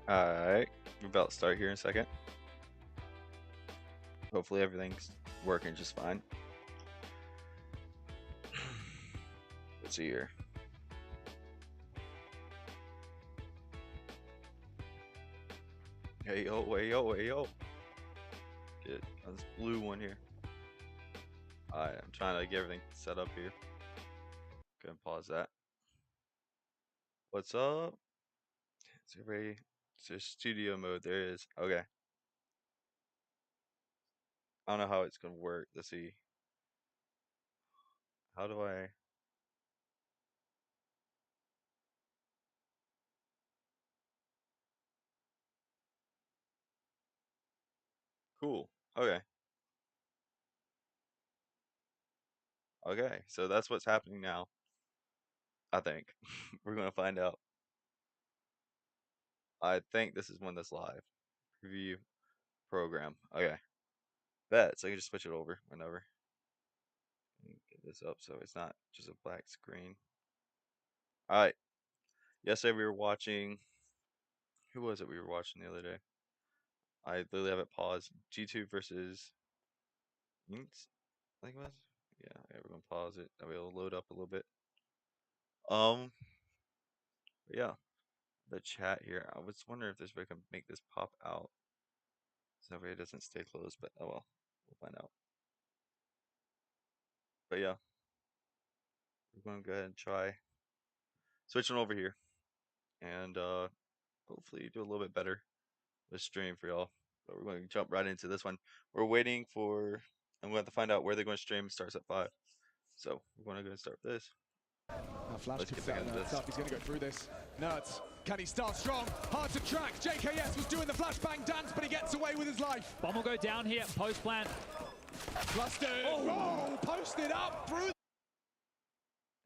Alright, we're about to start here in a second. Hopefully everything's working just fine. Let's see here. Hey yo, hey yo, hey yo. Get this blue one here. Alright, I'm trying to get everything set up here. Go and pause that. What's up? Is everybody? Is there studio mode? There is. Okay. I don't know how it's gonna work. Let's see. How do I? Cool. Okay. Okay. So that's what's happening now. I think. We're gonna find out. I think this is one that's live. Preview program. Okay. Bet. So I can just switch it over whenever. Get this up so it's not just a black screen. Alright. Yesterday we were watching. Who was it we were watching the other day? I literally have it paused. G2 versus Inks, I think it was. Yeah, we're gonna pause it. That way it'll load up a little bit. But yeah, the chat here. I was wondering if there's a way I can make this pop out so that way it doesn't stay closed. But oh well, we'll find out. But yeah, we're gonna go ahead and try switching over here, and hopefully do a little bit better with stream for y'all. But we're going to jump right into this one. We're waiting for. I'm going to have to find out where they're going to stream. It starts at 5. So we're going to go and start this. Now Flash can set Nerds up. He's going to go through this. Nerds, can he start strong? Hard to track. JKS was doing the flashbang dance, but he gets away with his life. Bomb will go down here. Post plant. Flustered. Oh, posted up through.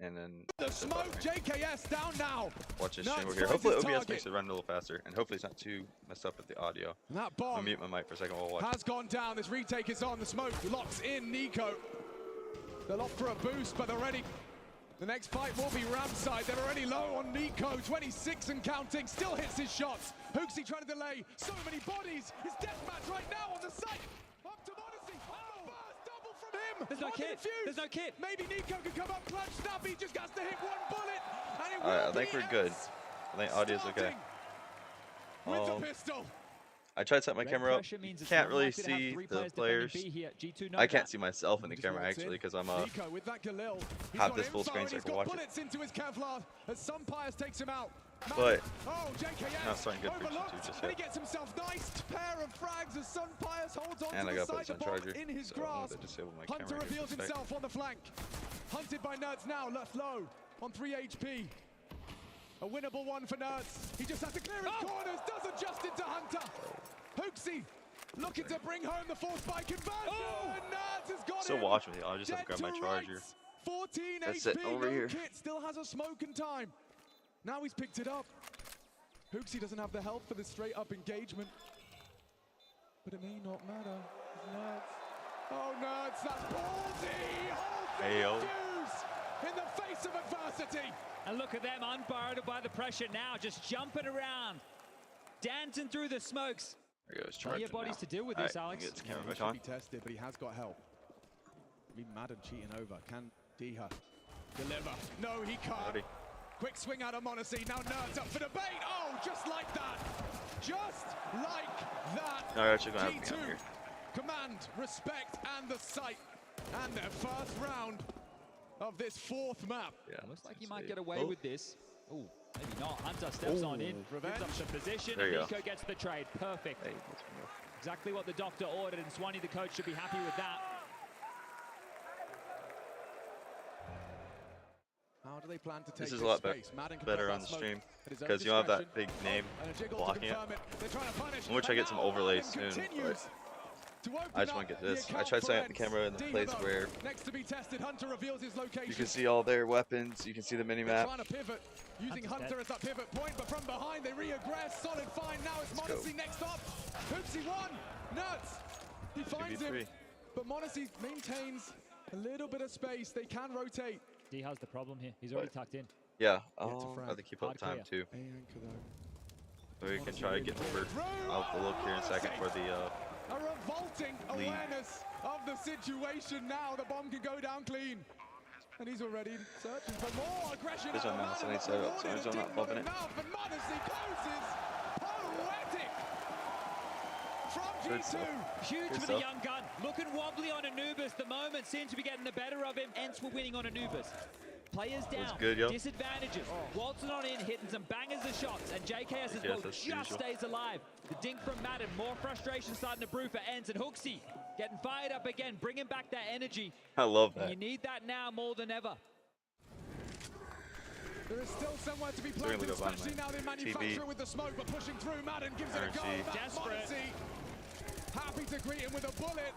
And then the smoke. JKS down now. Watch this stream over here. Hopefully OBS makes it run a little faster, and hopefully it's not too messed up with the audio. And that bomb I'll mute my mic for a second while I watch. Has gone down. This retake is on. The smoke locks in Nico. They'll opt for a boost, but they're ready. The next fight will be Ramside. They're already low on Nico. 26 and counting. Still hits his shots. Hooksy trying to delay. So many bodies. His deathmatch right now on the site. Up to Odyssey. Oh, first double from him. There's no kit. There's no kit. Maybe Nico can come up clutch. Snappy just has to hit one bullet. And it Alright, I think we're good. I think audio's okay. With the pistol. I tried to set my camera up. You can't really see the players. I can't see myself in the camera actually because I'm have this full screen so I can watch it. But not starting good for G2 just yet. He gets himself nice pair of frags as Sunpius holds on and to I the got to put this on charger. In his so grasp. Disable my Hunter camera reveals himself on the flank. Hunted by Nerds now, left low on 3 HP. A winnable one for Nerds. He just has to clear his corners, does adjust into Hunter. Hooksy looking to bring home the force by conversion. Nerds has got so him. watch me. I'll just have to grab my charger. 14 That's HP, it, over no here. kit, still has a smoke in time. Now he's picked it up. Hooksy doesn't have the health for this straight up engagement. But it may not matter. Nerds. Oh, Nerds, that's ballsy. Heyo. In the face of adversity. And look at them, unburdened by the pressure now, just jumping around, dancing through the smokes. There goes Plenty of bodies to deal with this, Alex. Get the camera back Should on. be tested, but he has got help. Be Madden cheating over. Can Diha deliver? No, he can't. Ready. Quick swing out of Monacy. Now Nerds up for the bait. Oh, just like that. Just like that. No, you're actually going to have me on here. Command, respect, and the sight. And their first round of this 4th map. Yeah, looks like he might get away with this. Oh, maybe not. Hunter steps on in, gives up the position, and Nico gets the trade. Perfect. Hey, exactly what the doctor ordered, and Swanee, the coach, should be happy with that. How do they plan to take this is a lot better on the stream because you don't have that big name blocking it. Which I get some overlays soon. But I just want to get this. I tried setting up the camera in the place where you can see all their weapons, you can see the mini-map. Trying to pivot, using Hunter as that pivot point, but from behind they reaggress. Solid find, now it's Monacy next up. Hooksy one, Nuts. He finds him, but Monacy maintains a little bit of space. They can rotate. D has the problem here. He's already tucked in. Yeah, I think he put time too. We can try to get over. I'll look here in a second for the a revolting lead. awareness of the situation now. The bomb can go down clean. And he's already searching for more aggression. This one now, so I need to set it up, so I'm not bumping it. And Modesty closes. Poetic from G2. Huge Good for stuff. the young gun. Looking wobbly on Anubis. The moment seems to be getting the better of him. Ents were winning on Anubis. Players down, good, yo. disadvantages. Waltzing on in, hitting some bangers of shots, and JKS as well just stays alive. The dink from Madden, more frustration starting to brew for Ents, and Hooksy getting fired up again, bringing back that energy. I love that. And you need that now more than ever. There is still somewhere to be We're gonna planted, go by especially now they manufacture with the smoke, but pushing through. Madden gives it a go. NRG. Desperate. Modesty happy to greet him with a bullet,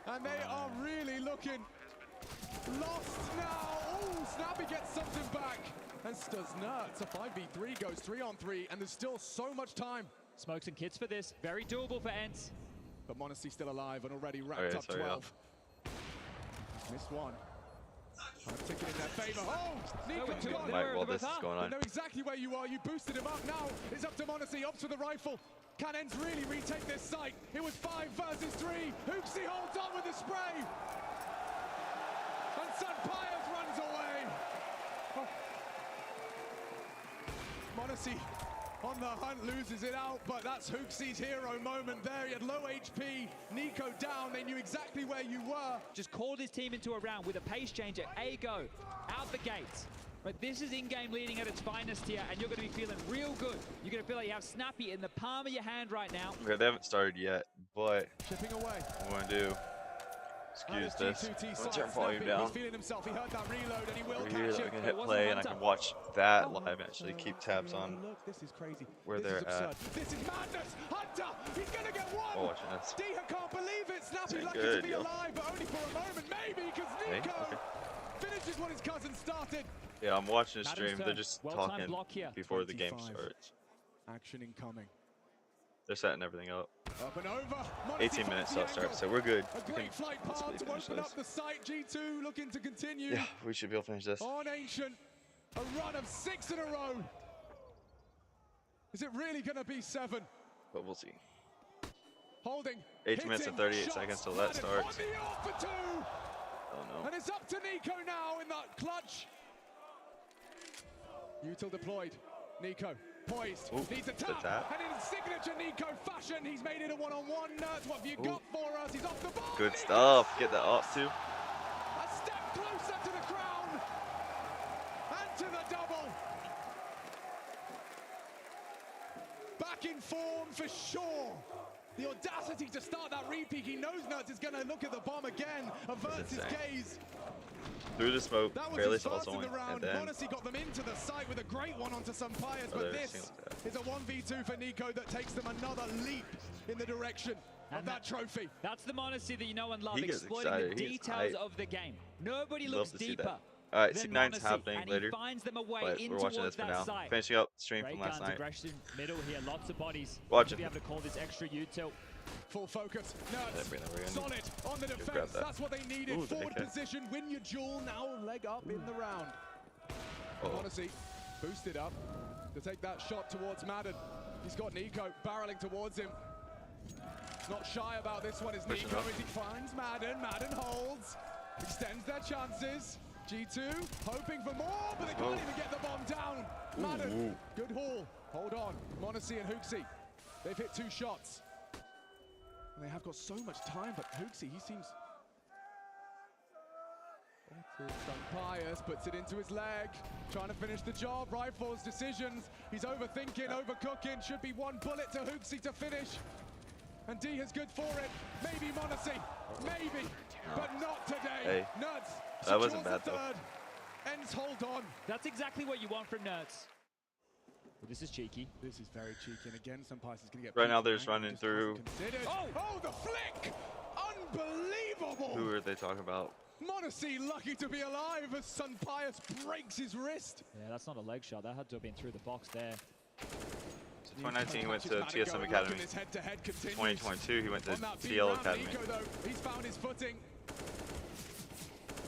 and they are really looking lost now. Oh, Snappy gets something back, and does nuts. A 5v3 goes 3-on-3, and there's still so much time. Smokes and kits for this. Very doable for Ents. But Modesty still alive and already racked up 12. Missed one. Ticket in their favor. Oh, Nico's gone. Right, while this is going I on. know exactly where you are. You boosted him up. Now it's up to Modesty. Up to the rifle. Can Ents really retake this site? It was 5 versus 3. Hooksy holds on with the spray. And Sun Pius runs away. Oh. Modesty on the hunt, loses it out, but that's Hooksy's hero moment there. He had low HP, Nico down, they knew exactly where you were. Just called his team into a round with a pace changer. A-go, out the gates. But this is in-game leading at its finest here, and you're going to be feeling real good. You're going to feel like you have Snappy in the palm of your hand right now. Okay, they haven't started yet, but Chipping away. what I'm going to do, excuse this, I'm going to turn volume down. He's feeling himself, he heard that reload, and he will Over here, catch I it. can hit play, and I can watch that live, actually keep tabs on Look, this is crazy. where This is they're at. absurd. This is madness. Hunter, he's going to get one. while watching this. Diha can't believe it. Snappy lucky good, to be yo. alive, but only for a moment, maybe, because Hey, Nico okay. finishes what his cousin started. Yeah, I'm watching the Madden's stream. They're turn. just Well-timed talking block here. before the game 25. starts. Action incoming. They're setting everything up. Up and over. 18 minutes till it starts, so we're good. A We great can flight path easily to finish open this. up the site. G2 looking to continue. Yeah, we should be able to finish this. On Ancient, a run of 6 in a row. Is it really going to be 7? But we'll see. Holding. 18 minutes and 38 seconds till that starts. On the off for 2. Oh no. And it's up to Nico now in that clutch. Util deployed. Nico poised. Ooh, Needs a the tap. tap. And in signature Nico fashion, he's made it a one-on-one. Nerds, what have you got for us? He's off the ball. Good Nico stuff. Get that up too. a step closer to the crown and to the double. Back in form for sure. The audacity to start that repeat. He knows Nuts is going to look at the bomb again, averts his insane. gaze. Through the smoke, That was barely his saw first in someone, the round. and then Modesty got them into the site with a great one onto Sampayas, but Another this single tap. is a 1v2 for Nico that takes them another leap in the direction of And that trophy. That's the Modesty that you know and love, He gets exploiting excited. the He's details hyped. of the game. Nobody Love looks to see deeper. that. All right, than C9's Modesty, happening and later, he finds them away but in we're watching towards this for that now. site. Finishing up the stream Great from last guns, night. aggression, middle here, lots of bodies. Watch To it. be able to call this extra util. Full focus. Yeah, Nuts. bring that way in. Solid on the grab defense. that. That's what they needed. Ooh, the Forward AK. position. Win your duel. Now leg up in the round. Uh-oh. Modesty boosted up to take that shot towards Madden. He's got Nico barreling towards him. Not shy about this one is Pushing Nico up. as he finds Madden. Madden holds. Extends their chances. G2 hoping for more, but they can't Oh. even get the bomb down. Madden, good haul. Hold on. Modesty and Hooksy. They've hit 2 shots. And they have got so much time, but Hooksy, he seems... Pius puts it into his leg, trying to finish the job. Rifles, decisions. He's overthinking, overcooking. Should be 1 bullet to Hooksy to finish. And D is good for it. Maybe Modesty, maybe, but not today. Hey, Nuts. that wasn't secures the bad, though. third. Ends hold on. That's exactly what you want from Nerds. Well, this is cheeky. This is very cheeky, and again, Pius is going to get. Right now, beat. they're just Angle running just through. wasn't considered. Oh! Oh, the flick! Unbelievable! Who are they talking about? Modesty lucky to be alive as Sun Pius breaks his wrist. Yeah, that's not a leg shot. That had to have been through the box there. So 2019, he went to TSM Academy. 2022, he went to TL Academy. Nico, though, he's found his footing.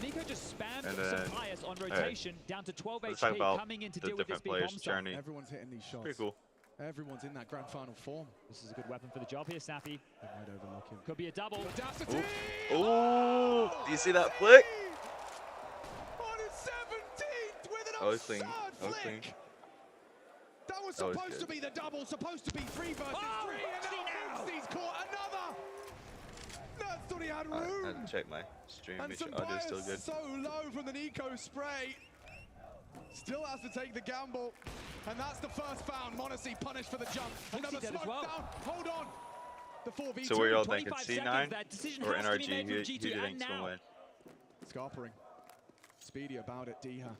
Nico just spammed And some then- bias on rotation, down to 12 Let's talk HP, about coming in to the deal with this different big players' bomb stuff. journey. Everyone's hitting these shots. Pretty cool. Everyone's in that grand final form. This is a good weapon for the job here, Snappy. They might overlook him. Could be a double. Oh, do you see that flick? On his 17th with an That was clean. absurd That was clean. flick. That was That was supposed to good. be the double, supposed to be 3 versus 3, and now Hooksy's caught another. Nerds thought he had I room. had to check my stream, And make sure audio's still good. so low from the Nico spray. Still has to take the gamble. And that's the first found. Monacy punished for the jump. Another did as smoke well. down. Hold on. The 4v2. So what y'all thinking? 25 C9 seconds, that decision or has to be NRG? made from Who G2, do you and think's gonna now. win? Scarpering. Speedy about it, Diha.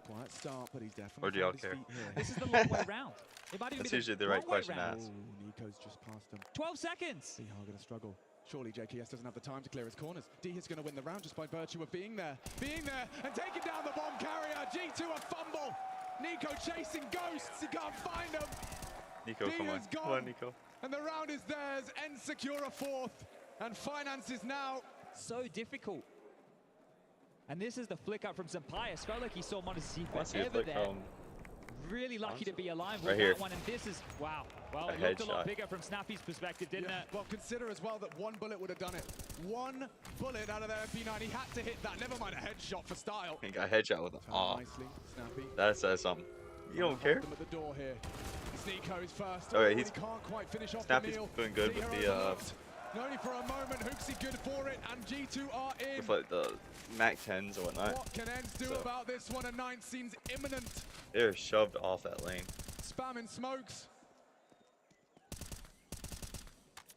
Quiet start, but he's definitely Or do y'all found his care? feet here. This is the long way round. It might even That's be usually the right long way question to round. ask. Oh, Nico's just passed him. 12 seconds. Diha gonna struggle. Surely JKS doesn't have the time to clear his corners. Diha's gonna win the round just by virtue of being there. And taking down the bomb carrier. G2 a fumble. Nico chasing ghosts. He can't find them. Nico, come on. Dia's Come gone. on, Nico. And the round is theirs. End secure a 4th. And Finance is now. So difficult. And this is the flick up from Zampias. Felt like he saw Monacy Let's see a forever flick there. home. Really lucky to be alive with Right that here. one. And this is, wow. Well, A it looked a lot headshot. bigger from Snappy's perspective, didn't it? Well, consider as well that one bullet would have done it. One bullet out of their MP9. He had to hit that. Never mind a headshot for style. He got a headshot with him. Aw, Nicely, Snappy. that says something. You don't care? Them at the door here. It's Nico is first. Okay, he he's- can't quite finish off Snappy's the meal. doing good with Diha the, overlooked. And only for a moment, Hooksy good for it, and G2 are in. With like the Mac 10s and whatnot. What can Ends do So- about this one? A 9 seems imminent. They're shoved off that lane. Spamming smokes.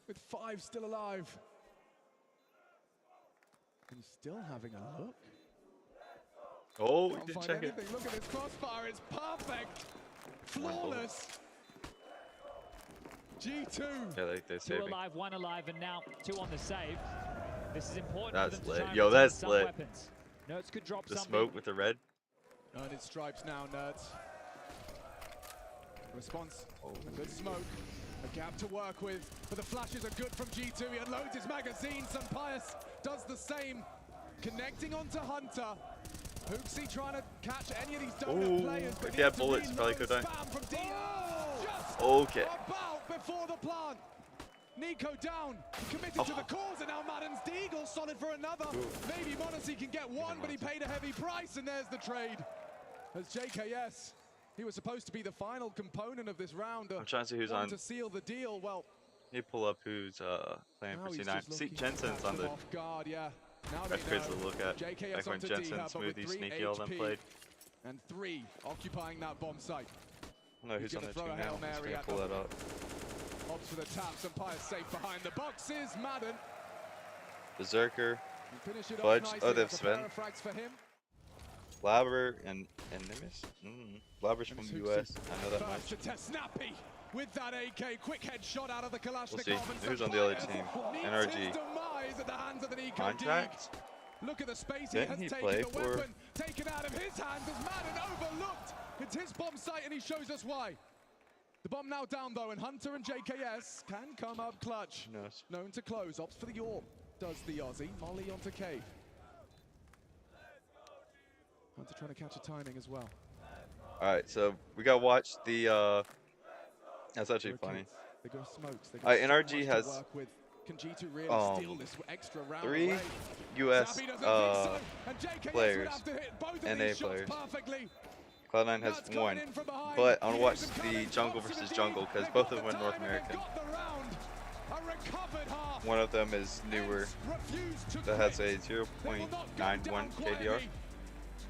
With 5 still alive. And still having a look. Oh, we Can't didn't find check it. anything. Look at this crossfire. It's perfect. Flawless. G2. Yeah, they Two saved me. alive, one alive, and now 2 on the save. This is important That's for them to lit. try and Yo, retain that's some lit. weapons. Nerds could drop The something. smoke with the red. Earned stripes now, Nerds. Response. Oh. A good smoke. A gap to work with. But the flashes are good from G2. He unloads his magazine. Sampias does the same. Connecting onto Hunter. Hooksy trying to catch any of these donut Ooh, players. But if he had needs to bullets, he probably reload. could've Spam from Diaz. Just Okay. about before the plant. Nico down, committed to the cause, and now Madden's Deagle solid for another. Maybe Monacy can get one, but he paid a heavy price, and there's the trade. As JKS, he was supposed to be the final component of this round. I'm trying to see who's one on. to seal the deal. Well, You pull up who's playing now for he's C9. just See, looking to Jensen's catch on them the. off guard, yeah. Now That's they crazy know. to look at. JKS Like when onto Jensen, Diha, but with Smoothie, 3 Sneaky, all them HP, played. and 3 occupying that bomb site. I don't know who's He's on gonna the throw team a now. Hail I'm just Mary gonna at pull them. that up. Opts for the taps, Empire safe behind the boxes. Madden Berserker, can finish it Fudge. off Oh, nicely. they have That's a pair Sven. of frags for him. Blabber, and Nimbus. Blabber's from And the it's US. Hooksy. I know that First much. to test Snappy with that AK. Quick headshot out of the Kalashnikov. We'll see. and Who's on the other Sampias team? needs NRG. his demise at the hands of the Nico Contract? Dig. Look at the space Didn't he he has play taken. The for- weapon taken out of his hands as Madden overlooked. It's his bomb site, and he shows us why. The bomb now down, though, and Hunter and JKS can come up clutch. Who knows? Known to close. Opts for the AWP. Does the Aussie. Molly onto Cave. Hunter trying to catch a timing as well. Alright, so we gotta watch the. That's actually funny. Hurricanes. They go smokes. They Alright, so NRG much to has, work with. Can G2 really steal this extra round 3 away? US Snappy doesn't think so, and JKS would players, have to hit both of NA these shots players. perfectly. Cloud9 has Nuts coming 1. in from behind. But I want to watch Here's him the coming. jungle Pops to the versus D. jungle because They've both got of them are the North time and they've American. got the round. A recovered half. One of them is newer Refused to that has quit. a They will not go 0.91 down KDR. quietly.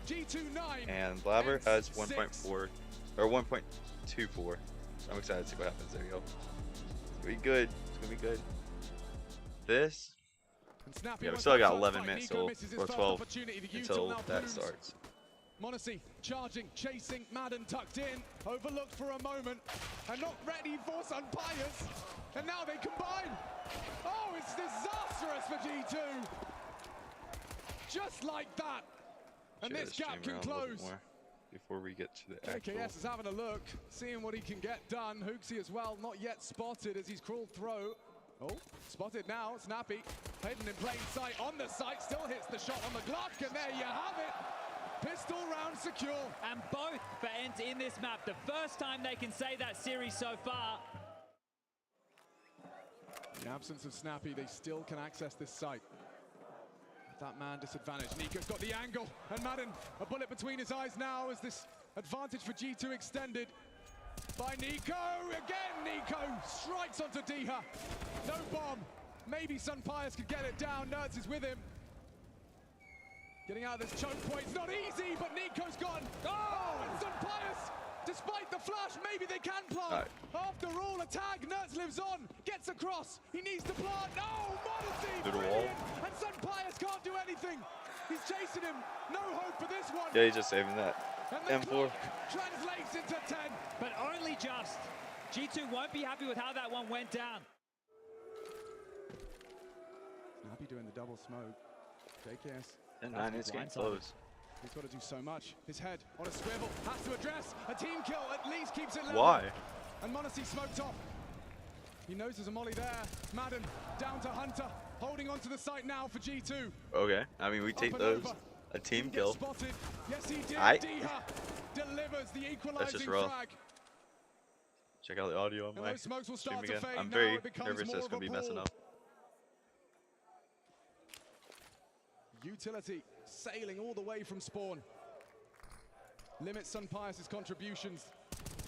G2-9. And Blabber has 6. 1.4 or 1.24. I'm excited to see what happens. There you go. It's gonna be good. It's gonna be good. This, And Snappy yeah, we wants still that got first 11 fight. minutes Nico or misses his 12 first opportunity. The util until now that blooms. starts. Monacy charging, chasing, Madden tucked in, overlooked for a moment, and not ready for Sampias. And now they combine. Oh, it's disastrous for G2. Just like that. And Share this the gap stream can around a little bit close. more before we get to the actual. JKS is having a look, seeing what he can get done. Hooksy as well, not yet spotted as he's crawled through. Oh, spotted now, Snappy, hidden in plain sight on the site, still hits the shot on the Glock, and there you have it. Pistol round secure. And both for Ent in this map. The first time they can say that series so far. In the absence of Snappy, they still can access this site. That man disadvantaged. Nico's got the angle, and Madden, a bullet between his eyes now as this advantage for G2 extended by Nico. Again, Nico strikes onto Diha. No bomb. Maybe Sunpius could get it down. Nerds is with him. Getting out of this choke point. It's not easy, but Nico's gone. Oh, and Sunpius, despite the flash, maybe they can plant. Right. After all, a tag. Nerds lives on. Gets across. He needs to plant. No, Modesty. Brilliant. And Sunpius can't do anything. He's chasing him. No hope for this one. Yeah, he's just saving that. And the clock translates into 10. But only just. G2 won't be happy with how that one went down. Snappy doing the double smoke. JKS. And 9 is getting close. He's got to do so much. His head on a swivel. Has to address. A team kill at least keeps it level. Why? And Modesty smoked off. He knows there's a molly there. Madden down to Hunter. Holding onto the site now for G2. Okay. I mean, we take those. Over. A team kill. Spotted. Yes, he did. Diha delivers the equalizing That's just rough. frag. Check out the audio on my those smokes will stream start again. to fade. I'm Now very it becomes nervous more that's of going a to be messing pool. up. Utility sailing all the way from spawn. Limits Sunpius' contributions.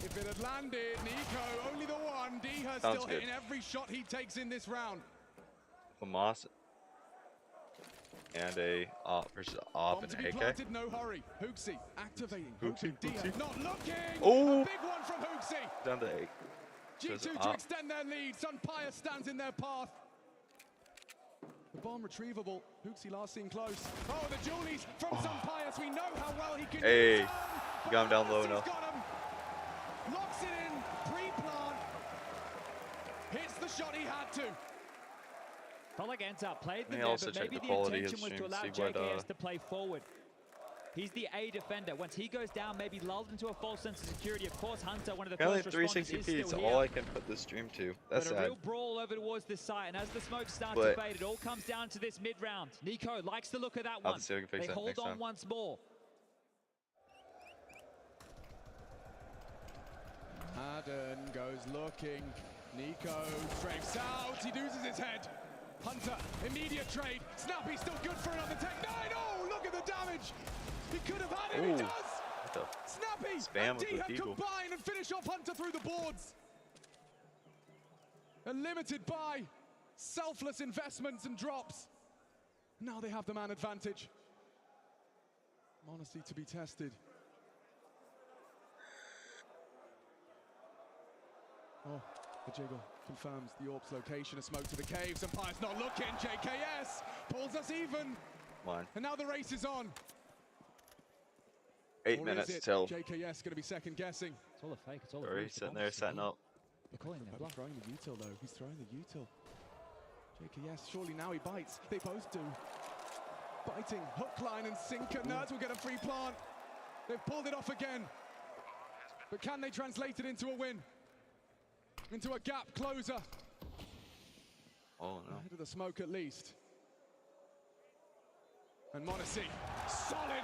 If it had landed, Nico, only the one. Diha still hitting every shot he takes in this round. Famas and a AWP versus AWP and AK. Planted, no hurry. Hooksy activating. Hooksy. Not looking. Oh! A big one from Hooksy. Down to 8. G2 to extend their lead. Sunpius stands in their path. The bomb retrievable. Hooksy last seen close. Oh, the Julies from Sunpius. We know how well he can Hey, use you got him down low enough. Got him. Locks it in. Pre-plant. Hits the shot he had to. Felt like Ent played them May there, also but check maybe the the quality of intention was to stream, allow see what, JKS to play forward. He's the A defender. Once he goes down, maybe lulled into a false sense of security. Of course, Hunter, one of the Only first responders, 360p, is it's still all here. I can put this stream to. That's but a sad. real brawl over towards this site, and as the smoke starts to fade, it all comes down to this mid-round. Nico likes the look of that one. They hold on once more. Madden goes looking. Nico strafes out. He loses his head. Hunter, immediate trade. Snappy still good for another take. 9. Oh, look at the damage. He could have had it. He does. Snappy and Diha combine and finish off Hunter through the boards. And limited by selfless investments and drops. Now they have the man advantage. Honesty to be tested. Oh, the jiggle confirms the AWP's location. A smoke to the cave. Sunpius not looking. JKS pulls us even. And now the race is on. 8 minutes till. JKS going to be second guessing. It's all a fake. It's all a fake. He's sitting there setting up. They're calling their bluff. Throwing the util though. He's throwing the util. JKS, surely now he bites. They both do. Biting, hook, line, and sinker. Nerds will get a free plant. They've pulled it off again. But can they translate it into a win? Into a gap closer. Oh no. Ahead of the smoke at least. And Modesty, solid,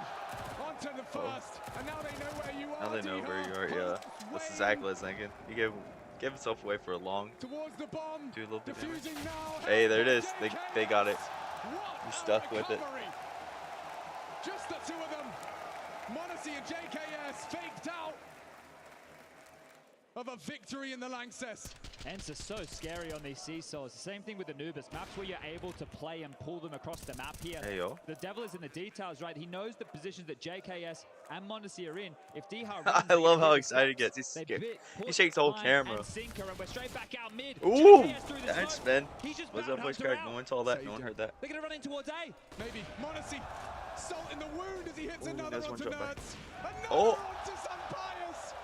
onto the first. And now they know where you are. Now they know where you are, yeah. That's exactly what I was thinking. He gave himself away for a long. Towards the bomb. Do a little bit damage. Now. Hey, there it is. They got it. He's stuck with it. Just the two of them. Modesty and JKS faked out of a victory in the Lanxess. Ents are so scary on these seesaws. The same thing with the Nubis. Maps where you're able to play and pull them across the map here. Hey, yo. The devil is in the details, right? He knows the positions that JKS and Modesty are in. If Diha runs, I love how excited he gets. He's scared. He shakes the whole camera. And sinker, and we're straight back out mid. Ooh! That spin. What's up, voice crack? No one saw that. No one heard that. They're going to run in towards A. Maybe Modesty. Salt in the wound as he hits another onto Nerds. Another onto Sunpius.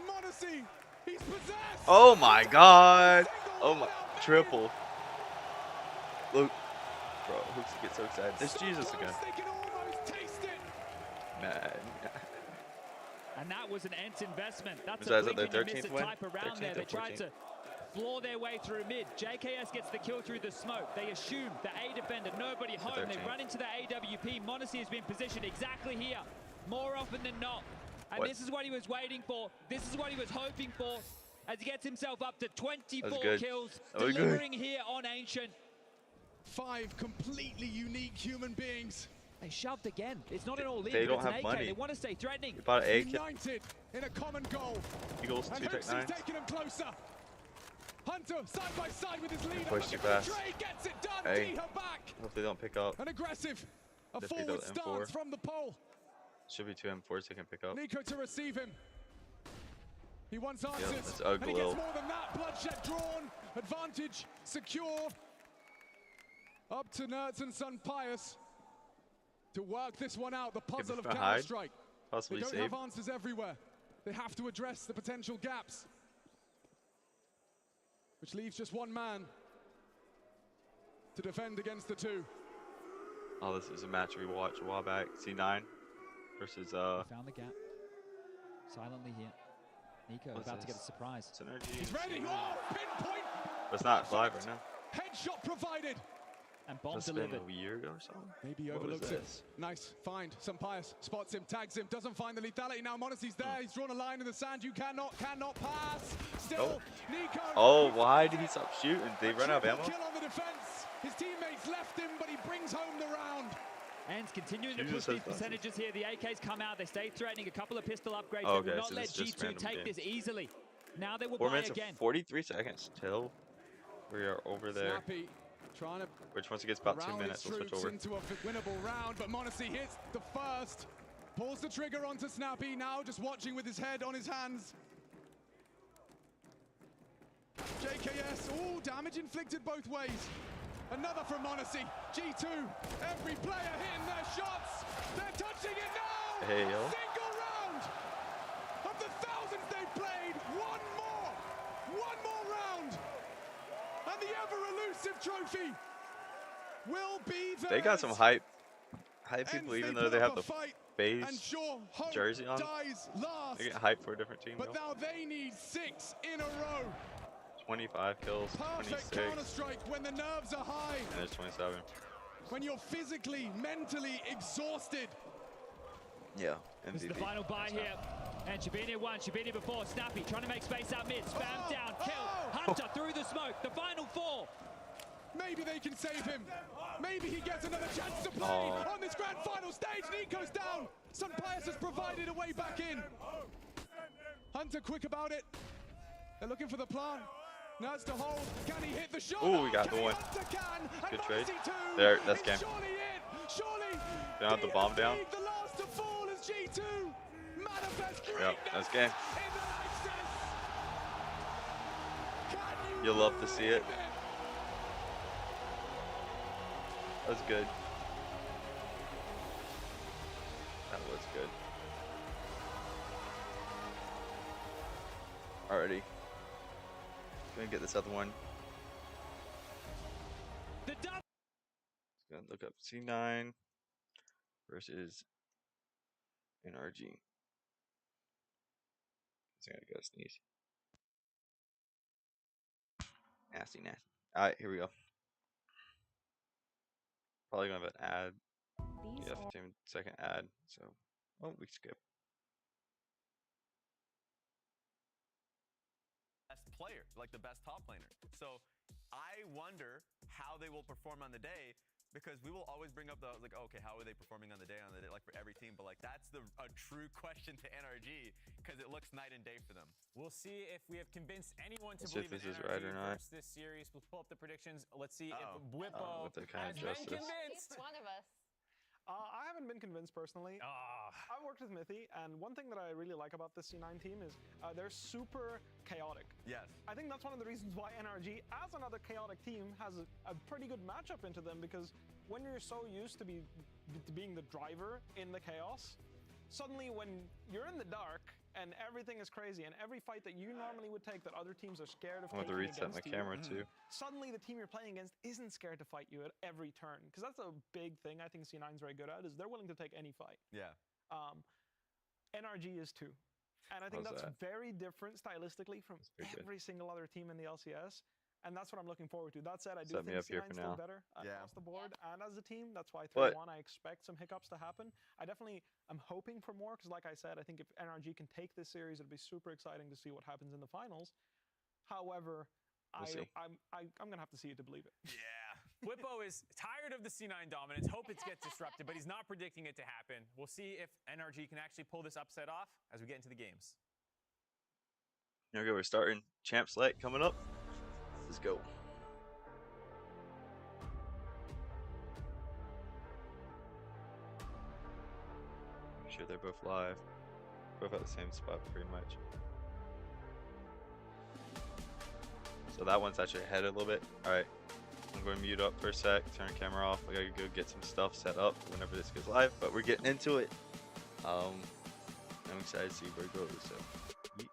Modesty. He's possessed. Oh my god. Oh my. Triple. Look. Bro, Hooks gets so excited. It's Jesus again. They can almost taste it. Man. And that was an Ent investment. That's Was a that their blink and you 13th miss it win? type around 13th there. They or tried 14th? to floor their way through mid. JKS gets the kill through the smoke. They assume the A defender, nobody home. They run into the AWP. Modesty has been positioned exactly here. more often than not. And What? this is what he was waiting for. This is what he was hoping for as he gets himself up to 24 good. kills, That was good. delivering here on Ancient. 5 completely unique human beings. They shoved again. It's not an all-in, They but don't it's an have AK. money. They want to stay threatening. We bought an AK. United in a common goal. Eagles, And 2 Tech Hooksy's 9s. taking him closer. Hunter side by side with his leader. Push too fast. Trey gets it done. Hey. Her back. Hope they don't pick up. An aggressive. A Defeat forward the stance M4. from the pole. Should be 2 M4s they can pick up. Nico to receive him. He wants answers. that's And he ugly. gets more than that. Bloodshed drawn. Advantage secure. Up to Nerds and Son Pius to work this one out. The puzzle of him a hide. Counter-Strike. They Possibly don't save. have answers everywhere. They have to address the potential gaps. Which leaves just one man to defend against the 2. Oh, this is a match we watched a while back. C9 versus Found the gap. Silently here. Nico What's about to this? get a surprise. It's NRG. He's ready. Oh, pinpoint. But it's not live right now. Headshot provided. And bomb Must have delivered. been a year ago or something. Maybe What was overlooks it. this? Nice find. Some Pius spots him, tags him, doesn't find the lethality. Now Monacy's there. He's drawn a line in the sand. You cannot pass. Still, Nico. Oh, why did he stop shooting? Did he run out of ammo? Kill on the defense. His teammates left him, but he brings home the round. Ends continuing to Jesus, push these that's awesome. percentages here. The AKs come out. They stay threatening. A couple of pistol upgrades. Oh, They okay, will not so let this is just G2 random take games. this easily. Now they will 4 buy minutes again. and 43 seconds till we are over there. Snappy trying to Which once it gets about 2 rally minutes, his we'll switch troops over. into a winnable round, but Monacy hits the first. Pulls the trigger onto Snappy, now just watching with his head on his hands. JKS, oh, damage inflicted both ways. Another from Monacy. G2, every player hitting their shots. They're touching it now. Hey, yo. Single round of the thousands they've played. One more round. And the ever-elusive trophy will be theirs. They got some hype people, even though they have the base and sure, hope jersey on. dies last. They get hype for a different team. But though. now they need 6 in a row. 25 kills, Perfect 26, Counter-Strike when the nerves are high. and there's 27. When you're physically, mentally exhausted. Yeah, This is the MVP. final buy here. And Shabini won, Shabini before, Snappy trying to make space out mid, spam down, kill, Hunter through the smoke, the final 4. Maybe they can save him. Maybe he gets another chance to play Oh. on this grand final stage. Nico's down. Sun Pius has provided a way back in. Hunter quick about it. They're looking for the plant. Nerds to hold. Can he hit the shot? Ooh, we got Can the he? one. Hunter can. And Good trade. Monacy too. There, that's It's game. Surely it. Surely. They don't have the bomb down. The last to fall is G2. Manifest Yep, greatness that's game. in the Nexus. Can you You'll love to see it. believe That's good. That was good. Alrighty. Gonna get this other one. The double. Gonna look up C9 versus NRG. So I gotta go sneeze. Nasty, nasty. Alright, here we go. Probably gonna have an ad. Yeah, 15-second ad. So, oh, we skip. Best player, like the best top laner. So I wonder how they will perform on the day, because we will always bring up the like, okay, how are they performing on the day, like for every team, but like that's a true question to NRG, because it looks night and day for them. We'll see if we have convinced anyone to Let's see if believe in this is NRG right or not. first this series. We'll pull up the predictions. Let's see Uh-oh. if Whippo With the kind has of been justice. convinced. One of us. I haven't been convinced personally. I've worked with Mithy, and one thing that I really like about this C9 team is they're super chaotic. Yes. I think that's one of the reasons why NRG, as another chaotic team, has a pretty good matchup into them, because when you're so used to being the driver in the chaos, suddenly when you're in the dark and everything is crazy, and every fight that you normally would take that other teams are scared of I'm going to taking reset my against you, camera too. suddenly the team you're playing against isn't scared to fight you at every turn, because that's a big thing I think C9's very good at, is they're willing to take any fight. Yeah. NRG is too. And I think How's that's that? very different stylistically from pretty good. every single other team in the LCS. And that's what I'm looking forward to. That said, I do Set me think up here C9's for still now. better Yeah. across the board and as a team. That's why But 3-1, I expect some hiccups to happen. I definitely am hoping for more because, like I said, I think if NRG can take this series, it'll be super exciting to see what happens in the finals. However, We'll see. I'm going to have to see it to believe it. Yeah. Whippo is tired of the C9 dominance, hope it gets disrupted, but he's not predicting it to happen. We'll see if NRG can actually pull this upset off as we get into the games. Here we go. We're starting Champ Select coming up. Let's go. Make sure they're both live. Both at the same spot pretty much. So that one's actually ahead a little bit. Alright. I'm going to mute up for a sec, turn the camera off. I gotta go get some stuff set up whenever this goes live, but we're getting into it. I'm excited to see where it goes. So, yeet.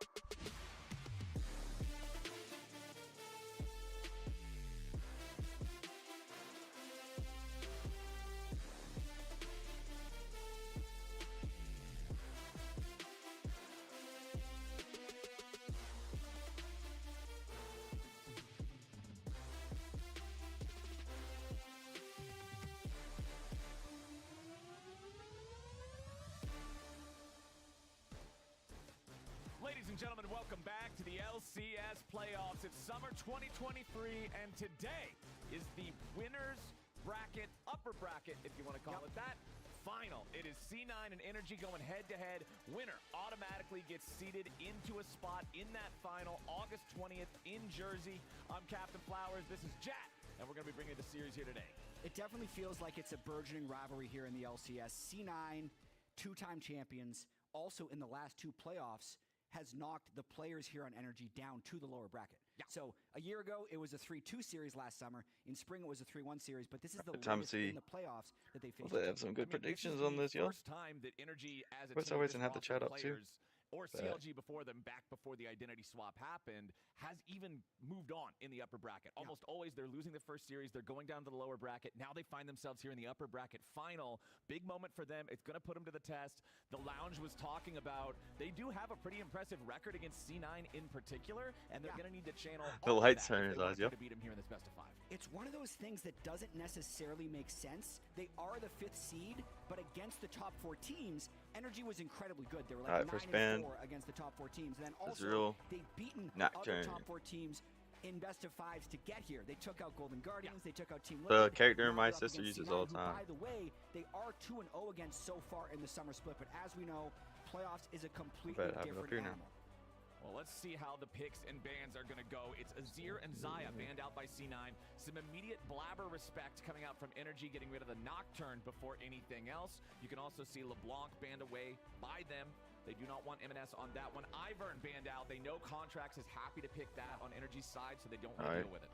Ladies and gentlemen, welcome back to the LCS playoffs. It's summer 2023, and today is the winners bracket, upper bracket, if you want to call it that, final. It is C9 and NRG going head-to-head. Winner automatically gets seated into a spot in that final, August 20th in Jersey. I'm Captain Flowers. This is Jack, and we're going to be bringing the series here today. It definitely feels like it's a burgeoning rivalry here in the LCS. C9, two-time champions, also in the last two playoffs, has knocked the players here on NRG down to the lower bracket. Yeah. So a year ago, it was a 3-2 series last summer. In spring, it was a 3-1 series, but this is the latest in the playoffs that they faced. They have some good predictions on this, yo. First time that NRG as a What's team always with gonna have to this chat roster up too. players, or CLG before them, back before the identity swap happened, has even moved on in the upper bracket. Almost always they're losing the first series, they're going down to the lower bracket. Now they find themselves here in the upper bracket final. Big moment for them. It's going to put them to the test. The Lounge was talking about they do have a pretty impressive record against C9 in particular, and they're going to need to channel The all of lights that are in if his they want eyes, yo. to beat him here in this best of 5. It's one of those things that doesn't necessarily make sense. They are the 5th seed, but against the top 4 teams, NRG was incredibly good. They were like 9-4 against the top 4 teams. And then also, they've beaten other top 4 teams in best of 5s to get here. They took out Golden Guardians, they took out Team Liquid. The character now my they're up sister against uses C9, all the who, time. by the way, they are 2-0 against so far in the summer split. But as we know, playoffs is a completely different animal. Well, let's see how the picks and bans are going to go. It's Azir and Xayah banned out by C9. Some immediate blabber respect coming out from NRG, getting rid of the Nocturne before anything else. You can also see LeBlanc banned away by them. They do not want M&S on that one. Ivern banned out. They know Contracts is happy to pick that on NRG's side, so they don't want to deal with it.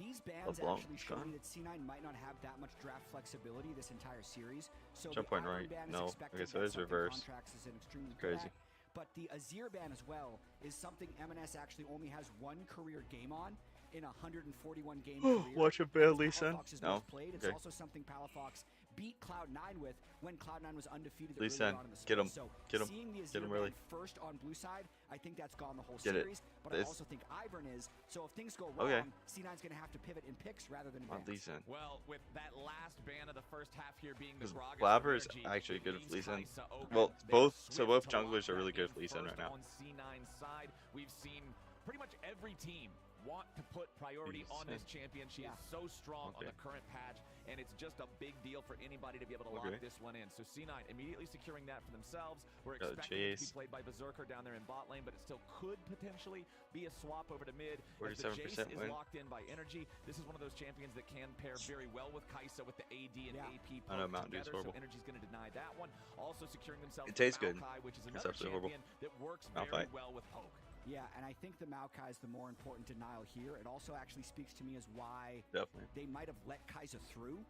These bans LeBlanc actually show me that C9 might not have that much draft flexibility this entire series. So Jump the point Ivern right. ban is No. expected. Okay, so That's it's something reverse. Contracts is an extremely It's crazy. good at. But the Azir ban as well is something M&S actually only has one career game on in a 141 game career. Watch a ban Lee Sin. Palafox is No. most played. It's also something Palafox beat Cloud9 with when Cloud9 was undefeated Lee earlier Sin. on in the Get split. him. So Get him. seeing the Get Azir him ban early. first on blue side, I think that's gone the whole Get it. series. But I This- also think Ivern is. So if things go wrong, Okay. C9's going to have to pivot in picks rather than in On bans. Lee Sin. Well, with that last ban of the first half here being the Because Gragas Blabber is energy, actually it good with leaves Lee Sin. Kai'Sa open. Well, They both are so swift both to lock junglers are that really good in with Lee Sin first right now. On C9's side, we've seen pretty much every team want to put priority Lee on this Sin. champion. She is so strong on the current patch, and it's just a big deal for anybody to be able to lock this one in. So C9 immediately securing that for themselves. We're expecting it to be played by Berserker down there in bot lane, but it still could potentially be a swap over to mid. As the 47% Jace is win. locked in by NRG. This is one of those champions that can pair very well with Kai'Sa with the AD and AP I know poke Mountain Dew's together, horrible. so NRG's going to deny that one. Also securing themselves It tastes good. Maokai, which is It's another absolutely champion that works Malphite. very well with poke. Yeah, and I think the Maokai is the more important denial here. It also actually speaks to me as why Definitely. they might have let Kai'Sa through,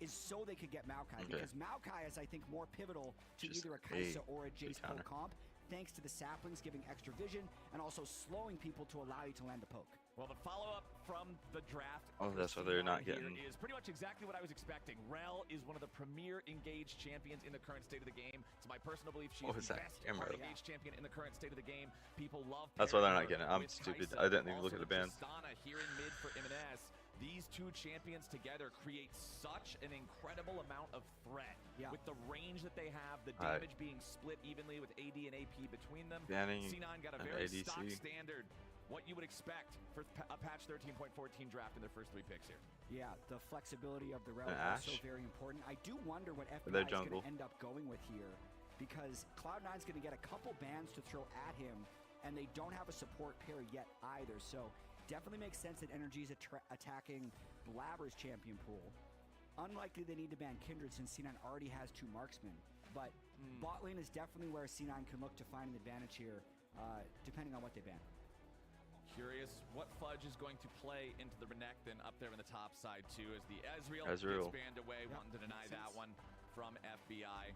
is so they could get Maokai. Because Maokai is, I think, more pivotal to Just either a Kai'Sa or a Jace poke comp, thanks to the saplings giving extra vision and also slowing people to allow you to land a poke. Well, the follow-up from the draft. Oh, that's why they're not here getting. is pretty much exactly what I was expecting. Rel is one of the premier engaged champions in the current state of the game. To my personal belief, she What is was the that? best Emerald. engaged champion in the current state of the game. People love. That's why they're not pairing getting it. her I'm with stupid. Kai'Sa. I didn't even look at Also the band. Tristana here in mid for M&S. These two champions together create such an incredible amount of threat. Yeah. With the range that they have, the Alright. damage being split evenly with AD and AP between them. Banning C9 got a an very ADC. stock standard. What you would expect for a patch 13.14 draft in their first 3 picks here. Yeah, the flexibility of the rel An is also Ashe? very important. I do wonder what Their FBI is going jungle. to end up going with here, because Cloud9's going to get a couple bans to throw at him, and they don't have a support pair yet either. So definitely makes sense that NRG is attacking Blabber's champion pool. Unlikely they need to ban Kindred since C9 already has 2 marksmen, but bot lane is definitely where C9 can look to find an advantage here, depending on what they ban. Curious what Fudge is going to play into the Renekton up there in the top side too, as the Ezreal Ezreal. gets banned away, wanting to deny that one from FBI.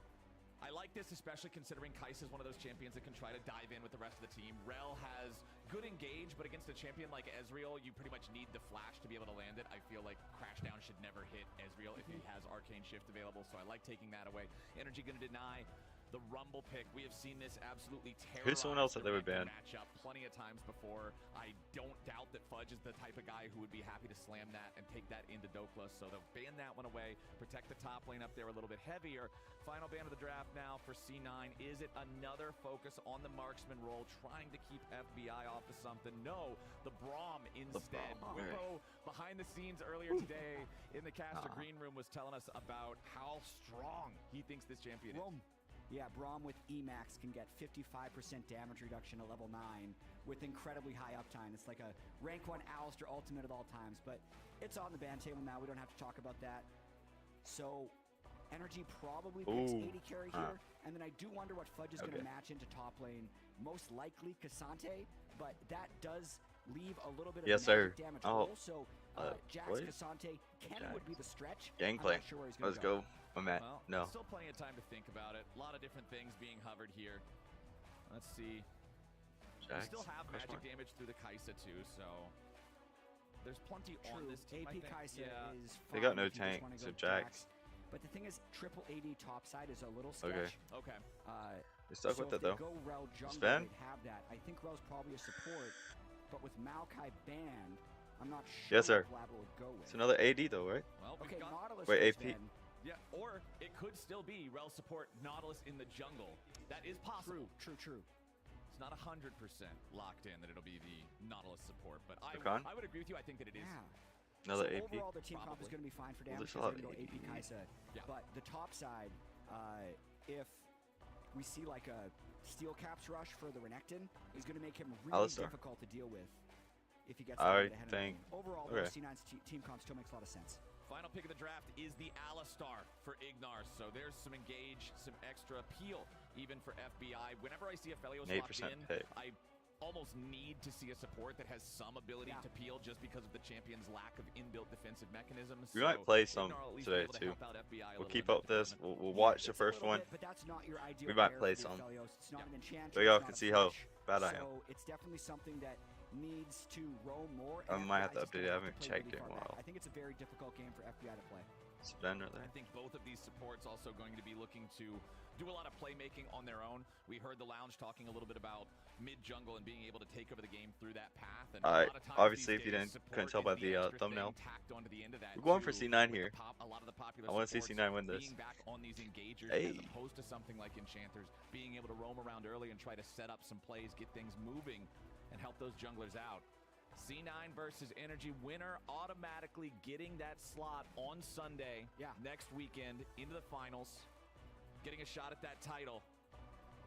I like this, especially considering Kai'Sa is one of those champions that can try to dive in with the rest of the team. Rel has good engage, but against a champion like Ezreal, you pretty much need the flash to be able to land it. I feel like Crashdown should never hit Ezreal if he has Arcane Shift available, so I like taking that away. NRG going to deny the Rumble pick. We have seen this absolutely terrorize Here's someone else that they would ban. matchup plenty of times before. I don't doubt that Fudge is the type of guy who would be happy to slam that and take that into Dokla, so they'll ban that one away, protect the top lane up there a little bit heavier. Final ban of the draft now for C9. Is it another focus on the marksman role, trying to keep FBI off of something? No, the Braum instead. Braum. Wippo behind the scenes earlier today in the caster green room was telling us about how strong he thinks this champion is. Yeah, Braum with Emax can get 55% damage reduction at level 9 with incredibly high uptime. It's like a rank 1 Alistair ultimate at all times, but it's on the ban table now. We don't have to talk about that. So NRG probably picks 80 carry here, and then I do wonder what Fudge is going to match into top lane. Most likely Cassante, but that does leave a little bit of magic damage hole. So Jax, Cassante, Kenny would be the stretch. Gangplank. Sure where he's Let's go. I'm at. Well, No. still plenty of time to think about it. A lot of different things being hovered here. Let's see. Jax? We still have magic damage through the Kai'Sa too, so there's plenty on this team. AP Kai'Sa is fine. They got no if you just tank, wanna so go Jax. But the thing is, triple AD topside is a little sketch. Okay. You're stuck So with if it though. they go Rel jungle, Sven? they'd have that. I think Rel's probably a support, but with Maokai banned, I'm not sure Yes, sir. what Blabber would go with. It's another AD though, right? Well, we've Okay, got Nautilus Wait, goes AP? then. yeah, or it could still be Rel support Nautilus in the jungle. That is possible. True. It's not 100% locked in that it'll be the Nautilus support, but I Rakan? would agree with you. I think that it is. Yeah. Another so AP. overall, their team comp is Probably. going to be fine for Well, damage. there's a lot They're of going to go AP Kai'Sa. Yeah. But the top side, if we see like a Steel Caps rush for the Renekton, is going to make him really Alistar. difficult to deal with if he gets I started ahead think- of the game. Overall, okay. though, C9's team comp still makes a lot of sense. Final pick of the draft is the Alistar for Ignar. So there's some engage, some extra appeal, even for FBI. Whenever I see a Felios An locked 8% in, pick. I almost need to see a support that has some ability to peel just because of the champion's lack of inbuilt defensive mechanisms. We might play some today too. We'll keep up this. We'll watch the first one. But that's not your ideal We might pair play for the some. Felios. It's not an enchanter. So y'all it's can not a see how flash. bad I am. So it's definitely something that needs to roam more. I and might FBI have to just update it. gonna I have haven't to play checked really it in far a back. while. I think it's a very difficult game for FBI to play. Sven right I there. think both of these supports also going to be looking to do a lot of playmaking on their own. We heard the Lounge talking a little bit about mid-jungle and being able to take over the game through that path. And a lot of times obviously, these if you days, couldn't support tell by is the extra thumbnail, thing tacked onto the end of that we're going for too, C9 with here. a lot of the popular I want to see supports C9 win this. being back on these engagers Hey. as opposed to something like Enchanters, being able to roam around early and try to set up some plays, get things moving, and help those junglers out. C9 versus NRG, winner automatically getting that slot on Sunday next weekend into the finals, getting a shot at that title.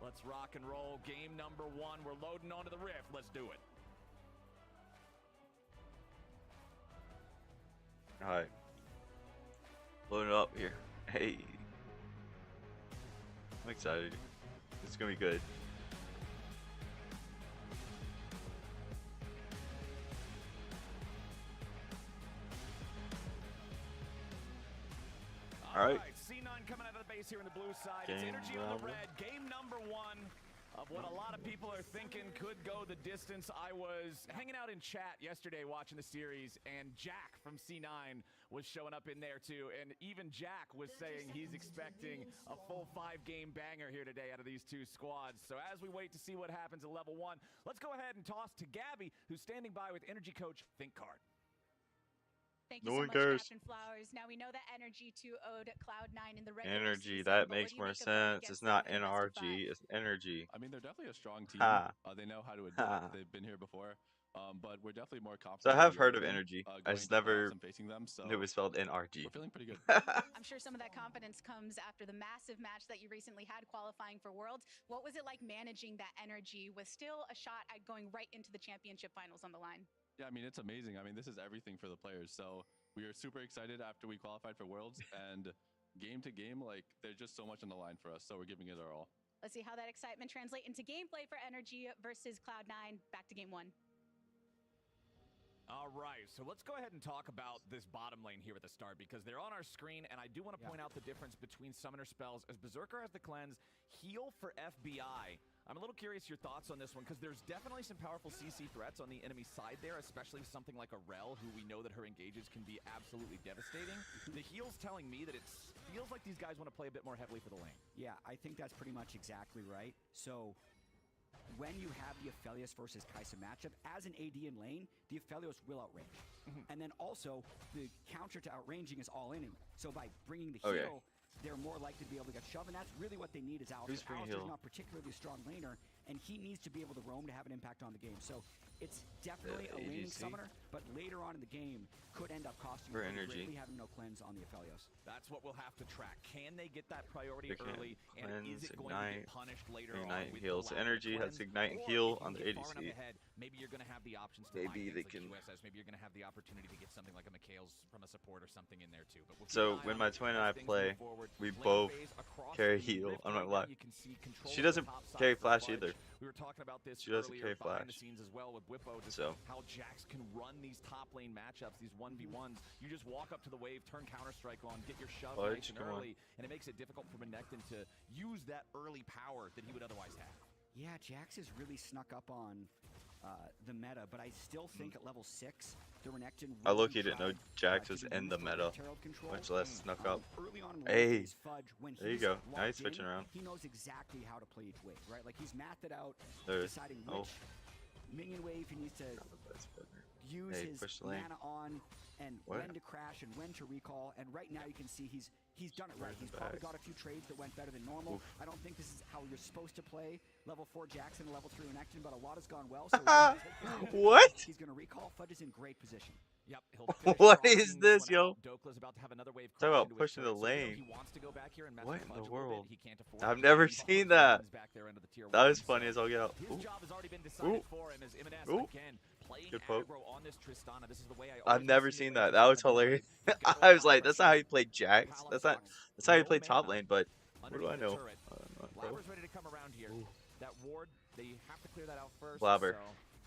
Let's rock and roll. Game number 1. We're loading onto the Rift. Let's do it. Alright. Loading it up here. Hey. I'm excited. It's gonna be good. All right. C9 coming out of the base here in the blue side. Game it's NRG on the number- red. Game number 1 of What a lot of people are thinking could go the distance. I was hanging out in chat yesterday watching the series, and Jack from C9 was showing up in there too. And even Jack was saying he's expecting a full 5-game banger here today out of these two squads. So as we wait to see what happens at level 1, let's go ahead and toss to Gabby, who's standing by with Energy Coach ThinkCard. Thank you so much, Captain Flowers. Now we know that NRG 2 owed Cloud9 in the regular Energy, season, that but what makes do you more make of going sense. It's against them not in the best of NRG, 5? it's energy. I mean, they're definitely a strong team. Ha. They know how to Ha. adapt. They've been here before. But we're definitely more confident. So I have in the heard of early game, energy. I going just to playoffs never and facing them, so knew it was spelled NRG. we're feeling pretty good. I'm sure some of that confidence comes after the massive match that you recently had qualifying for Worlds. What was it like managing that energy with still a shot at going right into the championship finals on the line? Yeah, I mean, it's amazing. I mean, this is everything for the players. So we are super excited after we qualified for Worlds, and game to game, like, there's just so much on the line for us. So we're giving it our all. Let's see how that excitement translates into gameplay for Energy versus Cloud9. Back to game 1. All right, so let's go ahead and talk about this bottom lane here at the start, because they're on our screen, and I do want to point out the difference between summoner spells, as Berserker has the cleanse, heal for FBI. I'm a little curious your thoughts on this one, because there's definitely some powerful CC threats on the enemy side there, especially something like a Rel, who we know that her engages can be absolutely devastating. The heal's telling me that it feels like these guys want to play a bit more heavily for the lane. Yeah, I think that's pretty much exactly right. So when you have the Aphelios versus Kai'Sa matchup, as an AD in lane, the Aphelios will outrange. And then also, the counter to outranging is all in. So by bringing the heal, they're more likely to be able to get shoved, and that's really what they need is Alistar. Alistar's not particularly a strong laner, and he needs to be able to roam to have an impact on the game. So it's definitely a laning summoner, but later on in the game could end up costing you greatly having no cleanse on the Aphelios. That's what we'll have to track. Can they get that priority early, and is it going to get punished later on? Ignite and heal. So energy has ignite and heal on the ADC. Ahead, maybe you're going to have the options to maybe they like can. USS. Maybe you're going to have the opportunity to get something like a McHale's from a support or something in there too. But we'll so when my twin and I play, we both carry heal. I'm not lying. She doesn't carry flash either. We were talking about this she doesn't earlier carry flash. behind the scenes as well with Whippo, just so how Jax can run these top lane matchups, these 1v1s. You just walk up to the wave, turn Counter-Strike on, get your shove nice and early, and it makes it difficult for Renekton to use that early power that he would otherwise have. Yeah, Jax has really snuck up on the meta, but I still think at level 6, the Renekton... I low-key didn't know Jax was in the meta, much less snuck up. Hey, there you go. Now he's switching around. He knows exactly how to play each wave, right? Like, he's mapped it out, there. deciding which minion wave he needs to use his mana on, and when to crash and when to recall. And right now you can see he's done it right. He's probably got a few trades that went better than normal. I don't think this is how you're supposed to play level 4 Jackson and level 3 Renekton, but a lot has gone well. So what? He's going to recall. Fudge is in great position. Yep, what is this, yo? Dokla's about to have another wave. Talk about pushing the lane. He wants to go back here and mess what with in the Fudge world? He can't afford I've never seen that. That was funny as all get out. His job has already been decided for him as Imanez again playing good poke. aggro on this Tristana. This is the way I've never seen that. That was hilarious. I was like, that's not how you play Jax. That's how you play top lane. But what do I know? Blabber's ready to come around here. That ward, they have to clear that out first. Blabber,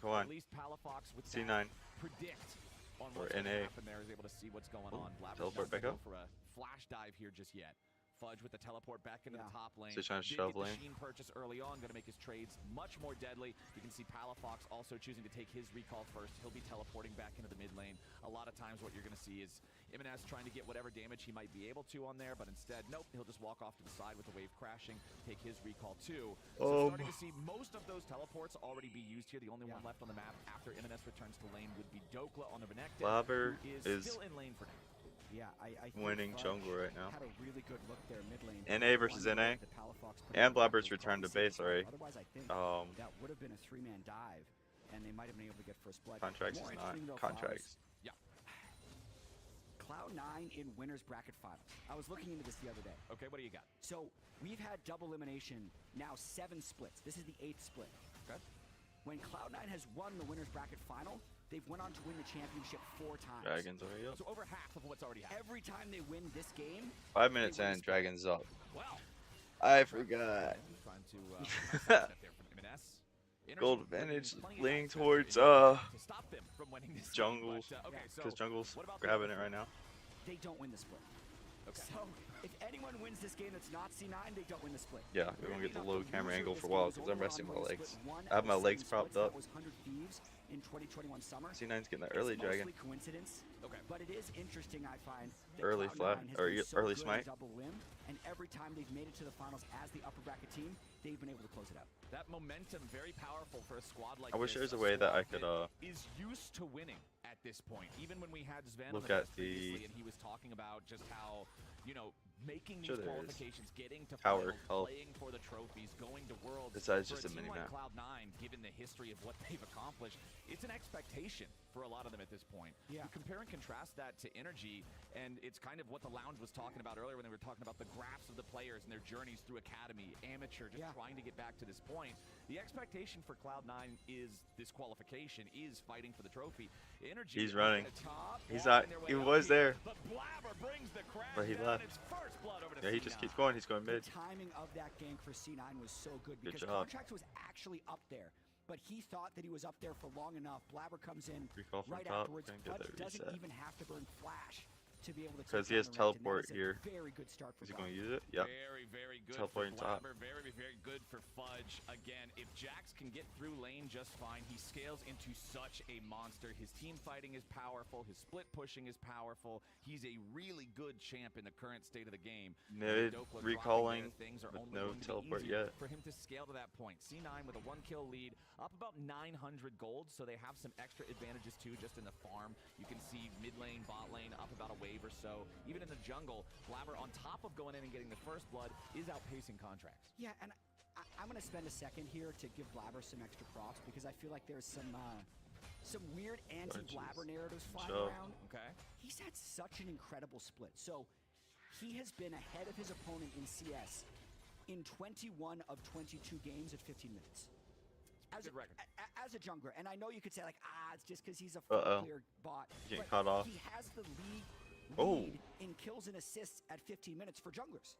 come on. At least Palafox with C9. Predict on or what's going to NA. happen there, is able to see what's going on. Blabber's Teleport not back gonna up. go for a flash dive here just yet. Fudge with the teleport back into the top lane. So trying to Did shove get the lane. Sheen purchase early on, going to make his trades much more deadly. You can see Palafox also choosing to take his recall first. He'll be teleporting back into the mid lane. A lot of times what you're going to see is Imanez trying to get whatever damage he might be able to on there, but instead, nope, he'll just walk off to the side with the wave crashing, take his recall too. So starting to see most of those teleports already be used here. The only one left on the map after Imanez returns to lane would be Dokla on the Renekton, Blabber who is still in lane for now. Yeah, I winning jungle right now. Had a really good look there mid lane. NA versus NA. And Blabber's returned to base already. Otherwise, I think that would have been a 3-man dive, and they might have been able to get first blood. Contracts is not. Contracts. Yeah. Cloud9 in winners bracket finals. I was looking into this the other day. Okay, what do you got? So we've had double elimination now 7 splits. This is the 8th split. Okay. When Cloud9 has won the winners bracket final, they've went on to win the championship 4 times. Dragons already up. So over half of what's already happened. Every time they win this game, 5 minutes in, Dragons up. Wow. I forgot. Trying to Gold advantage leaning towards jungle, because jungle's grabbing it right now. They don't win the split. Okay. So if anyone wins this game that's not C9, they don't win the split. Yeah, we won't get the low camera angle for a while because I'm resting my legs. I have Out my of legs 7 propped splits, up. that was 100 Thieves in 2021 summer. C9's getting that early It's dragon. mostly coincidence, Okay. but it is interesting, I find. That Early Cloud9 flat, has or been so early good smite. at double limb, and every time they've made it to the finals as the upper bracket team, they've been able to close it out. That momentum very powerful for a squad like I wish this. there was a way that I squad could is used to winning at this point. Even when we had Sven look on the at list the- previously, and he was talking about just how, you know, making these Sure there is. qualifications, getting to Power, finals, health. playing for the trophies, going to Worlds. This is For just a team mini like map. Cloud9, given the history of what they've accomplished, it's an expectation for a lot of them at this point. Yeah. You compare and contrast that to NRG, and it's kind of what the Lounge was talking about earlier when they were talking about the graphs of the players and their journeys through academy, amateur, just trying to get back to this point. The expectation for Cloud9 is this qualification, is fighting for the trophy. NRG He's running. at the top, He's walking not. their way He up was here, there. But Blabber brings the crash But he down. left. It's first blood over to Yeah, he C9. just keeps going. He's going The mid. timing of that gank for C9 was so good Good because job. Contracts was actually up there, but he thought that he was up there for long enough. Blabber comes in Recall from right top. afterwards. Gonna get Fudge that doesn't reset. even have to burn flash to be able to. Because take he has down the Rent, and that teleport is a here. Very good start for Is he Blabber. going to use it? Yep. Very, very good Teleporting for top. Blabber. Very, very good for Fudge. Again, if Jax can get through lane just fine, he scales into such a monster. His team fighting is powerful. His split pushing is powerful. He's a really good champ in the current state of the game. Mid Dokla dropping recalling there, things are with only no going to be teleport easier yet. for him to scale to that point. C9 with a 1-kill lead, up about 900 gold, so they have some extra advantages too just in the farm. You can see mid lane, bot lane, up about a wave or so. Even in the jungle, Blabber, on top of going in and getting the first blood, is outpacing Contracts. Yeah, and I'm going to spend a second here to give Blabber some extra props because I feel like there's some weird anti-Blabber narratives flying around. Okay. He's had such an incredible split. So he has been ahead of his opponent in CS in 21 of 22 games at 15 minutes. As Good record. As a jungler, and I know you could say like, it's just because he's a full clear bot. Getting but cut off. He has the league Oh. lead in kills and assists at 15 minutes for junglers.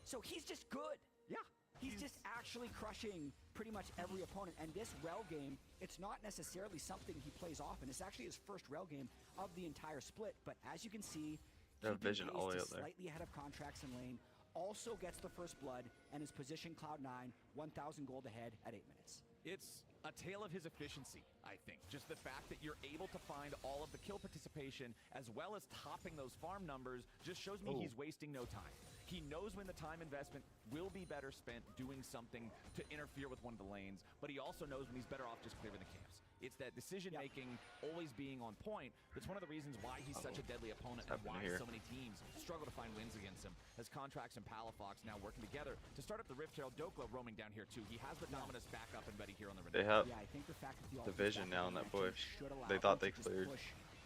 So he's just good. Yeah. He's just actually crushing pretty much every opponent. And this rel game, it's not necessarily something he plays often. It's actually his first rel game of the entire split. But as you can see, That keeping vision pace all the way to up there. slightly ahead of Contracts in lane, also gets the first blood and is positioned Cloud9 1,000 gold ahead at 8 minutes. It's a tale of his efficiency, I think. Just the fact that you're able to find all of the kill participation as well as topping those farm numbers just shows me he's wasting no time. He knows when the time investment will be better spent doing something to interfere with one of the lanes, but he also knows when he's better off just clearing the camps. It's that decision-making always being on point. That's one of the reasons why he's such a deadly opponent and why so many teams struggle to find wins against him. As Contracts and Palafox now working together to start up the Rift Herald. Dokla roaming down here too. He has the Dominus back up and ready here on the They have I think the fact that the vision now in that bush. They thought they cleared.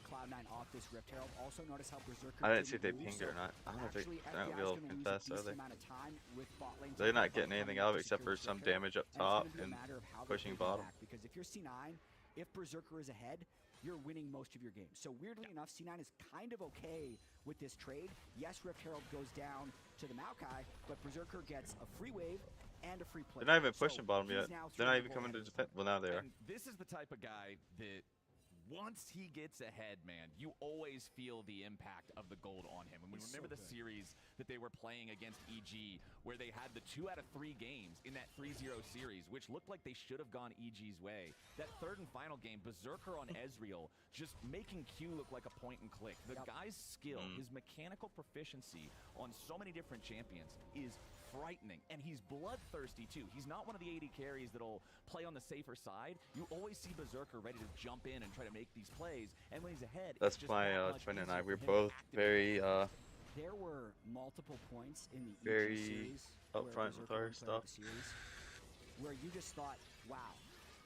Cloud9 off this Rift Herald. Also notice how Berserker I didn't see if they move, pinged it or not. I don't know if actually, they're not gonna be able to FBI is gonna lose a contest, are decent they? amount of time with bot lane They're not support, getting bot anything lane out of it to except secure for some Berserker, damage up and it's top gonna be a and matter of how they pushing play bottom. back, because if you're C9, if Berserker is ahead, you're winning most of your games. So weirdly enough, C9 is kind of okay with this trade. Yes, Rift Herald goes down to the Maokai, but Berserker gets a free wave and a free play. They're not even pushing So bottom he's yet. now They're not 3 even gold coming to ahead of his defend. Well, now they are. And this is the type of guy that once he gets ahead, man, you always feel the impact of the gold on him. And we remember the series that they were playing against EG, where they had the 2 out of 3 games in that 3-0 series, which looked like they should have gone EG's way. That third and final game, Berserker on Ezreal, just making Q look like a point and click. The guy's skill, his mechanical proficiency on so many different champions is frightening, and he's bloodthirsty too. He's not one of the AD carries that'll play on the safer side. You always see Berserker ready to jump in and try to make these plays, and when he's ahead, That's it's just my that much twin and easier I. for We're him to both activate. very There were multiple points in the Very EG series where upfront with Berserker our won player of stuff. the series, where you just thought, wow,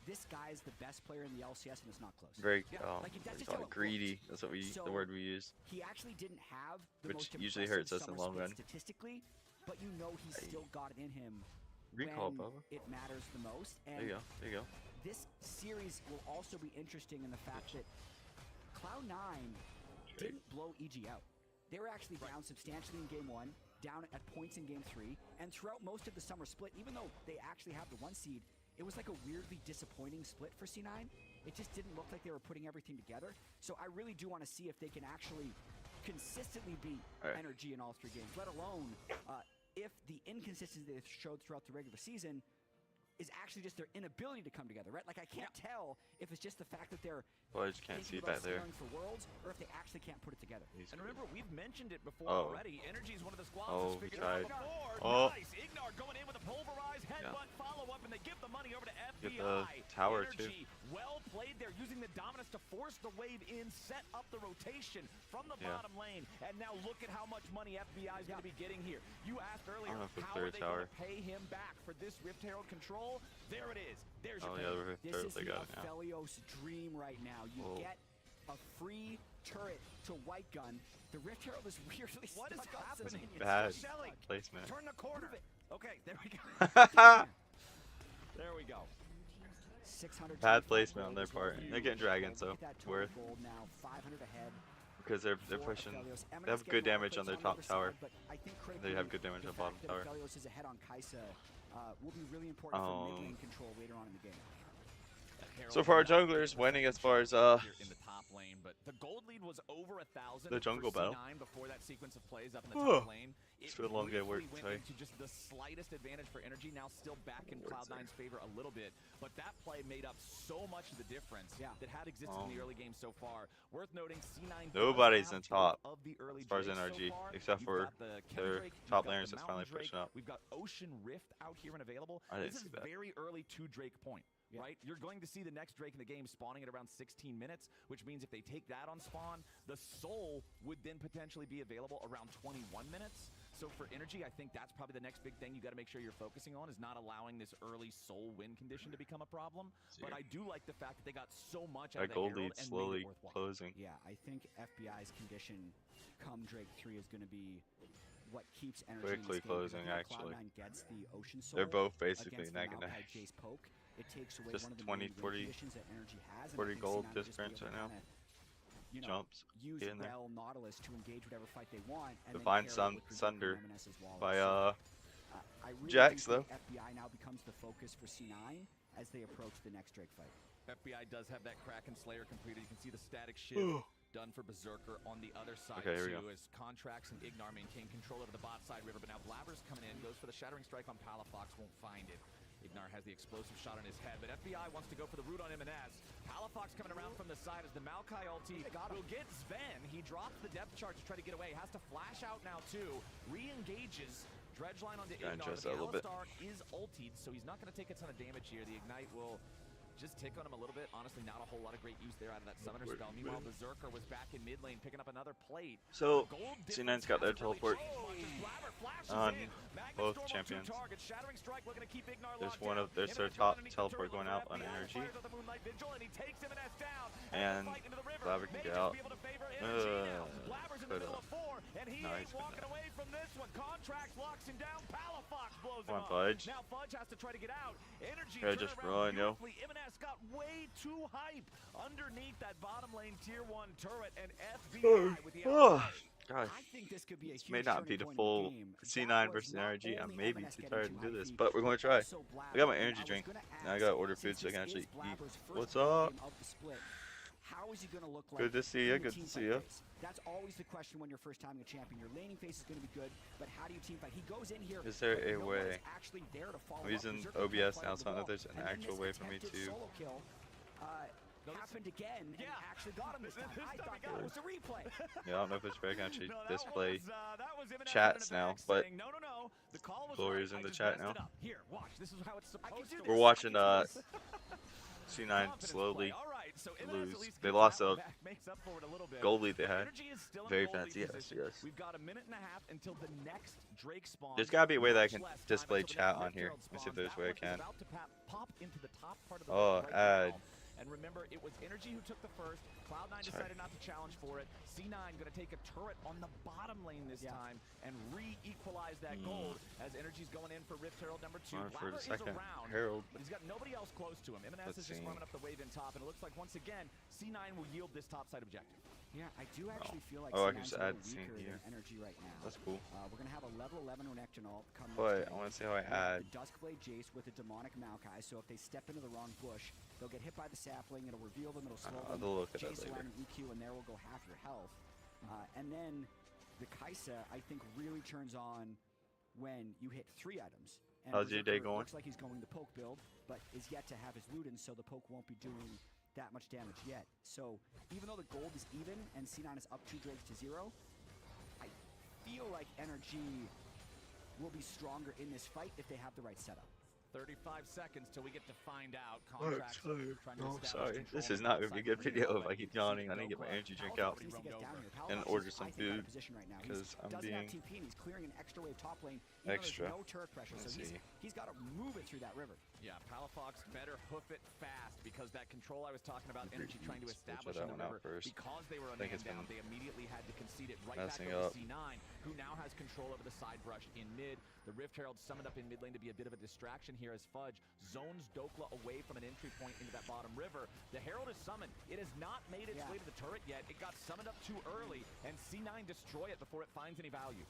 this guy is the best player in the LCS and it's not close. very Like, what that's do you just call how it? it Greedy. works. That's what we So, the word we use. He actually didn't have the Which most usually impressive hurts us in summer long split run. statistically, but you know he's still got it in him Recall, when Bubba. it matters the most. There And you go. There you go. this series will also be interesting in the fact that Cloud9 didn't blow EG out. They were actually down substantially in game 1, down at points in game 3, and throughout most of the summer split, even though they actually have the 1 seed, it was like a weirdly disappointing split for C9. It just didn't look like they were putting everything together. So I really do want to see if they can actually consistently beat NRG in all 3 games, let alone if the inconsistency they showed throughout the regular season is actually just their inability to come together, right? Like, I can't tell if it's just the fact that they're Well, I just can't see back there. for Worlds, or if they actually can't put it together. And remember, we've mentioned it before already. Energy is one of the squads Oh, that's he figured it out tried. before. Nice. Ignar going in with a pulverized headbutt follow-up, and they give the money over to FBI. Get the tower, Energy, too. well played there, using the dominance to force the wave in, set up the rotation from the bottom lane, and now look at how much money FBI is going to be getting here. You asked earlier, how are they going to pay him back for this Rift Herald control? There it is. There's your the This is they the got it now. Aphelios dream right now. You get a free turret to White Gun. The Rift Herald is weirdly What is happening? Bad Shelly, placement. turn the corner. Okay, there we go. There we go. 600 Bad placement on their part. They're getting dragons, so worth. Now 500 ahead. Because they're pushing. They have good damage on their top tower. They have good damage on bottom tower. Aphelios is ahead on Kai'Sa. Will be really important for mid lane control later on in the game. So far, junglers winning as far as in the top lane, but the gold lead was over 1,000. The jungle battle. Before that sequence of plays up in the top lane. It's been a long day of work, went into just the slightest advantage for Energy. Now still back in Cloud9's favor a little bit, but that play made up so much of the difference that had existed in the early game so far. Worth noting, C9. Nobody's in top of the early as far as Drakes NRG, so far. except for their top laners that's finally Drake, pushing up. We've got Ocean Rift out here and available. I didn't This see is that. very early to Drake point. Right? You're going to see the next Drake in the game spawning at around 16 minutes, which means if they take that on spawn, the Soul would then potentially be available around 21 minutes. So for Energy, I think that's probably the next big thing you got to make sure you're focusing on, is not allowing this early Soul win condition to become a problem. But I do like the fact that they got so much out of That gold lead slowly closing. Yeah, I think FBI's condition come Drake 3 is going to be what keeps Energy Quickly in this game. closing, actually. Cloud9 gets the Ocean Soul. They're both basically against neck and Maokai neck. Jace Poke. It takes away Just one of the 20, 40, 40 gold difference right now. Jumps. Use Get in there. Rel, Nautilus to engage whatever fight they want. And Divine then Sunder well. by I really Jax, think though. FBI now becomes the focus for C9 as they approach the next Drake fight. FBI does have that Kraken Slayer completed. You can see the static shift done for Berserker on the other side here we too, go. as Contracts and Ignar maintain control over the bot side river. But now Blabber's coming in, goes for the Shattering Strike on Palafox, won't find it. Ignar has the explosive shot on his head, but FBI wants to go for the root on M&S. Palafox coming around from the side as the Maokai ulti will get Sven. He drops the depth chart to try to get away. Has to flash out now too. Re-engages. Dredgeline onto Ignar. But the Alistar is ultied, so he's not going to take a ton of damage here. The Ignite will just tick on him a little bit. Honestly, not a whole lot of great use there out of that Summoner spell. Meanwhile, Berserker was back in mid lane, picking up another plate. So, C9's got their teleport on both champions. There's their top teleport going out on NRG. And Blabber can get out. Nice. Come on, Fudge. Now Fudge has to try to get out. Energy Yeah, just run, yo. M&S got way too hype underneath that bottom lane tier 1 turret, and FBI with the Gosh, I think this could be a this huge may not be the turning point full in the game. C9 That versus was not NRG. I'm only maybe M&S too getting tired too to do this, hypey, but we're going to try. also I got my Blabber. energy I was drink, gonna and I ask, got order food since so I can this actually is eat. Blabber's first What's game up? of the split, how is he going to look like Good to see in ya, the good to team see fight ya. phase? That's always the question when you're first timing a champion. Your laning phase is going to be good, but how do you team fight? He goes in here. Is there but a no one way? is actually there to follow I'm up. using Berserker OBS can't now, fight so I don't know if the there's an wall. And then actual this way for me attempted to solo kill, happened again and actually got him this time. I thought that was a replay. Yeah, I don't know if it's fair. I can actually that display was M&S chats in the now, back but saying, no, the call was Gloria's right. in I the just chat messed now. it up. Here, watch. This is how it's supposed to we're work. watching C9 slowly All right, so M&S lose. at least They gets lost that a one back, makes up for it a little bit. gold lead they had. Energy is still in Very gold lead fancy, yes, position. yes. We've got a minute and a half until the next Drake spawn. There's gotta be a way that I Much can less time display until the chat next on Rift here. Herald Let me see if spawns. there's a That way I one is can. about to pop into the top part of the Oh, right add. now. And remember, it was Energy who took the first. Cloud9 decided not to challenge for it. C9 going to take a turret on the bottom lane this time and re-equalize that gold as Energy's going in for Rift Herald number 2. For the Blabber is second around, Herald. but he's got nobody else close to him. M&S Let's is just see. farming up the wave in top, and it looks like once again, C9 will yield this top side objective. Yeah, I do actually feel like Oh, I can C9's just a add little scene weaker here. than Energy right now. That's cool. We're going to have a level 11 Renekton ult come But next I want to game. see how I We have add. the Duskblade Jace with a demonic Maokai, so if they step into the wrong bush, they'll get hit by the sapling, it'll reveal them, it'll slow them. I'll look at that Jace will later. land an EQ, and there will go half your health. And then the Kaisa, I think, really turns on when you hit 3 items. And How's your day Berserker going? looks like he's going the poke build, but is yet to have his Ludens, so the poke won't be doing that much damage yet. So even though the gold is even and C9 is up 2 Drakes to 0, I feel like NRG will be stronger in this fight if they have the right setup. 35 seconds till we get to find out. Contracts trying to Oh, establish sorry. control This on is the not going to be a outside good video arena, if but I keep you can see yawning. that I need to get my Dokla energy drink Palafox out needs to get down here. and Palafox order is, some I think, out of food position right now. because I'm doesn't have being TP and he's clearing an extra wave top lane. Even extra. though there's no turret pressure, so Let's see. he's got to move it through that river. Yeah, Palafox better hoof it fast because that control I was talking about, energy trying to Let's go establish that in the one out river. first. Because they were a think man it's down, been they immediately had to concede it right back messing over up. C9, who now has control over the side brush in mid. The Rift Herald summoned up in mid lane to be a bit of a distraction here as Fudge zones Dokla away from an entry point into that bottom river. The Herald is summoned. It has not made its way to the turret yet. It got summoned up too early, and C9 destroy it before it finds any value.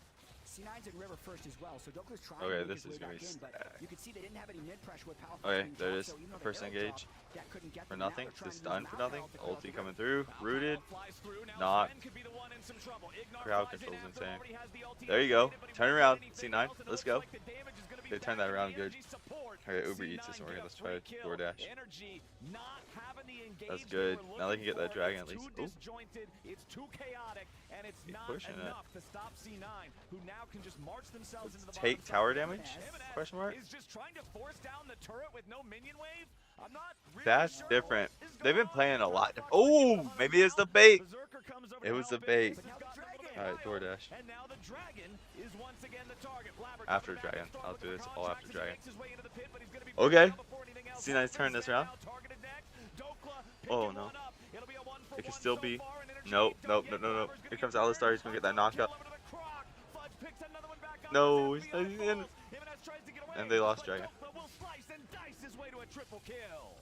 C9's in river first as well, so Dokla's trying Okay, to make this his is way gonna back be in, but stacked. you could see they didn't have any mid pressure with Palafox Okay, being there it dropped, is. so even though First the Herald engage dropped, that couldn't get for them. Now nothing. they're trying Just to use done for Malphite nothing. to clear out Ulti the coming river. through. Now Rooted. Palafox flies through. Now Not. Sven could be the one in some trouble. Ignar Crowd flies in control's after, insane. already has the ulti There you go. activated, but he Turn won't around. get anything C9. else, and it Let's looks go. like the damage is gonna be They turned back that in around the good. energy support. Okay, Uber C9 Eats isn't get working. a Let's try free kill. DoorDash. Energy not having the That's engage good. they were Now they can get that looking for. dragon at It's least. too Ooh. disjointed, it's too chaotic, and it's Keep not pushing it. enough to stop C9, who now can just march themselves into the Take bottom tower side. damage? Jimenez Question mark? is just trying to force down the turret with no minion wave. I'm not really That's sure different. what is They've going been on. playing a lot. Palafox Oh, might get maybe it's the 100 bait. Berserker comes over It to was the help. bait. This has gotten a little bit Alright, wild, DoorDash. and now the dragon is once again the target. Blabber After coming back dragon. to start I'll with do the this all after contracts as he dragon. makes his way into the pit, but he's gonna be Okay. burned out before anything else C9's happens. turn this Sven round. now targeted next. Dokla Oh picking no. one up. It'll be a 1-for-1 It can still so be. far, and Energy Nope, don't nope, get no, no, no. Blabber's gonna Here get comes burned. Alistar. He's gonna get that Kill knockup. over to the Croc. Fudge picks another one back up. No, As he's FBI not in. falls. Jimenez tries to get away, And they lost but dragon. Dokla will slice and dice his way to a triple kill.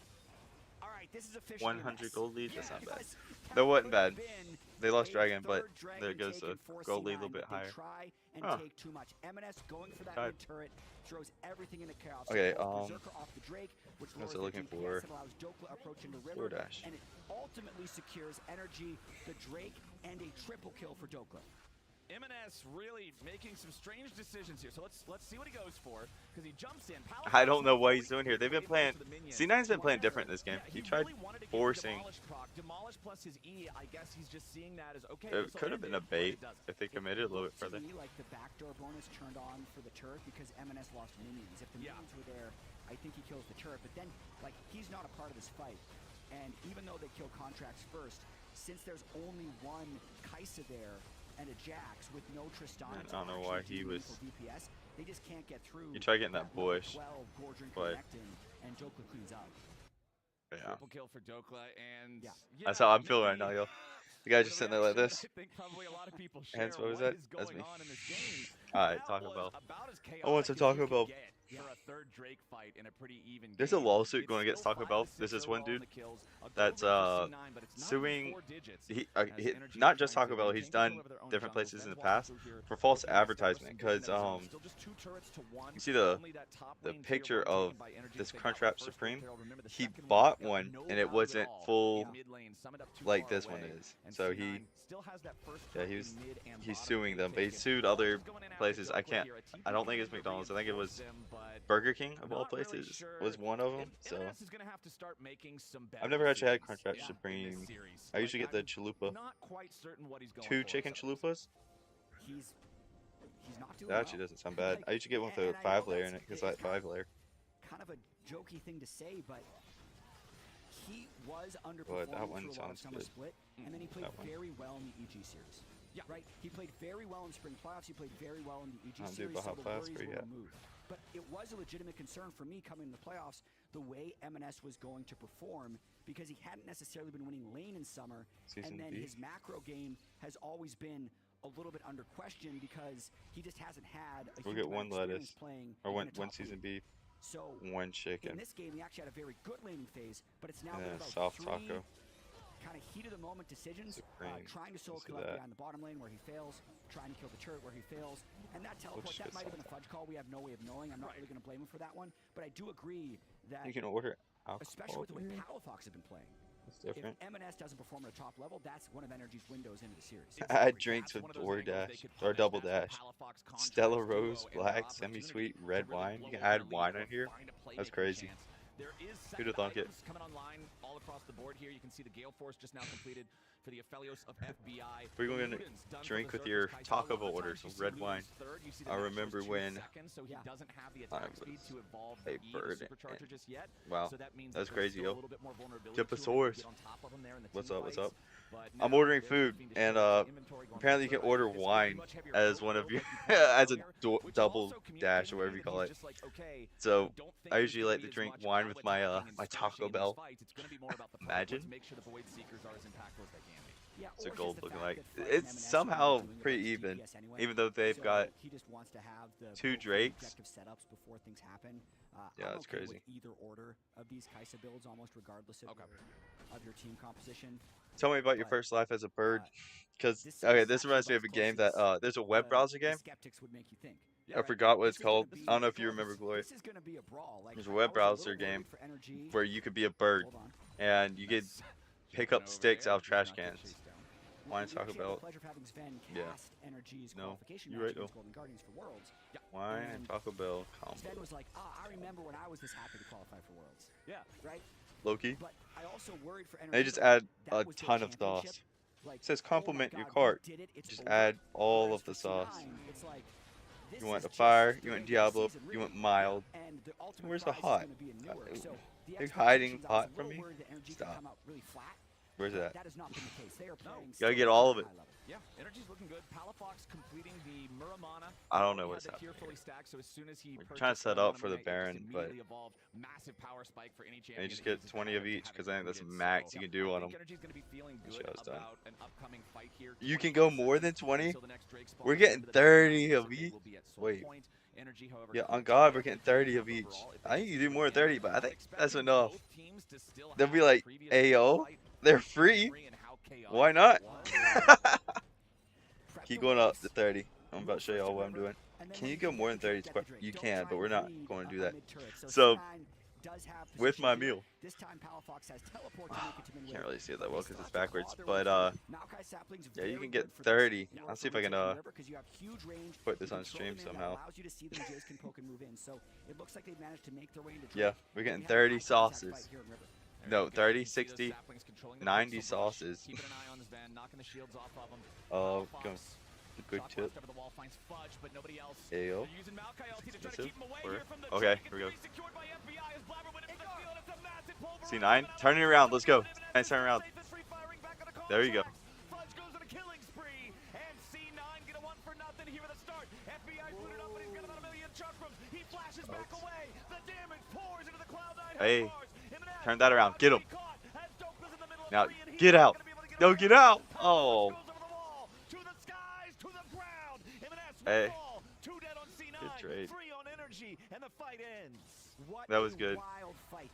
All right, this is officially 100 gold lead. That's not bad. because That wasn't could've bad. been They lost a dragon, but third dragon there goes taken the for gold lead a C9, little bit but they higher. try and Huh. take too much. M&S going for that God. mid turret throws everything into chaos. Okay, Pulls Berserker off the Drake, which what's lowers it the looking DPS for? and allows Dokla approach into river, DoorDash. and it ultimately secures energy, the Drake, and a triple kill for Dokla. M&S really making some strange decisions here. So let's see what he goes for, because he jumps in. I don't know what he's doing here. They've been playing. C9's been playing different this game. He tried forcing. Demolish plus his E. I guess he's just seeing that as okay. It could have been a bait if they committed a little bit further. To me, like the backdoor bonus turned on for the turret because M&S lost minions. If the minions were there, I think he kills the turret. But then, like, he's not a part of this fight. And even though they kill contracts first, since there's only one Kaisa there and a Jax with no Tristana, I don't know why he was. DPS, they just can't get through. You try getting that bush, 12 Gordon but connecting, and Dokla cleans up. yeah, triple kill for Dokla, and that's how I'm feeling right now, yo. The guy's just sitting there like this. I think probably a lot of people share Hands, what was what that? is That's going me. on in this game. Alright, That Taco was Bell. about as I want some chaotic Taco as you Bell. could get for a third Drake fight in a pretty even There's a game. lawsuit It's going against still Taco 5 Bell. to 6 There's this one overall in dude the kills. A that's go for C9, but it's not even suing. 4 digits, He, as Energy not is just trying Taco to Bell. regain He's done control over their own different jungle. places in Sven's the walking past through here, for false looking to establish advertisement some because dominance zone. Still just 2 turrets to 1. you see the Only that top the lane tier picture 1 of taken by Energy this as they got Crunchwrap the first Supreme. Herald. Remember, the He second one bought got one no and it value at wasn't all. full In mid lane, summoned up too like far this one away, is. and So C9 still has that first yeah, turret in mid and he's bottom suing tier them. But he taken. sued Ball other is going in after places. I Dokla can't. here. A TP I don't think it's trying to McDonald's. I think it reinforce was them, but Burger King of all not really places sure. was one of them. So M&S is gonna have to start making some better I've never actually had decisions Crunchwrap in this Supreme. series. I usually Like, get the chalupa. not quite certain what he's going 2 for chicken sometimes. chalupas. He's not doing That actually well. doesn't sound bad. I usually get one with And a I know 5 layer in that's- it because it's I like 5 layer. kind of a jokey thing to say, but he was But underperforming that one through a lot of sounds summer good. split, and then he played That one. very well in the EG series. Yeah. Right? He played very well in spring playoffs. He played very well in the EG I'll do series, so Baja the Blast worries for were you. removed. But it was a legitimate concern for me coming in the playoffs, the way M&S was going to perform, because he hadn't necessarily been winning lane in summer, Season and then B. his macro game has always been a little bit under question because he just hasn't had a We'll huge get amount one of experience lettuce playing or in one a top season league. B, So 1 in chicken, this game, he actually had a very good laning phase, but it's now and been then a about soft 3 taco. kind of heat of the moment decisions, Supreme. trying to solo Let's do kill out that. behind the bottom lane where he fails, trying to kill the turret where he fails, and that teleport, just that get might have been a soft fudge call. We have no way of knowing. I'm not really going to blame him for that one, but I do agree that, You can order especially with the way alcohol. Palafox have been playing, It's different. If M&S doesn't perform at a top level, that's one of NRG's windows into the series. Add drinks with DoorDash or Double Dash. Stella Rose, Black, Semi-Sweet, Red Wine. You can add wine in here. That's crazy. There is Who'd have thunk it? coming online all across the board here. You can see the Gale Force just now completed for the Aphelios of FBI. We're going to drink with your Taco Bell order, some red wine. I remember when I was a bird. Wow, that's crazy, yo. Diposaurus. What's up? What's up? I'm ordering food, and apparently you can order wine as one of your as a double dash or whatever you call it. So I usually like to drink wine with my my Taco Bell. Imagine. It's a gold looking like. It's somehow pretty even though they've got two Drakes. Yeah, that's crazy. Either order of these Kai'Sa builds, almost regardless of your team composition. Tell me about your first life as a bird, because okay, this reminds me of a game that there's a web browser game. I forgot what it's called. I don't know if you remember, Glory. There's a web browser game where you could be a bird, and you could pick up sticks out of trash cans. Wine and Taco Bell. Yeah. No, you're right though. Wine and Taco Bell combo. Sven was like, I remember when I was this happy to qualify for Worlds. Yeah. Right? Low-key. But I also worried for They just add a ton of sauce. It says compliment your cart. Just add all of the sauce. You want the fire, you want Diablo, you want mild. Where's the hot? You're hiding hot from me? Stop. Where's that? Gotta get all of it. Yeah, energy's looking good. Palafox completing the Muramana. I don't know what's happening. We're trying to set up for the Baron, but you just get 20 of each because I think that's max you can do on them. Show's done. You can go more than 20? We're getting 30 of each. Wait. Yeah, on God, we're getting 30 of each. I think you do more than 30, but I think that's enough. They'll be like, Ayo, they're free. Why not? Keep going up to 30. I'm about to show y'all what I'm doing. Can you go more than 30? You can, but we're not going to do that. So, with my meal. Can't really see it that well because it's backwards, but yeah, you can get 30. I'll see if I can put this on stream somehow. Yeah, we're getting 30 sauces. No, 30, 60, 90 sauces. Oh, good tip. Ayo. Expensive. Okay, here we go. C9, turning around. Let's go. Nice turn around. There you go. Hey, turn that around. Get him. Now, get out. No, get out. Oh. Hey. Good trade. That was good.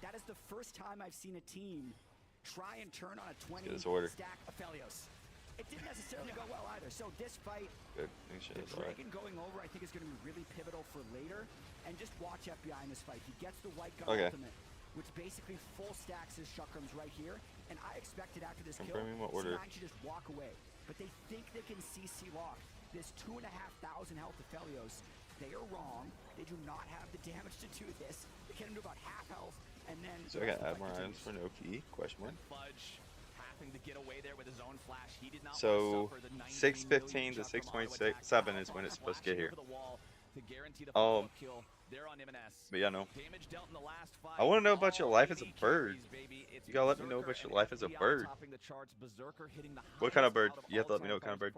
That is the first time I've seen a team try and turn on a 20 stack Aphelios. It didn't necessarily go well either. So this fight, good. The Dragon going over, I think is going to be really pivotal for later. And just watch FBI in this fight. He gets the white gun ultimate, which basically full stacks his Shukrams right here. And I expected after this kill, C9 should just walk away. But they think they can CC lock this 2,500 health Aphelios. They are wrong. They do not have the damage to do this. They get him to about half health, and then. So I got to add more items for no key? Question mark. So 6:15 to 6:27 is when it's supposed to get here. But yeah, no. I want to know about your life as a bird. You gotta let me know about your life as a bird. What kind of bird? You have to let me know what kind of bird.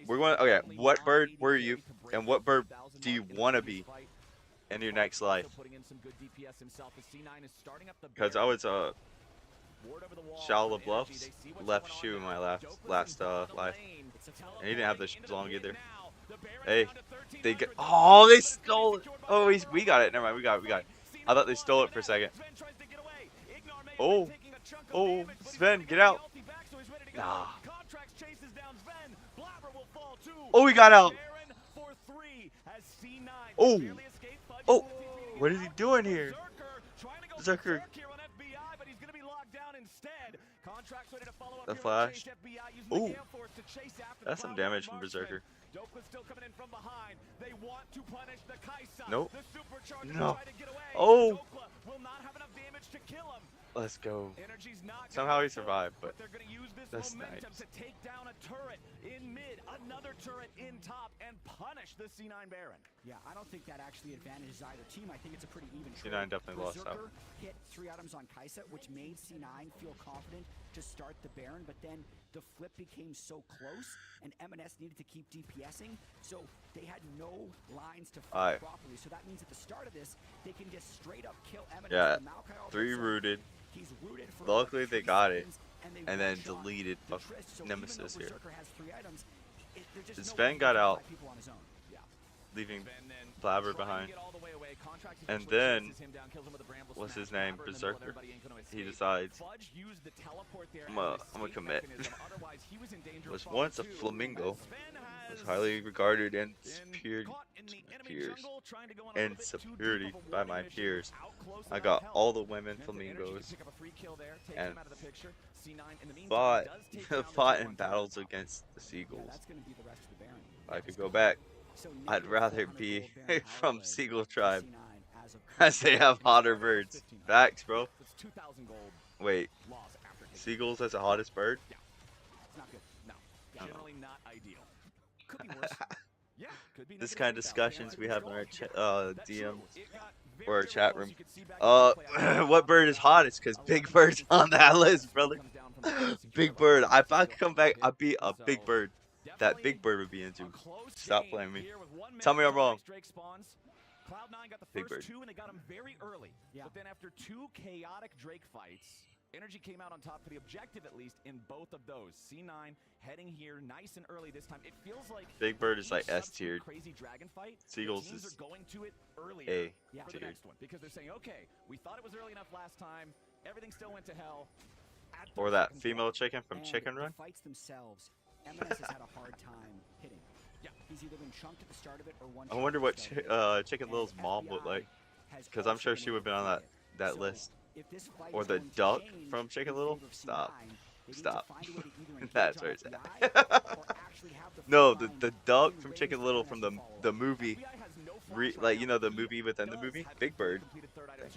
We're going. Okay, what bird were you, and what bird do you want to be in your next life? Because I was Shao LaBluff's left shoe in my last life, and he didn't have the shoes long either. Hey, they get. Oh, they stole it. Oh, we got it. Never mind. We got it. I thought they stole it for a second. Oh, Sven, get out. Nah. Oh, he got out. Oh, what is he doing here? Berserker. Here on FBI, but he's going to be locked down instead. Contract's ready to follow up The here flash. Chase FBI using Ooh. the Gale Force to chase after That's the some Cloud damage from Marksman. Berserker. Dokla's still coming in from behind. They want to punish the Kaisa. Nope. The supercharger No. try to get away. Oh. Dokla will not have enough damage to kill him. Let's go. Energy's not Somehow he gonna kill him, survived, but they're going to use this that's momentum nice. to take down a turret in mid, another turret in top, and punish the C9 Baron. Yeah, I don't think that actually advantages either team. I think it's a pretty even C9 trade. definitely lost out. Berserker hit 3 items on Kaisa, which made C9 feel confident to start the Baron, but then the flip became so close, and M&S needed to keep DPSing, so they had no lines to fight properly. So that means at the start of this, they can just straight up kill M&S. Yeah, Maokai all 3 hits him. rooted. He's rooted for Luckily about they 3 got it, seconds, and then one-shot deleted the Trist. So even Nemesis though here. Berserker has 3 items, there's just no Sven way got he can out, fight people on his own. Yeah. leaving Sven then Blabber trying to behind. get all the way away. Contract And eventually then, chases him down, kills him with a bramble what's smash. his name? Blabber in the middle of Berserker. everybody ain't gonna He escape. decides, Fudge used the teleport there I'm as a escape commit. mechanism. Otherwise, he was in danger of Was falling once a too. flamingo. Sven Was has highly regarded and been caught in the enemy peers jungle, trying to go on a little and bit too deep superiority of a by warning my mission. peers. Out close I and got out of help. all the women Meant that Energy could flamingos pick up a free kill there, take and him out of the picture. C9 in the meantime fought does take down the fought T1 in turret. battles against the Yeah, seagulls. that's going to be the rest of the Baron. If I could go back, So I'd negative rather 400 be gold Baron power from play Seagull for Tribe, C9 as of as they have hotter Started with birds. 1500. Facts, bro. That's 2,000 gold Wait, loss after taking. seagulls as the hottest bird? It's not good. No, Oh. generally not ideal. Could be worse. Yeah, could be This negative kind of 3,000. discussions Yeah, we have in our that's true. DM It got or our very, chat very room. close. You could see back in the What bird is hottest? Because Big Bird's on that list, brother. comes down from the basic Big drive. Bird. If I could come back, I'd be a Big So, Bird. That definitely Big Bird would be into. a close Stop game playing me. here with 1 minute Tell me I'm until wrong. next Drake spawns. Cloud9 got the Big first Bird. 2 and they got them very early. Yeah. But then after 2 chaotic Drake fights, Energy came out on top for the objective at least in both of those. C9 heading here nice and early this time. It feels like Big Bird is each like S subsequent tiered. crazy dragon fight, the Seagulls teams is are going to it earlier A for the tiered. next one because they're saying, okay, we thought it was early enough last time. Everything still went to hell. Add Or 30 that seconds female left. chicken from And Chicken the Run. fights themselves, M&S has had a hard time hitting. Yeah. He's either been chunked at the start of it or one. I wonder what Chicken Little's mom looked like. Because I'm sure she would have been on that list. Or the duck from Chicken Little. Stop. Stop. That's where it's at. No, the duck from Chicken Little from the movie. Like, you know, the movie within the movie? Big Bird.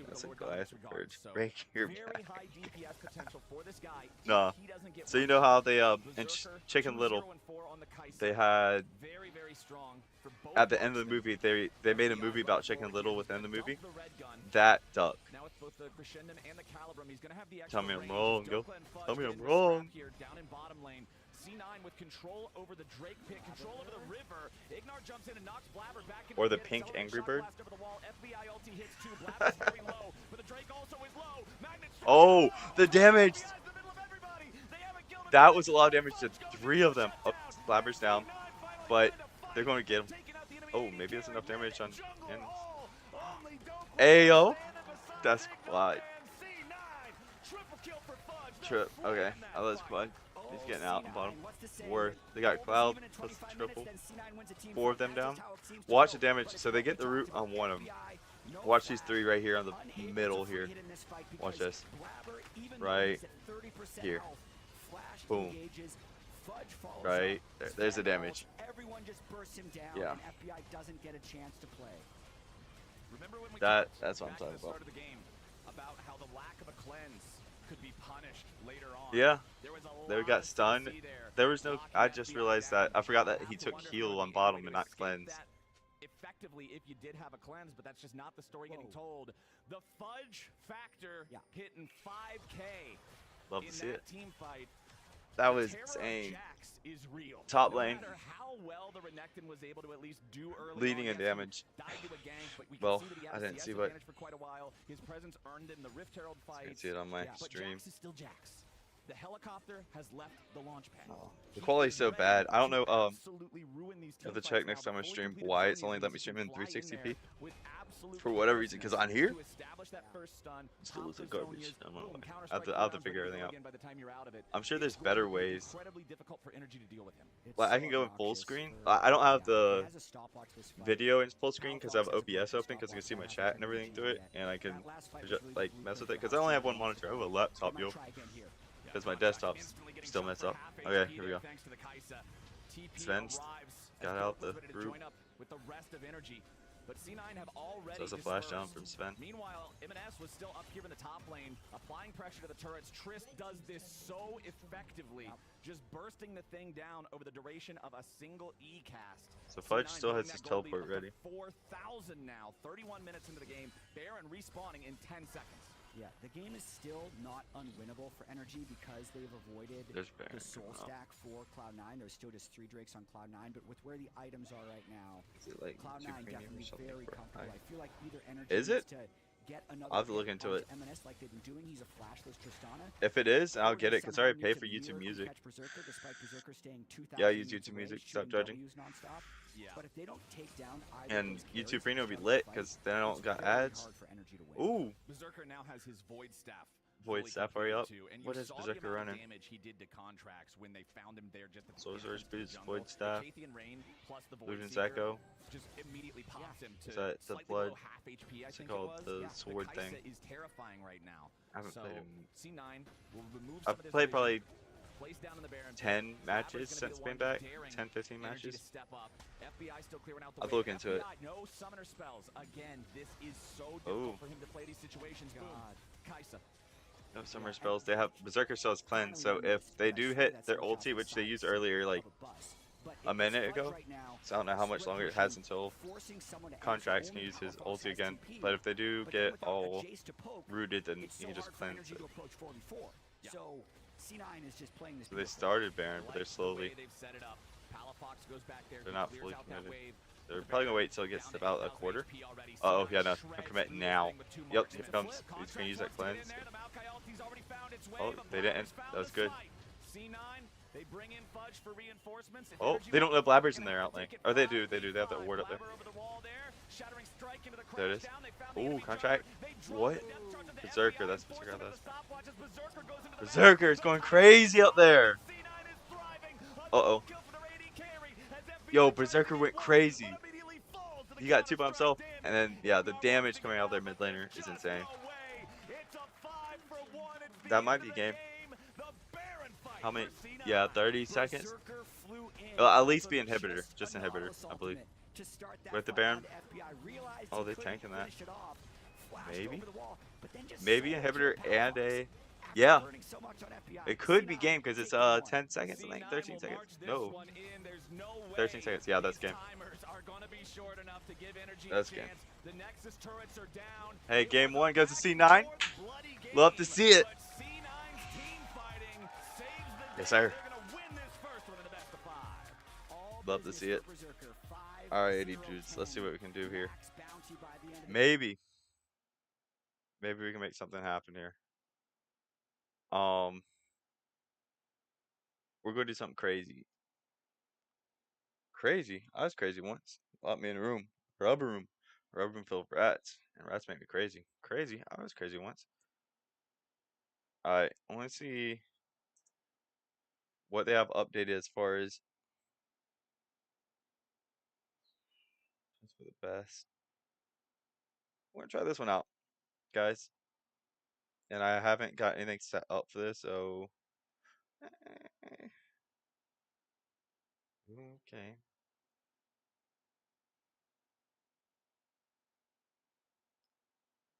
That's a glass bird. Right here, Very back. high DPS potential for this guy. Nah. If he doesn't get So you one know how shot. they in Berserker, Chicken 2-0 Little, and 4 on the Kaisa. they had Very, very strong for both at the end of the marksmen. movie they made a FBI movie right about Chicken forward Little here. within He's the gonna movie. dump the red gun. That duck. Now it's both the Crescendon and the Calibrum. He's going to have the Tell extra me I'm range. wrong, yo. Dokla and Fudge Tell me get I'm in this wrong. trap here, down in bottom lane. C9 with control over the Drake pit, control over the river. Ignar jumps in and knocks Blabber back into Or the pit. pink Accelerated Angry shot Bird. blast over the wall. FBI ulti hits too. Blabber's very low, but the Drake also is low. Magnet strike. Oh, the damage. FBI is in the middle of everybody. They haven't killed him That yet. was a lot of damage to Fudge goes 3 of them. shut Oh, down. Blabber's down. C9 finally But find a they're going to get him. Taking out the enemy Oh, AD maybe there's enough carry. damage on Jungle him. hole. Only Dokla Ayo. standing beside That's it. quad. And C9, triple kill for Fudge. No Trip. flag Okay. in that I let's fight. quad. He's getting out in bottom. What's to say? Worth. They got Gold is Cloud even at plus 25 triple. minutes, then C9 wins a team 4 of fight. them That's down. just how it seems to Watch go. the damage. But it's So they like get we the root talked about, on one of them. FBI, no Watch these flash, 3 right here on the unable middle to here. hit in this fight Watch because this. Blabber, even though Right he's at 30% here. health, Flash Boom. engages, Fudge follows Right up, there. There's the Sven damage. falls, everyone just bursts him down, Yeah. and FBI doesn't get a chance to play. Remember when we That- talked that's what I'm back at talking the start about. of the game about how the lack of a cleanse could be punished later on. Yeah. There was a They lot got of stunned. CC there. There was no. Locking I that just FBI realized down. that. I forgot You that have he to took wonder if heal there would on be any bottom way and to not escape cleanse. that effectively if you did have a cleanse, but that's just not the story getting told. The Fudge factor Yeah. hitting 5K Love in to see that it. team fight. That The was terror of insane. Jax is real. Top No lane. matter how well the Renekton was able to at least do early Leading on, in yes, he damage. died to a gank, but we can Well, see that he I had a didn't CS see what- advantage for quite a while. His presence earned in the Rift Herald I fight. can see it on my Yeah. But stream. Jax is still Jax. The helicopter has left the launch pad. Oh, the quality's so bad. I don't know Absolutely ruin these I have team to check fights next now. time I The fully stream depleted why zone it's is only let me used stream to in fly in 360p. there with absolute For whatever reason, because on here, to establish that first stun, it still looks like pop the garbage. zone, I don't know boom, why. counter-strike I'll have to rounds figure ready to everything go out. again by the time you're out of it. I'm sure It's there's going better to be ways. incredibly difficult for Energy to deal with him. Like, I can go in full screen. I don't have the video in full screen because I have OBS open because I can see my chat and everything through it, and I can like mess with it because I only have one monitor. I have a laptop, yo, because my desktop's still messed up. Okay, here we go. Sven's got out the group. With the rest of Energy. But C9 have already So it's a flash down from dispersed. Sven. Meanwhile, M&S was still up here in the top lane, applying pressure to the turrets. Trist does this so effectively, just bursting the thing down over the duration of a single E-cast. So Fudge C9 still has moving his that gold lead teleport up to ready. 4,000 now, 31 minutes into the game. Baron respawning in 10 seconds. Yeah, the game is still not unwinnable for Energy because they've avoided There's Baron the soul coming up. stack for Cloud9. There's still just 3 Drakes on Cloud9, but with where the items are right now, Is it like Cloud9 2 premium or definitely something very for comfortable. high? I feel like either Energy Is needs it? to get another I'll have to look hit into onto it. M&S like they've been doing. He's a flashless Tristana. If it is, I'll or get they it because I somehow already need pay to for YouTube miracle Music. catch Berserker, despite Berserker staying 2,000 Yeah, I use units YouTube away, Music. Stop shooting judging. Ws nonstop. Yeah. But if they don't take down either And of those carries YouTube at Premium the will be start of lit the because fight, then I don't it's got very ads. hard for Energy to win. Ooh, Berserker now has his Void Staff. Void fully Staff already completed up. too, and What you is saw the Berserker amount of running? damage he did to contracts when they found him there just at the Sorcerer's entrance to the Boost, jungle. Void Staff, The Cathian Rain plus the Void Luden's Seeker Echo. just immediately pops him to Is that the slightly blood? below half HP, I What's it think called? it was. The Yeah. sword the thing. Kai'Sa is terrifying right now. I haven't so played him. C9 will remove some I've of this played vision, probably place down in the Baron 10 pit. matches Fabra's gonna be since the being one back. daring 10, 15 Energy matches. to step up. FBI still clearing out the I'll way. look into it. FBI, no summoner spells. Again, this is so Oh. difficult for him to play these situations. Boom. Kai'Sa. No summer spells. They have Berserker still has cleanse, so if they do hit their ulti, which they used earlier, like a minute ago, so I don't know how much longer it has until Contracts can use his ulti again. But if they do get all rooted, then he can just cleanse it. So C9 is just playing this. So they started Baron, but they're slowly. They've set it up. Palafox goes back there. They're He not clears fully out that committed. wave. They're probably gonna wait till it gets to about a quarter. HP already. Oh C9 yeah, no, shreds commit through this now. thing with 2 Yep, marks. here And comes. flip, He's gonna use Contracts that wants to get in cleanse. there. The Malkayalti's already found its Oh, way, but they didn't. Blabber's found That was his good. fight. C9, they bring in Fudge for reinforcements. If Oh, Energy they don't wants know Blabber's it, in they're there gonna out lane. take it Oh, they do. They do. They have that 5v5. ward up there. Blabber over the wall there. Shattering strike into the There it is. crash down. They found the Ooh, enemy contract. jungle. They drop What? the depth charge of the Berserker. FBI, That's force Berserker. him into That's the stopwatches. Berserker goes into the Berserker is going crazy out there. C9 is thriving. Uh-oh. Kill for their AD carry as FBI Yo, tries to Berserker get went one, crazy. but immediately falls to the He got 2 by counter-struck himself, in. and then yeah, the damage coming out of their mid laner is Just insane. no way. It's a 5-for-1. It's the That end might of be the game. The Baron fight How many? for C9. Yeah, 30 seconds. Berserker flew in At least for be inhibitor, just just a inhibitor, Nautilus I believe. ultimate. To start that With the fight Baron? onto FBI, realized Oh, he they're couldn't tanking that. finish it off, flashed Maybe. over the wall, but then just Maybe soloed inhibitor through and Palafox. a. After Yeah, burning so much on FBI, it could be C9 game because it's take game one. 10 seconds, I think, C9 13 will seconds. march this No, one in. There's no 13 way seconds. Yeah, that's these game. timers are gonna be short enough to give Energy That's a game. chance. The Nexus turrets are down. Hey, It game was a 1 goes to back C9. and forth bloody Love to game, see it. but C9's team fighting saves the Yes, day. sir. They're gonna win this first one in the best of 5. All Love to business see it. for Berserker. 5-0-10. Alrighty, dudes. Let's see what we can do here. Max bounty by the end of the Maybe we can make something happen here. We're gonna do something crazy. Crazy. I was crazy once. Locked me in a room, rubber room filled with rats, and rats make me crazy. Crazy. I was crazy once. All right. I want to see what they have updated as far as just for the best. We're gonna try this one out, guys. And I haven't got anything set up for this, so okay.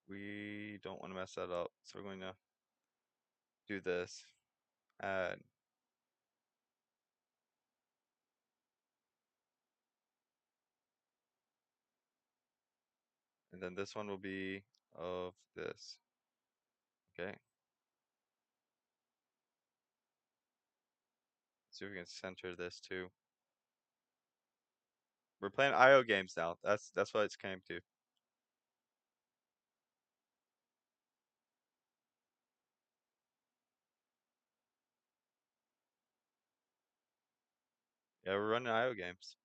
We don't want to mess that up, so we're going to do this. Add. And then this one will be of this. Okay. See if we can center this too. We're playing IO games now. That's what it's came to. Yeah, we're running IO games.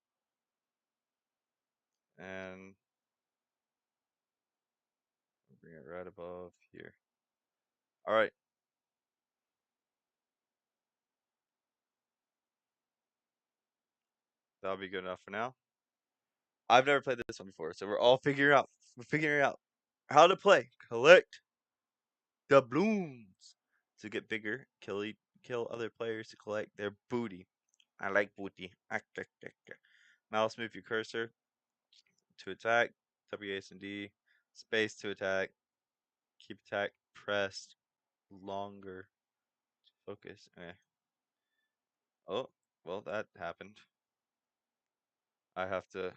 And bring it right above here. All right. That'll be good enough for now. I've never played this one before, so we're figuring out how to play. Collect the blooms to get bigger. Kill other players to collect their booty. I like booty. Mouse move your cursor to attack. WAS and D. Space to attack. Keep attack pressed longer to focus. Okay. Oh, well that happened. I have to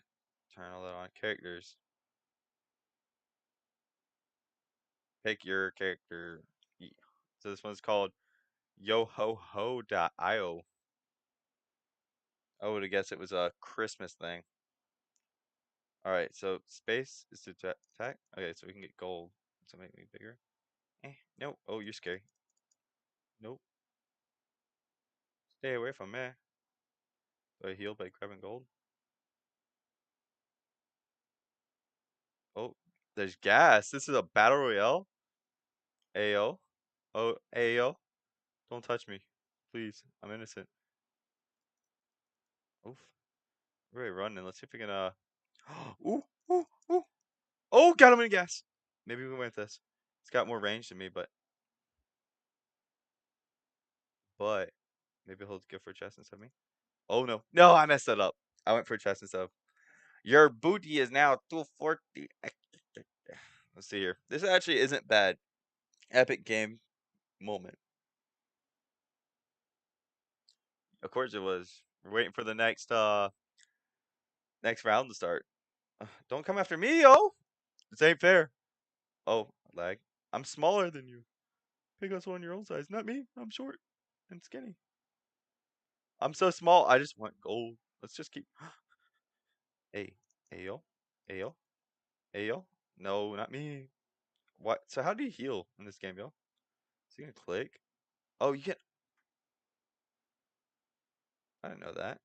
turn all that on. Characters. Pick your character. So this one's called yohoho.io. I would have guessed it was a Christmas thing. Alright, so space is to attack. Okay, so we can get gold. So make me bigger. Nope. Oh, you're scary. Nope. Stay away from me. Do I heal by grabbing gold? Oh, there's gas. This is a battle royale. Ayo. Oh, ayo. Don't touch me. Please. I'm innocent. Oof. We're really running. Let's see if we can, ooh, ooh, ooh. Oh, got him in gas. Maybe we win with this. It's got more range than me, but maybe he'll go for a chest instead of me. Oh no. No, I messed that up. I went for a chest instead of. Your booty is now 240. Let's see here. This actually isn't bad. Epic game moment. Of course it was. We're waiting for the next round to start. Don't come after me, yo! This ain't fair. Oh, lag. I'm smaller than you. Pick us one your own size. Not me. I'm short and skinny. I'm so small. I just want gold. Let's just keep. Hey, ayo, ayo, ayo. No, not me. What? So how do you heal in this game, yo? So you gonna click? Oh, you can. I didn't know that.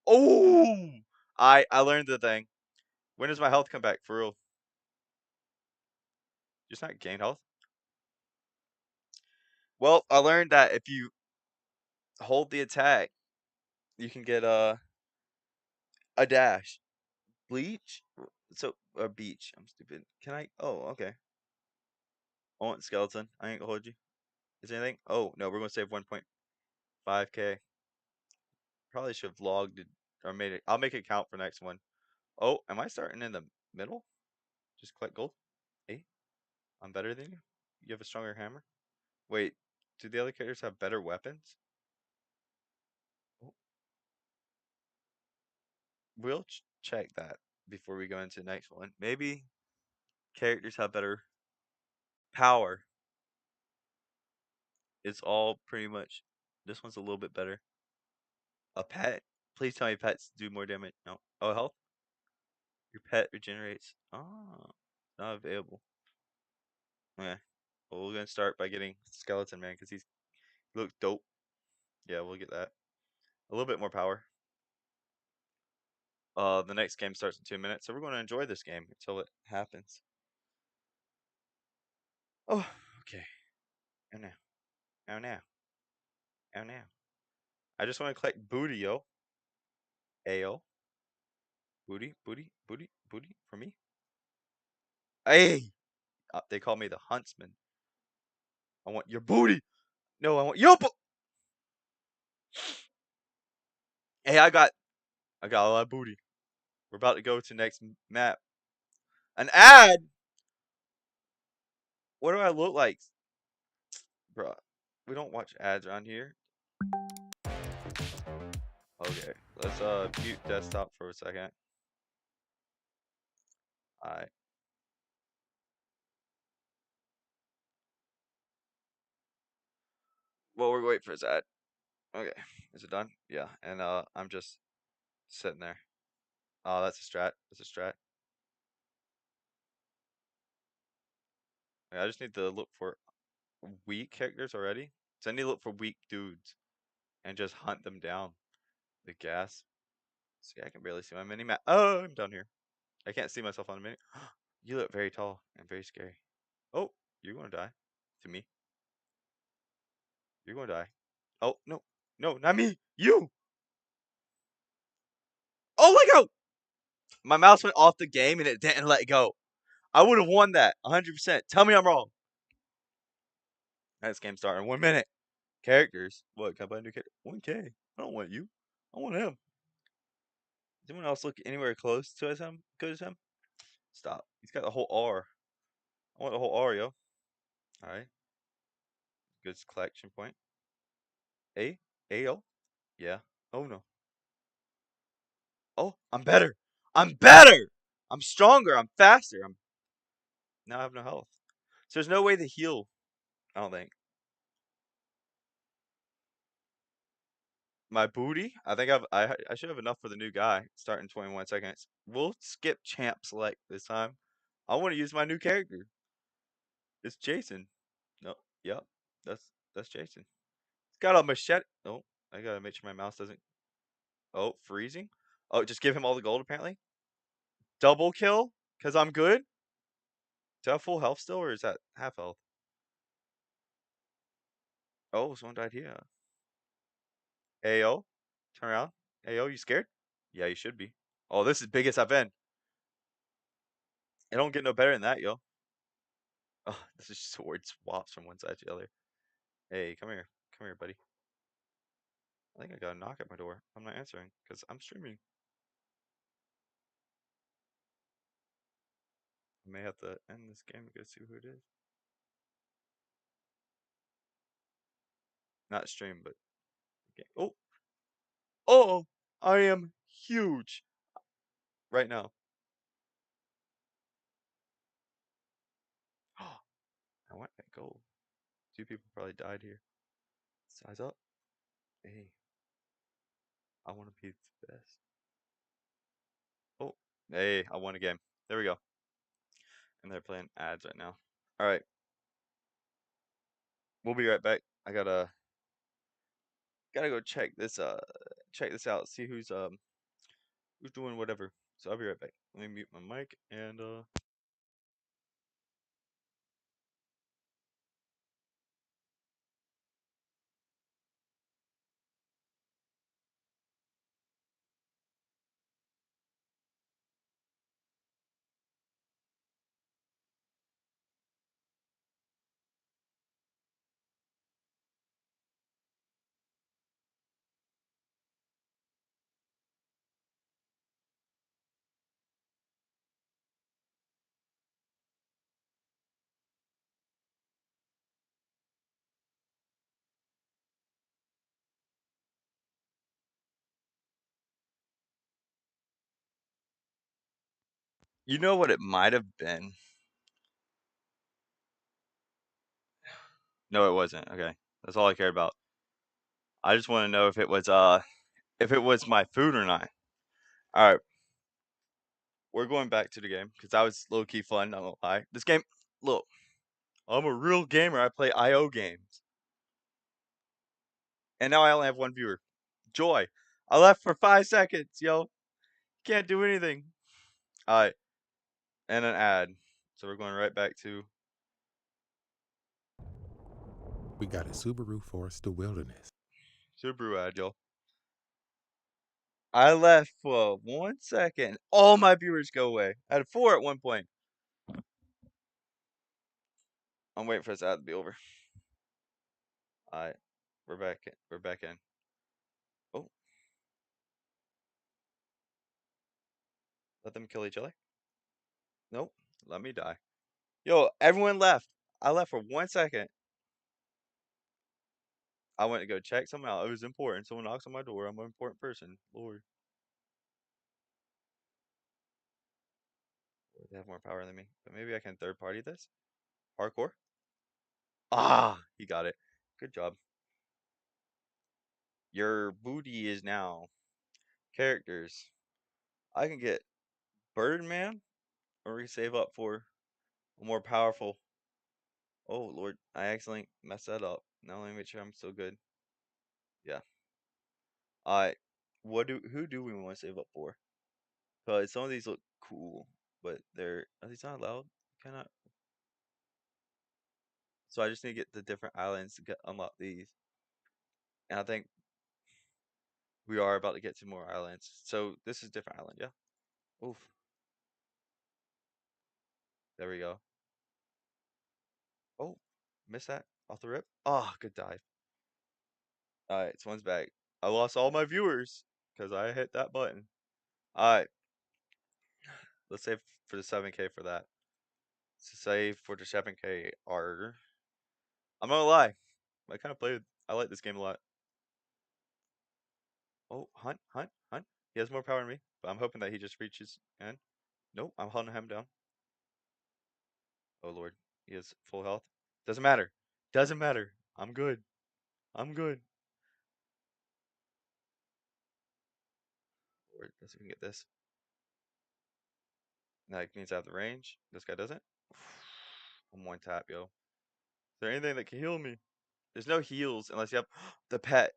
Oh, I learned the thing. When does my health come back for real? Just not gain health. Well, I learned that if you hold the attack, you can get a dash. Bleach? So a beach. I'm stupid. Can I? Oh, okay. I want skeleton. I ain't gonna hold you. Is there anything? Oh no, we're gonna save 1.5k. Probably should have logged it or made it. I'll make it count for next one. Oh, am I starting in the middle? Just collect gold. Hey, I'm better than you. You have a stronger hammer. Wait, do the other characters have better weapons? Oh, we'll check that before we go into the next one. Maybe characters have better power. It's all pretty much. This one's a little bit better. A pet. Please tell me pets do more damage. No. Oh, health. Your pet regenerates. Oh, not available. Okay. Well, we're gonna start by getting Skeleton Man because he looks dope. Yeah, we'll get that. A little bit more power. The next game starts in 2 minutes, so we're going to enjoy this game until it happens. Oh, okay. Oh no. Oh no. Oh no. I just want to collect booty, yo. Ayo. Booty, booty, booty, booty for me. Hey! They call me the huntsman. I want your booty. No, I want your Hey, I got a lot of booty. We're about to go to next map. An ad? What do I look like? Bruh, we don't watch ads around here. Okay, let's mute desktop for a second. Alright. Well, we're waiting for his ad. Okay, is it done? Yeah, and I'm just sitting there. Oh, that's a strat. That's a strat. Okay, I just need to look for weak characters already. So I need to look for weak dudes and just hunt them down. The gas. See, I can barely see my mini map. Oh, I'm down here. I can't see myself on the mini. You look very tall and very scary. Oh, you're gonna die. To me. You're gonna die. Oh, no. No, not me. You! Oh, let go! My mouse went off the game and it didn't let go. I would have won that 100%. Tell me I'm wrong. This game starting in 1 minute. Characters. What? Can I buy a new character? 1K. I don't want you. I want him. Does anyone else look anywhere close to as him? Good as him? Stop. He's got the whole R. I want the whole R, yo. Alright. Good collection point. A? A-O? Yeah. Oh, no. Oh, I'm better. I'm better! I'm stronger. I'm faster. Now I have no health. So there's no way to heal. I don't think. My booty? I think I should have enough for the new guy. Starting 21 seconds. We'll skip champ select this time. I want to use my new character. It's Jason. No. Yep. That's Jason. It's got a machete. Oh, I gotta make sure my mouse doesn't. Oh, freezing. Oh, just give him all the gold apparently. Double kill because I'm good. Do I have full health still, or is that half health? Oh, someone died here. Ayo, turn around. Ayo, you scared? Yeah, you should be. Oh, this is biggest I've been. It don't get no better than that, yo. Oh, this is sword swaps from one side to the other. Hey, come here. Come here, buddy. I think I got a knock at my door. I'm not answering because I'm streaming. I may have to end this game to go see who it is. Not stream, but game. Oh, oh, I am huge right now. I want that gold. 2 people probably died here. Size up. Hey, I want to be the best. Oh, hey, I won a game. There we go. And they're playing ads right now. All right, we'll be right back. I gotta go check this out. See who's doing whatever. So I'll be right back. Let me mute my mic and you know what it might have been. No, it wasn't. Okay, that's all I cared about. I just want to know if it was my food or not. All right, we're going back to the game because that was low key fun. Not gonna lie. This game, look, I'm a real gamer. I play IO games, and now I only have 1 viewer. Joy, I left for 5 seconds, yo. Can't do anything. All right, and an ad. So we're going right back to. We got a Subaru Forester Wilderness. Subaru ad, yo. I left for 1 second. All my viewers go away. I had 4 at one point. I'm waiting for this ad to be over. Alright. We're back. We're back in. Oh. Let them kill each other. Nope. Let me die. Yo, everyone left. I left for 1 second. I went to go check something out. It was important. Someone knocks on my door. I'm an important person. Lord. They have more power than me. But maybe I can third party this. Hardcore. Ah, he got it. Good job. Your booty is now characters. I can get Birdman, or we save up for a more powerful. Oh Lord, I accidentally messed that up. Now let me make sure I'm still good. Yeah. Alright. who do we want to save up for? Because some of these look cool, but are these not allowed? Cannot. So I just need to get the different islands to unlock these. And I think we are about to get to more islands. So this is different island, yeah. Oof. There we go. Oh, missed that off the rip. Ah, good dive. All right, this one's back. I lost all my viewers because I hit that button. All right, let's save for the 7K for that. So save for the 7K are. I'm not gonna lie, I kind of played. I like this game a lot. Oh, hunt, hunt, hunt. He has more power than me, but I'm hoping that he just reaches and. Nope, I'm holding him down. Oh lord, he has full health. Doesn't matter. Doesn't matter. I'm good. I'm good. Lord, let's see if we can get this. That means I have the range. This guy doesn't. I'm one tap, yo. Is there anything that can heal me? There's no heals unless you have the pet.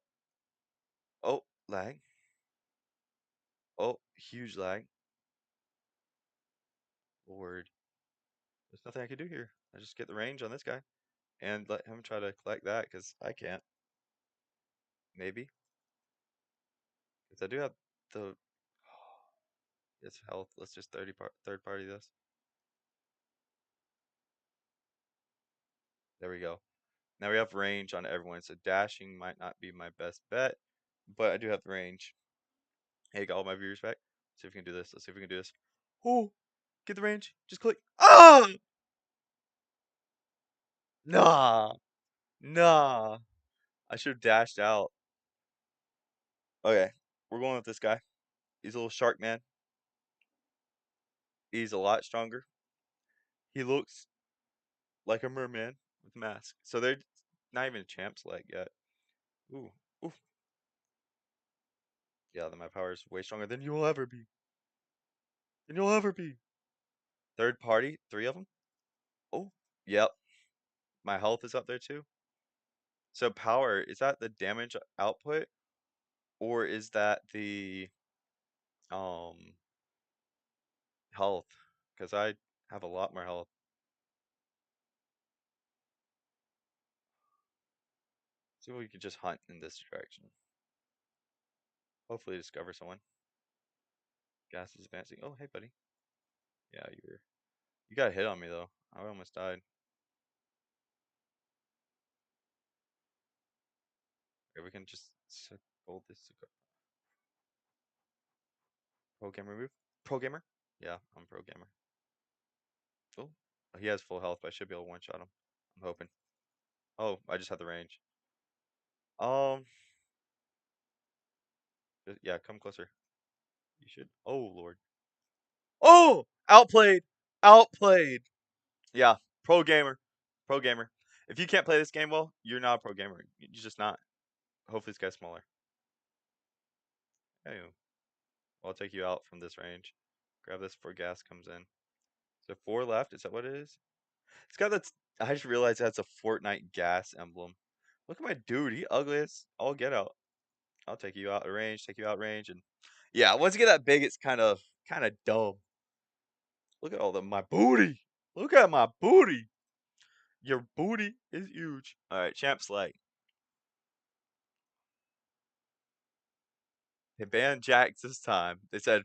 Oh, lag. Oh, huge lag. Lord. There's nothing I can do here. I just get the range on this guy and let him try to collect that because I can't. Maybe. Because I do have the. It's health. Let's just third party this. There we go. Now we have range on everyone, so dashing might not be my best bet, but I do have the range. Hey, got all my viewers back. Let's see if we can do this. Let's see if we can do this. Oh, get the range. Just click. Ah! Nah. Nah. I should have dashed out. Okay, we're going with this guy. He's a little shark man. He's a lot stronger. He looks like a merman with a mask. So they're not even a champ's leg yet. Ooh. Ooh. Yeah, then my power is way stronger than you'll ever be. Than you'll ever be. Third party, 3 of them. Oh, yep. My health is up there too. So power, is that the damage output or is that the um health? Because I have a lot more health. See if we could just hunt in this direction. Hopefully discover someone. Gas is advancing. Oh, hey buddy. Yeah, you got a hit on me though. I almost died. Okay, we can just hold this to go. Pro gamer move. Pro gamer? Yeah, I'm pro gamer. Oh, he has full health, but I should be able to one shot him. I'm hoping. Oh, I just had the range. Um, yeah, come closer. You should. Oh lord. Oh, outplayed, outplayed. Yeah, pro gamer, pro gamer. If you can't play this game well, you're not a pro gamer. You're just not. Hopefully, this guy's smaller. Hey, I'll take you out from this range. Grab this before gas comes in. So 4 left. Is that what it is? It's got that. I just realized that's a Fortnite gas emblem. Look at my dude. He ugly as all get out. I'll take you out of range. Take you out range, and yeah, once you get that big, it's kind of dumb. Look at all my booty. Look at my booty. Your booty is huge. All right, champ slag. They banned Jax this time. They said,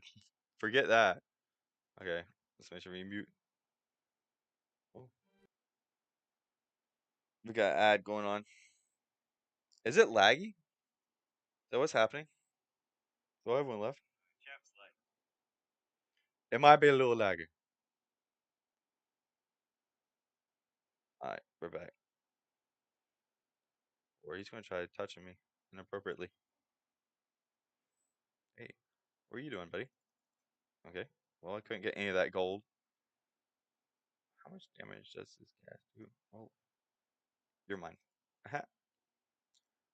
forget that. Okay, let's make sure we mute. Oh. We got an ad going on. Is it laggy? Is that what's happening? So everyone left. Champ slag. It might be a little laggy. All right, we're back. Or he's gonna try touching me inappropriately. Hey, what are you doing, buddy? Okay. Well, I couldn't get any of that gold. How much damage does this cast do? Oh, you're mine. Aha.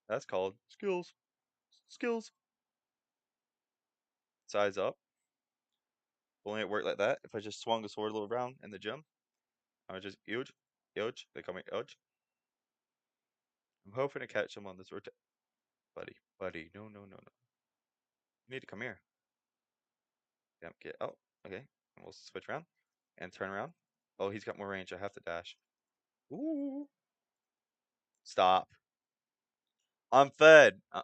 That's called skills. Skills. Size up. If only it worked like that. If I just swung the sword a little around in the gym, I was just huge. Huge. They call me huge. I'm hoping to catch him on this rotate. Buddy. Buddy. No, no, no, no. You need to come here. Yep, get. Oh, okay. And we'll switch around and turn around. Oh, he's got more range. I have to dash. Ooh. Stop. I'm fed. Uh,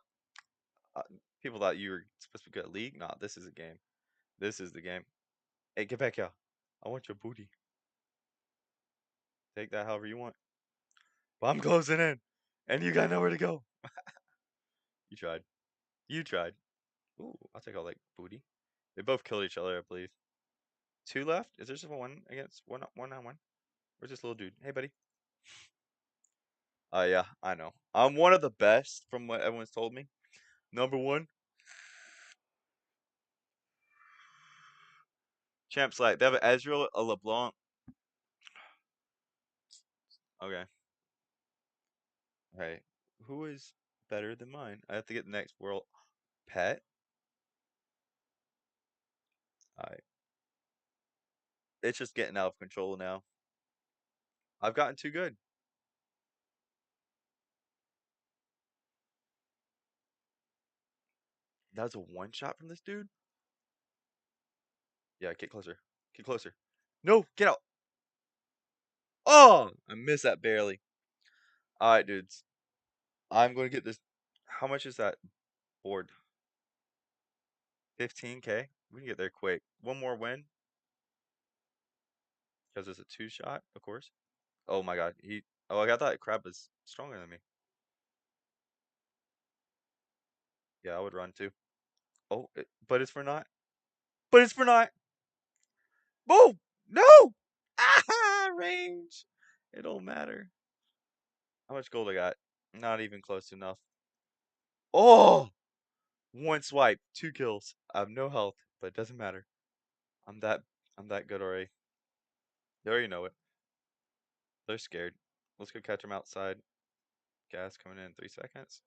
People thought you were supposed to be good at League. Nah, this is a game. This is the game. Hey, get back here. I want your booty. Take that however you want. But I'm closing in. And you got nowhere to go. You tried. You tried. Ooh, I'll take all like booty. They both killed each other, I believe. Two left? Is there just one against one on one? Where's this little dude? Hey, buddy. Yeah, I know. I'm one of the best from what everyone's told me. Number one. Champ Select. They have an Ezreal, a LeBlanc. Okay. Hey, who is better than mine? I have to get the next world pet. Alright. It's just getting out of control now. I've gotten too good. That was a one shot from this dude? Yeah, get closer. Get closer. No, get out. Oh, I missed that barely. Alright, dudes. I'm going to get this. How much is that board? 15K? We can get there quick. One more win. Because it's a two shot, of course. Oh my god. Oh, I thought Crab was stronger than me. Yeah, I would run too. Oh, but it's for not. But it's for not. Move! No! Ah, range. It don't matter. How much gold I got? Not even close enough. Oh! One swipe, 2 kills. I have no health, but it doesn't matter. I'm that I'm that good already. They already know it. They're scared. Let's go catch them outside. Gas coming in 3 seconds.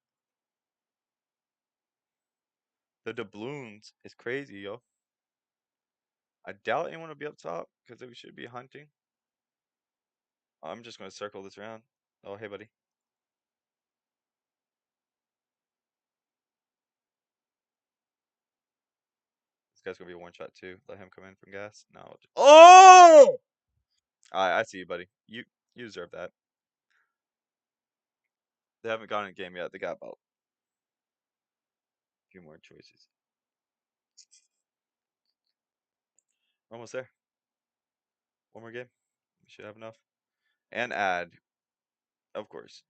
The doubloons is crazy, yo. I doubt anyone will be up top because we should be hunting. I'm just gonna circle this round. Oh, hey, buddy. This guy's gonna be a one shot too. Let him come in from gas. No. Oh! I see you, buddy. You deserve that. They haven't gone in game yet. They got about a few more choices. Almost there. One more game. We should have enough. And add, of course.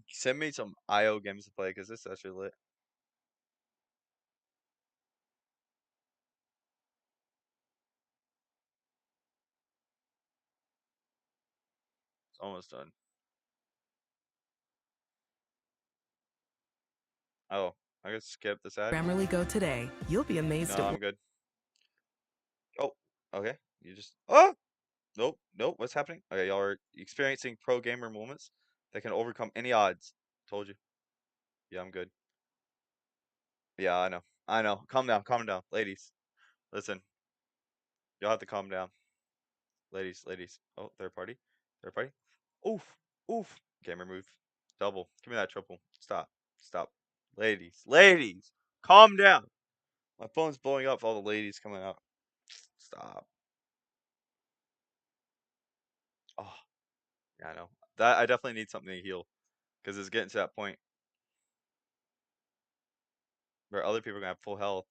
Send me some IO games to play because this is actually lit. It's almost done. Oh, I guess skip this ad. Grammarly Go today. You'll be amazed No, at I'm good. Oh, okay. You just. Oh! Nope, nope. What's happening? Okay, y'all are experiencing pro gamer moments that can overcome any odds. Told you. Yeah, I'm good. Yeah, I know. I know. Calm down. Ladies, listen. Y'all have to calm down. Ladies. Oh, third party. Third party. Oof. Oof. Gamer move. Double. Give me that triple. Stop. Stop. Ladies. Calm down. My phone's blowing up for all the ladies coming out. Stop. Oh, yeah, I know. That I definitely need something to heal. Because it's getting to that point where other people are gonna have full health.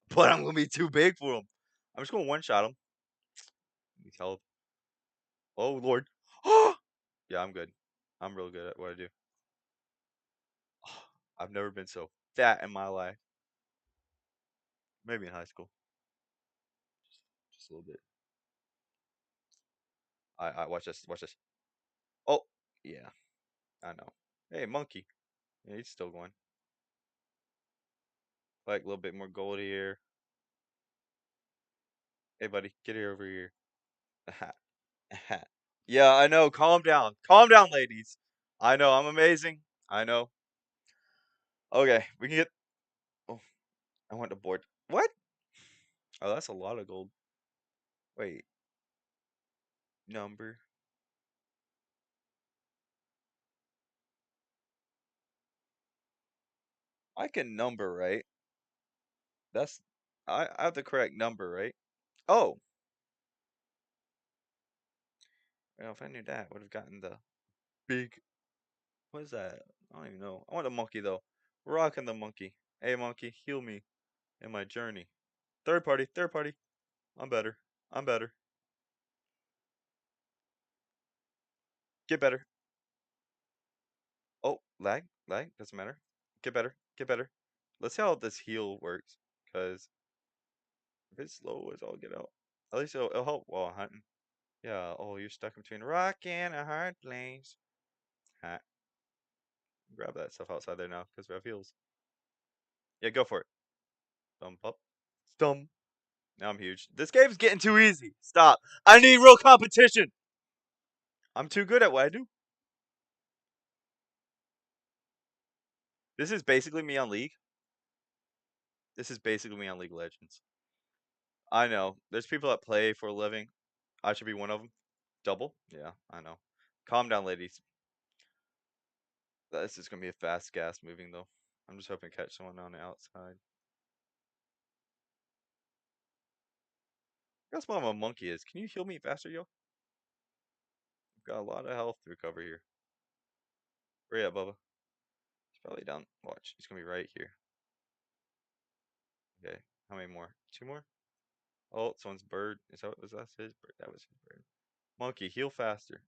But I'm gonna be too big for them. I'm just gonna one shot them. He's health. Oh Lord. Yeah, I'm good. I'm real good at what I do. I've never been so fat in my life. Maybe in high school. Just a little bit. I watch this. Watch this. Oh, yeah. I know. Hey, monkey. Yeah, he's still going. Like a little bit more gold here. Hey, buddy, get here over here. Yeah, I know. Calm down. Calm down, ladies. I know. I'm amazing. I know. Okay, we can get. Oh, I want the board. What? Oh, that's a lot of gold. Wait. Number. I can number, right? That's I have the correct number, right? Oh, well, if I knew that, I would have gotten the big. What is that? I don't even know. I want a monkey though. We're rocking the monkey. Hey, monkey, heal me in my journey. Third party, third party. I'm better. I'm better. Get better. Oh, lag, lag. Doesn't matter. Get better. Get better. Let's see how this heal works. Cause if it's slow as all get out. At least it'll help while hunting. Yeah. Oh, you're stuck between a rock and a hard place. Ha. Grab that stuff outside there now, because we have heals. Yeah, go for it. Thumb up. Stum. Now I'm huge. This game's getting too easy. Stop. I need real competition. I'm too good at what I do. This is basically me on League. This is basically me on League of Legends. I know. There's people that play for a living. I should be one of them. Double? Yeah, I know. Calm down, ladies. This is going to be a fast gas moving, though. I'm just hoping to catch someone on the outside. That's what a monkey is. Can you heal me faster, yo? I've got a lot of health to recover here. Where you at, Bubba? He's probably down. Watch. He's going to be right here. Okay. How many more? 2 more? Oh, someone's bird. Was that his bird? That was his bird. Monkey, heal faster.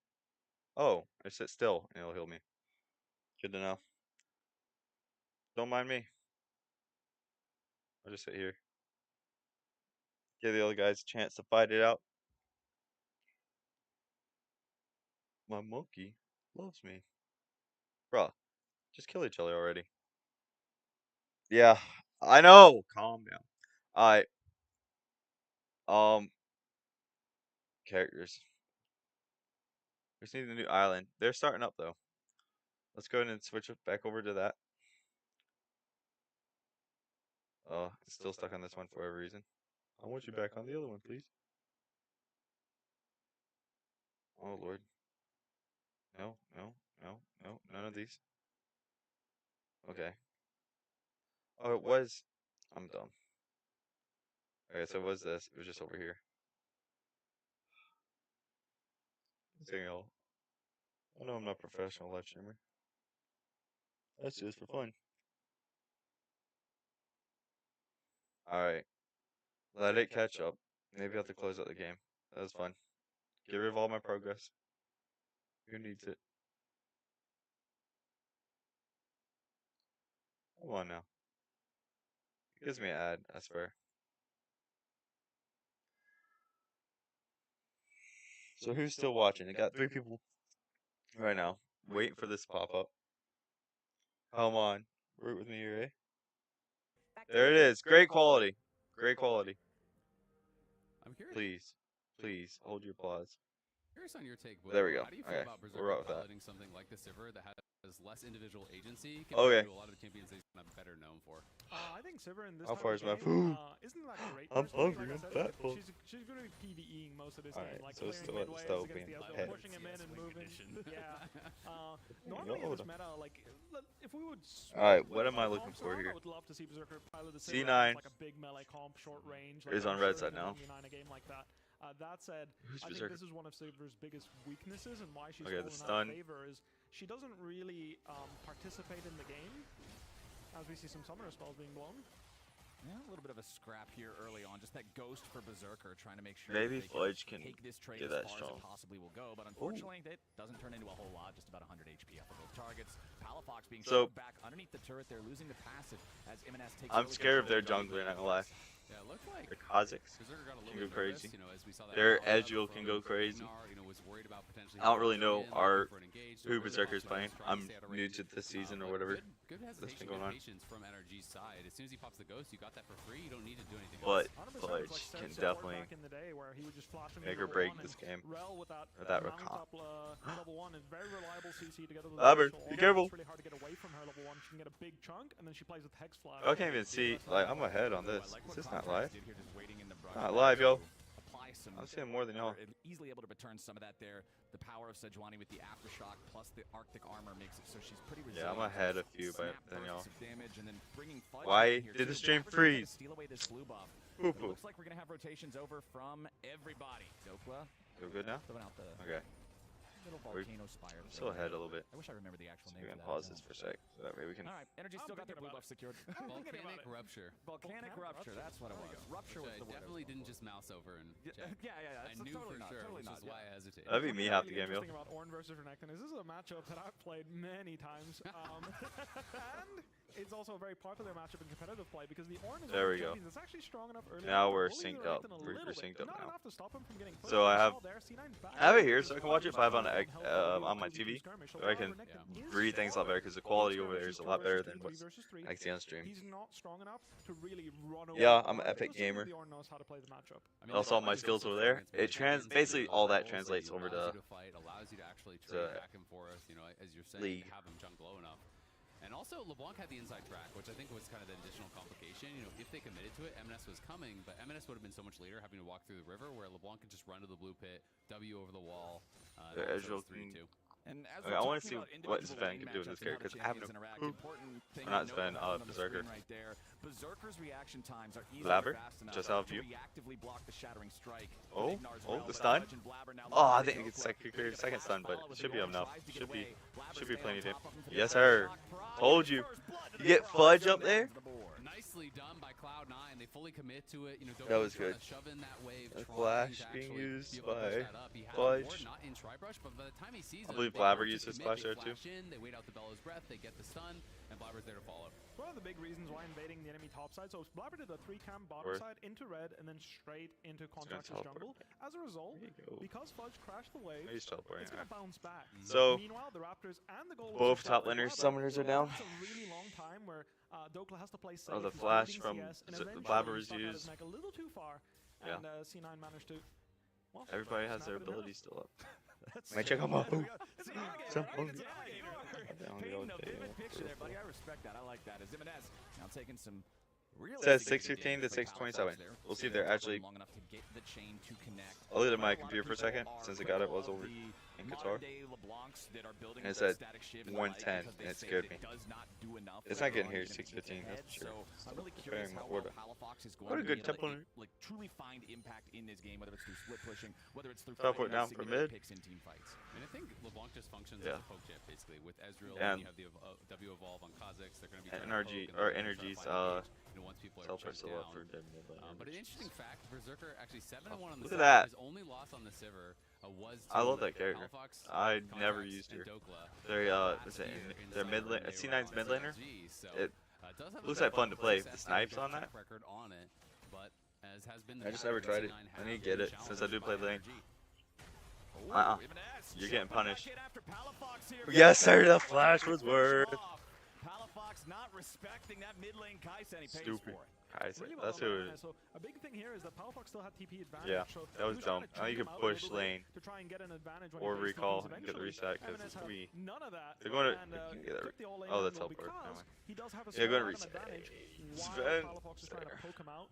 Oh, I sit still and it'll heal me. Good to know. Don't mind me. I'll just sit here. Give the other guys a chance to fight it out. My monkey loves me. Bruh, just kill each other already. Yeah, I know. Calm down. Alright. Characters. We just need a new island. They're starting up though. Let's go ahead and switch it back over to that. Oh, it's still stuck on this one for whatever reason. I want you back on the other one, please. Oh Lord. No, no, no, no, none of these. Okay. Oh, it was. I'm dumb. Okay, so it was this. It was just over here. I know I'm not a professional live streamer. That's just for fun. Alright. Let it catch up. Maybe I have to close out the game. That was fun. Get rid of all my progress. Who needs it? Come on now. It gives me an ad, I swear. So who's still watching? I got 3 people right now waiting for this to pop up. Come on. Root with me here, eh? There it is. Great quality. Great quality. I'm curious. Please. Please, hold your applause. Curious on your take, Will. There we go. How do you feel Okay. about We're Berserker right with that. piloting something like the Sivir that has less individual agency Okay. compared to a lot of the champions he's kind of better known for? I think Sivir in this How type far of is my game, food? isn't that great. I'm Personally, hungry. like I I'm said, fat full. she's going to be PvEing most of this Alright, game, like so it's clearing still mid waves being against the pet. elbow, pushing him in and moving. Normally in this meta, like if we would. Alright, what am I looking for here? I would love to see Berserker pilot the C9 like a big melee comp, short range. is on red side now. A game like that. That said, Who's I think Berserker? this is one of Sivir's biggest weaknesses and why she's Okay, the fallen out stun. of favor is she doesn't really participate in the game, as we see some summoner spells being blown. Yeah, a little bit of a scrap here early on. Just that ghost for Berserker, trying to make sure Maybe they Fudge can take this trade get as that far strong. as it possibly will go. But unfortunately, it doesn't turn into a whole lot. Just about 100 HP off of both targets. Palafox being shoved back underneath the turret. They're losing the passive as M&S takes. I'm scared of their jungler, not gonna lie. Yeah, it looked like Their Kazakhs Berserker got a can little go bit nervous, crazy. you know, as we saw that Their call out Edgel from can go crazy. Gnar, you know, was worried about potentially I don't really know looking for an engage, so who early Berserker's on, playing. trying to I'm stay out of new range. to this season or But whatever. Good That's hesitation, been going good on. patience from NRG's side. As soon as he pops the ghost, you got that for free. You don't need to do anything But else. Fudge can definitely Back in the day where he would just flash make or break this game. Rel with that, Or that mount recon. up, level 1 is very reliable CC to get to the Labber, initial be order. careful. It's really hard to get away from her level 1. She can get a big chunk, and then she plays with Hex Flash. I can't even see. Like, I'm ahead on this. Is this not live? Just waiting in the brush. Not live, yo. Apply nice. And I'm saying more than y'all. easily able to return some of that there. The power of Sejuani with the aftershock plus the Arctic armor makes it so she's pretty resilient. Yeah, I'm ahead a few Snap than y'all. bursts of damage and then bringing Fudge Why in here did too. the stream Blaber's gonna freeze? Steal away this blue buff. Poo It poo. looks like we're gonna have rotations over from everybody. Dokla We're good now? throwing out the Okay. little We're volcano spire. I'm still ahead a little bit. I wish I remember the actual So name we of can that. pause this for a sec. So that way we can. All right, Energy still got their blue buff secured. Volcanic rupture. Volcanic rupture. That's what it was. Rupture was Which I the word. definitely didn't just mouse over and check. Yeah. I That's knew totally for not, sure, totally which not, is why I hesitated. That'd be me half the Really game, yo. interesting about Ornn versus Renekton is this is a matchup that I've played many times, and it's also a very popular matchup in competitive play because the Ornn is There one of we the go. champions that's actually strong enough early Now on to we're bully synced the up. Renekton a We're little bit, synced but up not now. enough to stop him from getting pushed. So I have There, C9 back I have it in here the so I can watch it skirmish. live on Health my of TV. skirmish. So I can Renekton is read things a lot better because the quality over there is a lot better than what versus three. I see on stream. He's not strong enough to really run over. Yeah, the I'm an Ornn, epic but it looks like gamer. the Ornn knows how to play the matchup. Also, all my skills over there. It basically all that translates over to allows you to actually to trade back and forth, you know, as you're saying, League. to have them junk low enough. And also, LeBlanc had the inside track, which I think was kind of the additional complication. You know, if they committed to it, MNS was coming, but MNS would have been so much later having to walk through the river, where LeBlanc could just run to the blue pit, W over the wall. The Ezreal can- 3-2. And as Okay, we're I want to talking see about what individual Sven lane can do with this matchups and how character the because I have no champions interact, clue. important thing Or not to note Sven, up on the Berserker. screen right there. Berserker's reaction times are easily Blabber, fast enough just out of to view. reactively block the shattering strike. Oh, Ignars oh, Rel, the but stun. Fudge and Blabber now Oh, I looking think to it's go second, for it. second stun, but Follow it as should the be Ornn enough. tries to get Should be away. Blabber should be staying plenty on of top of him for the Yes, Arrow sir. Shock Pride. Told you. First blood to You get the Fudge Arrow up there. down to the board. Nicely done by Cloud9. They fully commit to it. You know, That was good. Shove in that wave. The trying flash to being actually used be able to push by that up. He had Fudge. a ward, not in Tribrush, but by the time he sees I it, believe they Blabber have to used his commit. splash They there too. flash in, they wait out the Bellow's breath, they get the stun, and Blabber's there to follow. One of the big reasons why invading the enemy top side, so Blabber did a 3-cam bottom Word. side into red and then straight into Contractor's teleport. jungle. As a result, There you go. because Fudge crashed the wave, He's teleporting. it's going to bounce back. So, Meanwhile, the Raptors and the goal both top laners, summoners are down. That's a really long time where Dokla has to play safe. Oh, the he's flash holding from CS, and the eventually Blabber he was stuck out his used. neck a little too far, Yeah. and C9 managed to. Well, Everybody has snap their it in half. abilities still up. That's Might check them out. It's an alligator, Some right? It's an point. alligator. Painting a vivid picture there, buddy. I respect that. I like that. As Jimenez now taking some real. Says 6:15 to 6:27. We'll see if they're actually. long enough to get the chain to connect. I'll look at my computer for a second since I got it was over in Qatar. And it said 110 and it scared me. It's not getting here 6:15. That's for sure. I'm really So curious preparing my how order. Halifax is going What a to good be able to, tempo. like truly find impact in this game, whether it's through split pushing, whether it's through Teleport finding those down for significant mid. picks in team fights. And I think LeBlanc just functions Yeah. as a poke jet, basically. With Ezreal, And you have the W evolve on Kha'Zix. They're going to be trying NRG to poke, and or they're gonna Energies try to find engage, you know, once people are teleport choked still up down. for dead mid. But an interesting fact, Berserker actually 7-1 on the Look at Sivir. that. His only loss on the Sivir was I to love that character. Halifax, I never Contracts, used and her. Dokla. They're Last is it year in their mid Summer lane? when they C9's were mid on laner. NRG, so, It does have a looks bit like fun to of play. success The and snipes good on that. track record on it, but as has been the I just pattern, never tried it. C9 I need to has get been it since I do challenged play by lane. NRG. You're getting punished. Yes, Yes, sir. The flash was worth. Palafox not respecting that mid lane Kai'Sa, and he pays Stupid. for it. Kai'Sa. Really well That's done who by it Jimenez. is. So a big thing here is that Palafox still had TP advantage. Yeah, so that was he trying dumb. to Now you cheat can him out a push little bit lane to try and get an advantage when or he faced recall TPs and get the eventually. reset because MNS it's had 3. none of that. They're going to. And, You can get that. took the all lane Oh, that's angle teleport. Never because mind. he does have a Yeah, small going to item reset. advantage while Sven. Palafox is trying to poke him out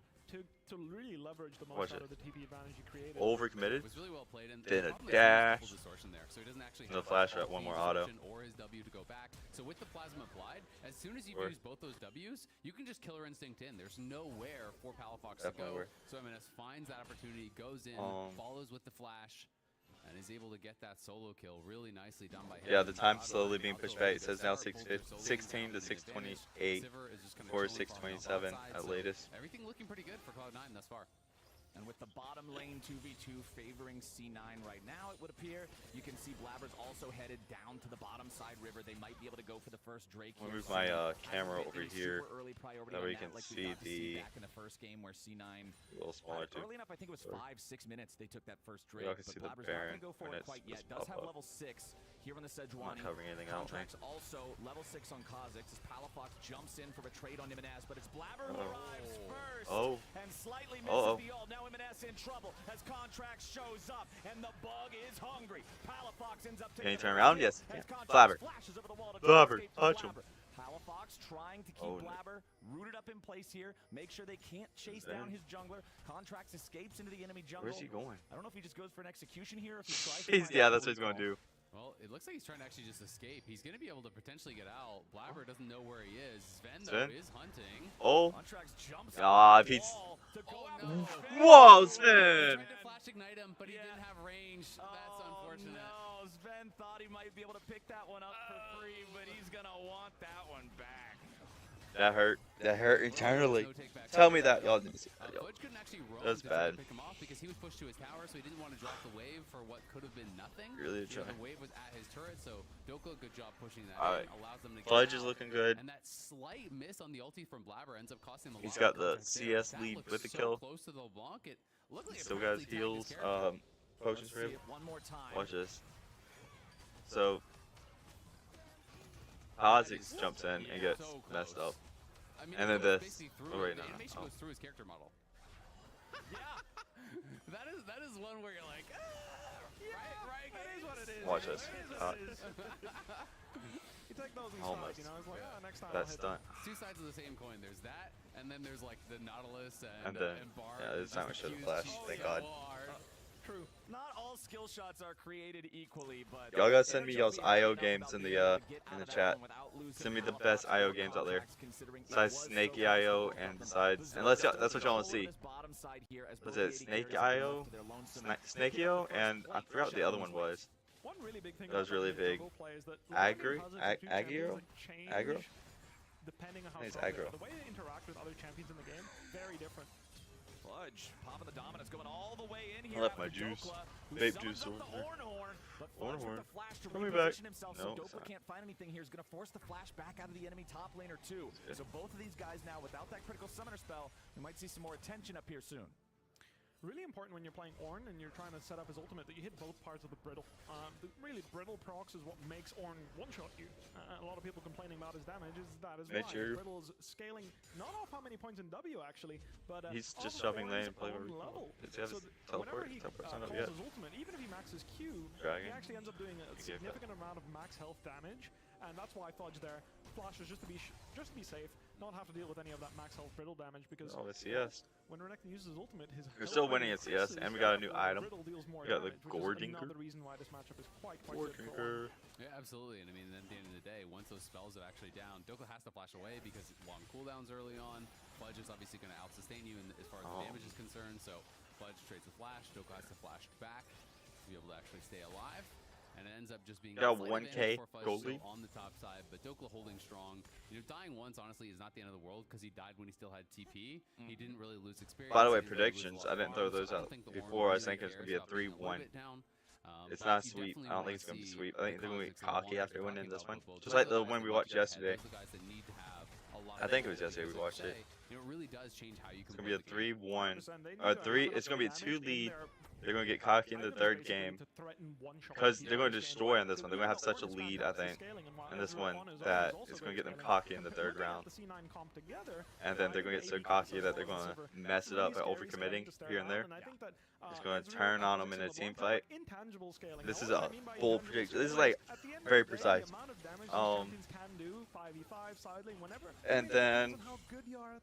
to really leverage the most Watch out it. of the TP advantage he created. Overcommitted. It was really well played, and Then the a problem is he has double dash. distortion there, so he doesn't actually No have flash all at one the more auto. distortion or his W to go back. So with the plasma applied, as soon as you've Word. used both those Ws, you can just killer instinct in. There's nowhere for Palafox to Definitely go. word. So MNS finds that opportunity, goes in, follows with the flash, and is able to get that solo kill really nicely done by him. Yeah, the time's slowly being pushed back. It says now 16 to 6:28 Sivir is just kinda or chilling farming on 6:27 bot side, at so latest. Everything looking pretty good for Cloud9 thus far. And with the bottom lane 2v2 favoring C9 right now, it would appear. You can see Blabber's also headed down to the bottom side river. They might be able to go for the first Drake. I'll here move soon. my Has camera been over a here. super early priority That on way you that, can like we see got to see the- back in the first game where C9 A little smaller too. early enough. I think it was 5-6 minutes they took that first Drake. Y'all can But see the Blabber's not going Baron to go for when it it's quite yet. supposed to Does pop have up. level 6 here on the I'm Sejuani. not covering anything out. Contracts also level 6 on Kha'Zix as Palafox jumps in for a trade on Jimenez, but it's Blabber who arrives first and slightly misses the ult. Now Jimenez in trouble as Contracts shows up and the bug is hungry. Palafox ends up Can you taking turn the around? kill Yes, as you can. Contracts Blabber. flashes over the wall to Blabber, escape from touch him. Blabber. Palafox trying to keep Blabber rooted up in place here, make sure they can't chase down his jungler. Contracts escapes into the enemy jungle. Where's he going? I don't know if he just goes for an execution here, or if he tries to Yeah, that's what he's going to do. Well, it looks like he's trying to actually just escape. He's going to be able to potentially get out. Blabber doesn't know where he is. Sven, though, is hunting. Oh. If he's... Whoa, Sven! He tried to flash ignite him, but he didn't have range. That's unfortunate. No, Sven thought he might be able to pick that one up for free, but he's going to want that one back. That hurt. That hurt internally. Tell me that. Y'all didn't see that. Fudge couldn't actually roam That's to bad. pick him off because he was pushed to his tower, so he didn't want to drop the wave for what could have been nothing. Really trying. The wave was at his turret, so Doko, good job pushing that in. Allows them to get Fudge out. is looking good. And that slight miss on the ulti from Blabber ends up costing him a He's lot. got the CS lead with the kill. Close to the LeBlanc. It looked like Still got his heals, potions for him. Watch this. So, Kha'Zix jumps in and gets messed up. I mean, and then this. Oh, wait, the no. animation goes through his character model. that is one where you're like, right. That is what it is. Watch this. You take those in Almost. stride, you know, it's like, next time That's I'll hit stunt. Two sides of the same coin. There's that, and then there's like the Nautilus And then, Bar. yeah, this time I should have flashed. Thank God. True. Not all skill shots are created equally, but Y'all gotta send me y'all's IO games in the chat. Send me the best IO games out there. Besides Snakey IO and besides, and that's what y'all want to see. Was it Snake IO, Snake IO, and I forgot what the other one was. One really big thing that was really big. Aggro. Depending on how it's strong they aggro. are. The way they interact with other champions in the game, very different. Fudge popping the dominance, going all the way in here. I left my juice. Vape juice over there. Ornhorn. Coming back. No, Doka can't find anything here. He's going to force the flash back out of the enemy top laner too. So both of these guys now, without that critical summoner spell, we might see some more attention up here soon. Really important when you're playing Ornn and you're trying to set up his ultimate that you hit both parts of the brittle. The really brittle procs is what makes Ornn one-shot you. A lot of people complaining about his damage is that as well. Brittle is scaling not off how many points in W actually, but he's just shoving lane and playing level. Does he have his whenever teleport? he Teleport's calls not up yet. his ultimate, even if he maxes Q, Dragon. he actually ends up doing a significant amount of max health damage, and that's why Fudge there flashes just to be safe, not have to deal with any of that max health brittle damage because it's CS. when Renekton uses his ultimate, We're still winning at CS, and we got a new item. We got the Gorginker. Another reason why this matchup is quite Gorginker. Yeah, absolutely. And I mean, at the end of the day, once those spells are actually down, Doko has to flash away because long cooldowns early on. Fudge is obviously going to out-sustain you as far as the damage is concerned. So Fudge trades with flash. Doko has to flash back to be able to actually stay alive. And it ends up just being got 1K goldie on the top side, but Dokla holding strong. You know, dying once honestly is not the end of the world because he died when he still had TP. He didn't really lose experience. By the way, predictions. I didn't throw those out before. I think it's gonna be a 3-1. It's not a sweep. I don't think it's gonna be a sweep. I think they're gonna be cocky after winning this one, just like the one we watched yesterday. I think it was yesterday we watched it. You know, it really does change how you can. It's gonna be a 3-1 or 3. It's gonna be a 2 lead. They're going to get cocky in the third game because they're going to destroy on this one. They're going to have such a lead, I think, in this one that it's going to get them cocky in the third round. And then they're going to get so cocky that they're going to mess it up by overcommitting here and there. It's going to turn on them in a team fight. This is a full prediction. This is like very precise. And then,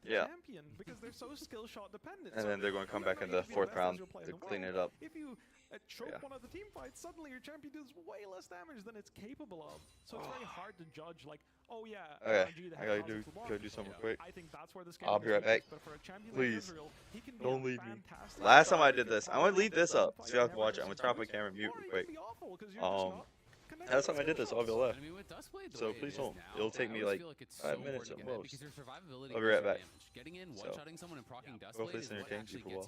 yeah. And then they're going to come back in the fourth round to clean it up. If you choke one of the team fights, suddenly your champion does way less damage than it's capable of. So it's very hard to judge, like, oh yeah, okay, NRG, I gotta do something quick. I think that's where this I'll be right back. But for a champion Please, like Israel, he can don't leave me. Last time I did this, I'm gonna leave this up so you have to watch it. I'm gonna turn off my camera and mute real quick. Last time I did this, all of you left. So please don't. It'll take me like 5 minutes at most. I'll be right back. So, hopefully this entertains people well.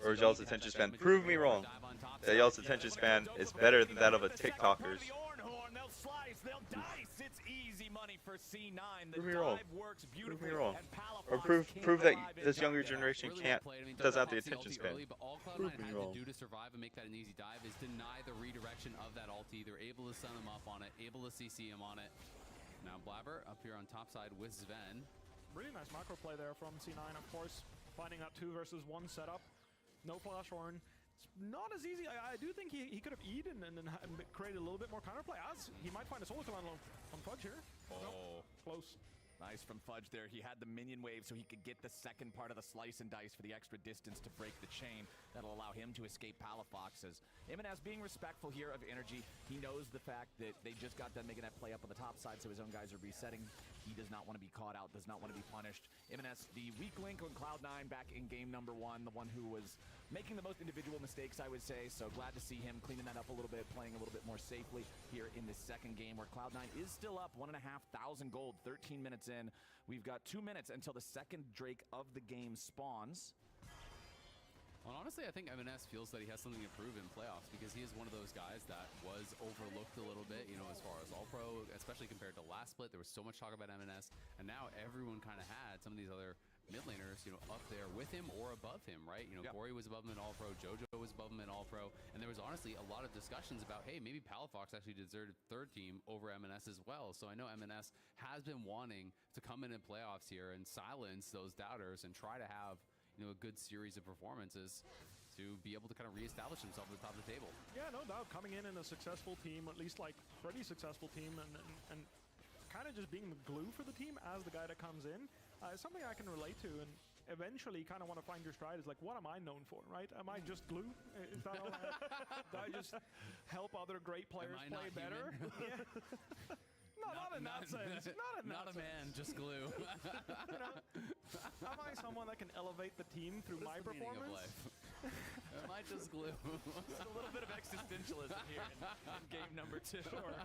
Or is y'all's attention span? Prove me wrong. That y'all's attention span is better than that of a TikToker's. Prove me wrong. Prove me wrong. Or prove that this younger generation doesn't have the attention span. Prove me wrong. To survive and make that an easy dive is deny the redirection of that ulti. They're able to send him up on it, able to CC him on it. Now Blabber up here on top side with Sven. Really nice macro play there from C9, of course, finding that 2 versus 1 setup. No flash Ornn. It's not as easy. I do think he could have eaten and created a little bit more counterplay, as he might find a solo command on Fudge here. Oh. Close. Nice from Fudge there. He had the minion wave so he could get the second part of the slice and dice for the extra distance to break the chain. That'll allow him to escape Palafoxes. Imanez being respectful here of Energy. He knows the fact that they just got done making that play up on the top side, so his own guys are resetting. He does not want to be caught out, does not want to be punished. Imanez, the weak link on Cloud9 back in game number 1, the one who was making the most individual mistakes, I would say. So glad to see him cleaning that up a little bit, playing a little bit more safely here in this second game where Cloud9 is still up 1,500 gold, 13 minutes in. We've got 2 minutes until the second Drake of the game spawns. Well, honestly, I think M&S feels that he has something to prove in playoffs because he is one of those guys that was overlooked a little bit, you know, as far as All-Pro, especially compared to last split. There was so much talk about M&S, and now everyone kind of had some of these other mid laners, you know, up there with him or above him, right? You know, Corey was above him in All-Pro, JoJo was above him in All-Pro, and there was honestly a lot of discussions about, hey, maybe Palafox actually deserted third team over M&S as well. So I know M&S has been wanting to come in playoffs here and silence those doubters and try to have, you know, a good series of performances to be able to kind of reestablish himself at the top of the table. Yeah, no doubt. Coming in a successful team, at least like pretty successful team, and kind of just being the glue for the team as the guy that comes in, is something I can relate to. And eventually, kind of want to find your stride. Is like, what am I known for, right? Am I just glue? Is that all? Do I just help other great players play better? Yeah. No, not in that sense. Not a man, just glue. You know, am I someone that can elevate the team through my performance? Am I just glue? Just a little bit of existentialism here in game number 2. Sure.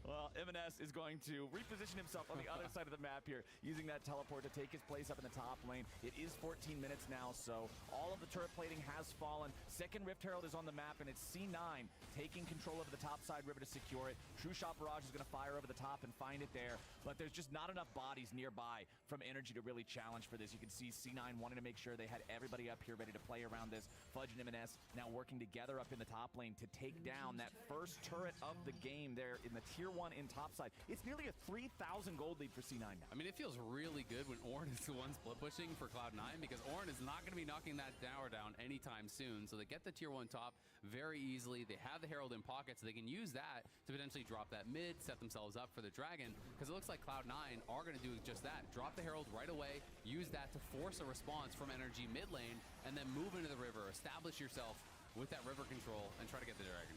Well, M&S is going to reposition himself on the other side of the map here, using that teleport to take his place up in the top lane. It is 14 minutes now, so all of the turret plating has fallen. Second Rift Herald is on the map, and it's C9 taking control of the top side river to secure it. True Shot Barrage is going to fire over the top and find it there, but there's just not enough bodies nearby from Energy to really challenge for this. You can see C9 wanting to make sure they had everybody up here ready to play around this. Fudge and M&S now working together up in the top lane to take down that first turret of the game there in the tier 1 in topside. It's nearly a 3,000 gold lead for C9 now. I mean, it feels really good when Ornn is the one split pushing for Cloud9 because Ornn is not going to be knocking that tower down anytime soon. So they get the tier 1 top very easily. They have the Herald in pocket, so they can use that to potentially drop that mid, set themselves up for the Dragon, because it looks like Cloud9 are going to do just that. Drop the Herald right away, use that to force a response from NRG mid lane, and then move into the river, establish yourself with that river control, and try to get the Dragon.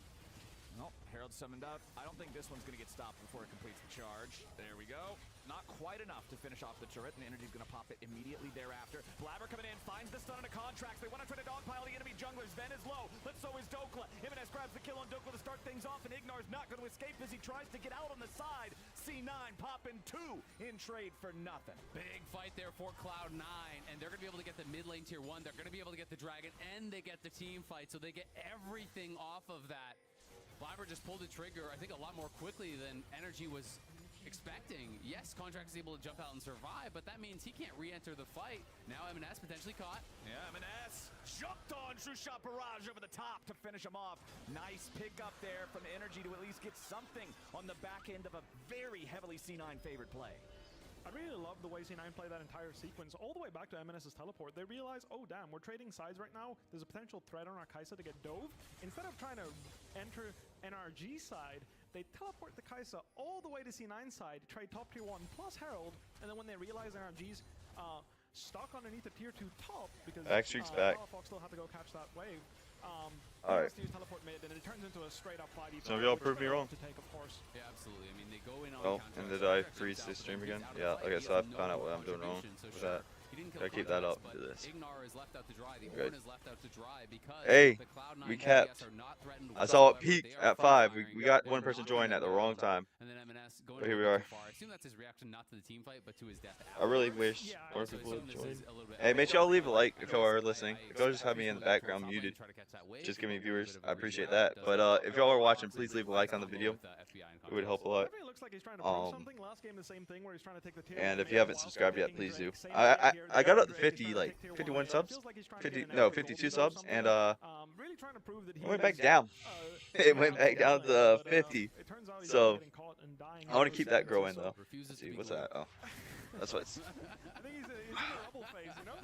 Well, Herald summoned out. I don't think this one's going to get stopped before it completes the charge. There we go. Not quite enough to finish off the turret, and Energy's going to pop it immediately thereafter. Blabber coming in, finds the stun on a contract. They want to try to dogpile the enemy junglers. Ven is low, but so is Dokla. Imanez grabs the kill on Dokla to start things off, and Ignar's not going to escape as he tries to get out on the side. C9 popping 2 in trade for nothing. Big fight there for Cloud9, and they're going to be able to get the mid lane tier 1. They're going to be able to get the Dragon, and they get the team fight, so they get everything off of that. Blabber just pulled the trigger, I think, a lot more quickly than Energy was expecting. Yes, Contract is able to jump out and survive, but that means he can't re-enter the fight. Now M&S potentially caught. Yeah, M&S jumped on True Shot Barrage over the top to finish him off. Nice pickup there from Energy to at least get something on the back end of a very heavily C9 favored play. I really love the way C9 play that entire sequence, all the way back to M&S's teleport. They realize, oh damn, we're trading sides right now. There's a potential threat on our Kai'Sa to get dove. Instead of trying to enter NRG side, they teleport the Kai'Sa all the way to C9 side, trade top tier 1 plus Herald, and then when they realize NRG's stuck underneath the tier 2 top, because Palafox still have to go catch that wave. Alright. Teleport mid, and it turns into a straight up 5v5. Some of y'all prove me wrong. To take, of course. Yeah, absolutely. I mean, they go in on Oh, and did I freeze the stream again? Yeah, okay, so I found out what I'm doing wrong with that. Gotta keep that up to this. Ignar is left out to dry. The Okay. Ornn is left out to dry because Hey, the Cloud9 we DPS kept. are not threatened I saw it whatsoever. peaked They are at 5. firing. We got one person join at the wrong time. And then M&S going But here we a little are. too far. I assume that's his reaction not to the team fight, but to his death. I really wish Yeah, more So I people assume would this join. is a little bit Hey, make sure y'all leave a like if y'all are listening. I If y'all just have me in the background top lane, muted, try to catch that wave, just give me but a little viewers. bit of I a appreciate redraw that. does But help. if y'all are watching, please leave a like on the video. With, FBI and It would help a lot. Definitely looks like he's trying to prove something. Last game, the same thing, where he's trying to take the tier And 1 if you mid haven't while subscribed yet, taking please do. Drake. Same I thing here. I got Drake up to is 50, trying to like take tier 1 51 mid. subs. Feels like he's trying to 50 get an no extra 52 gold subs, something. and Really trying to prove that it he went is, back down. It went back down to but, 50. it turns out he's So getting caught and dying I want to in keep those that seconds growing or though. so. Refuses Let's to see, be what's glue. that? Oh. That's what it's I think he's in a double phase, you know?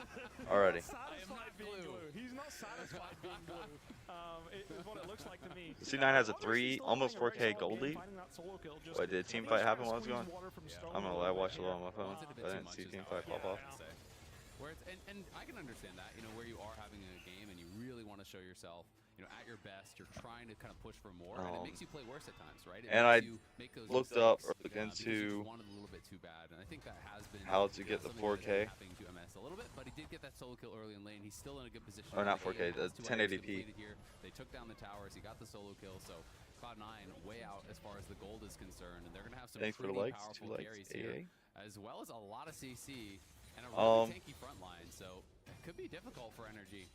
already. Satisfied being blue. He's not satisfied being blue. Is what it looks like to me. C9 has a 3, almost 4K gold lead. What, did team fight happen while I was gone? I'm gonna lie, I watched a lot on my phone, but I didn't see team fight pop off. Where it's, and I can understand that, you know, where you are having a game and you really want to show yourself, you know, at your best. You're trying to kind of push for more, and it makes you play worse at times, right? It and I make those looked up or mistakes, looked into wanted a little bit too bad, and I think that has been how to get the 4K. Happening to MS a little bit, but he did get that solo kill early in lane. He's still in a good position. Or not 4K, the 1080p. Here. They took down the towers. He got the solo kill, so Cloud9 way out as far as the gold is concerned, and they're gonna have some Thanks for the pretty likes, powerful 2 likes, carries AA. here, as well as a lot of CC and a really tanky front line. So it could be difficult for NRG.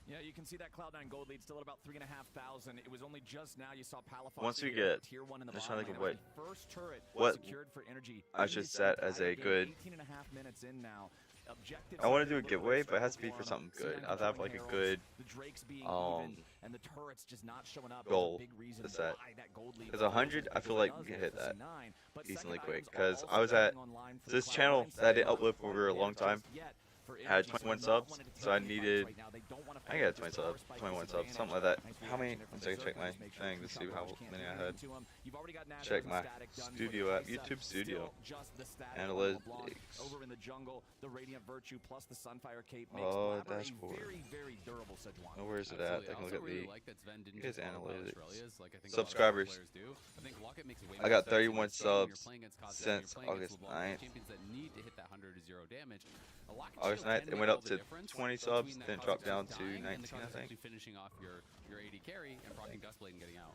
Yeah, you can see that Cloud9 gold lead still at about 3,500. It was only just now you saw Palafox. Once we get, tier 1 in the just trying to think of first turret what secured for Energy. I should set as a good. 18.5 minutes in now. I want to do a giveaway, but it has to be for something good. I'll have like a good and the turrets just not showing up goal to set. Because 100, I feel like we can hit that decently quick. Because I was at this channel that I didn't upload for a long time. Had 21 subs, so I needed, I got 20 subs, 21 subs, something like that. How many? One second, check my thing to see how many I had. Check my studio app, YouTube Studio. Analytics. Over in the jungle, the Radiant Virtue plus the Sunfire Cape makes dashboard. Very durable, Oh, where is it at? I can look at the his analytics. like I think Subscribers. I think Locket makes way I got 31 subs since August 9th. Champions that need to hit that 100 to 0 damage. August 9th, it went up to 20 subs, then dropped down to 19, I think. Finishing off your AD carry and proccing Gustblade and getting out.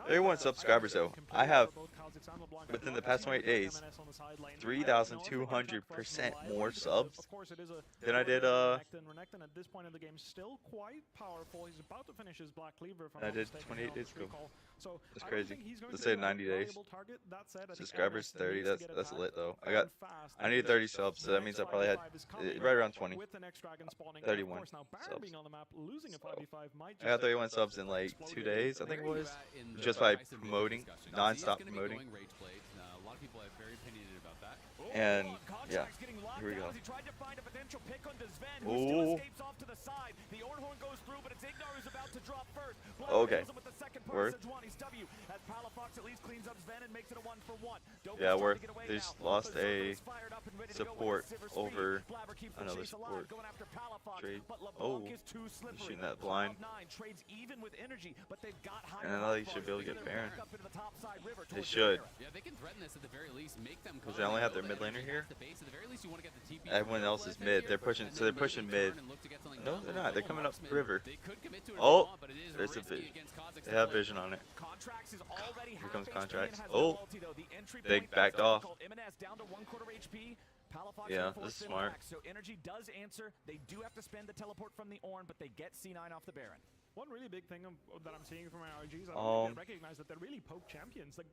31 subscribers though. I have, within the past 28 days, 3,200% more subs than I did, Renekton at this point in the game still quite powerful. He's about to finish his Black Cleaver. I did 28 days ago. That's crazy. Let's say 90 days. Subscribers 30. That's lit though. I need 30 subs, so that means I probably had right around 20. 31 subs. I got 31 subs in like 2 days, I think it was. Just by promoting, non-stop promoting. A lot of people are very opinionated about that. And yeah, here we go. Ooh. Okay. Worth. Yeah, worth. They just lost a support over another support. Trade. Oh, he's shooting that blind. And I know they should be able to get Baron. They should. Yeah, they can threaten this at the very least. Make them because they only have their mid laner here. Everyone else is mid. They're pushing, so they're pushing mid. No, they're not. They're coming up river. Oh, there's a vision. They have vision on it. Here comes Contracts. Oh, they backed off. Yeah, this is smart. So Energy does answer. They do have to spend the teleport from the Ornn, but they get C9 off the Baron. One really big thing that I'm seeing from NRG is I recognize that they're really poke champions. Like,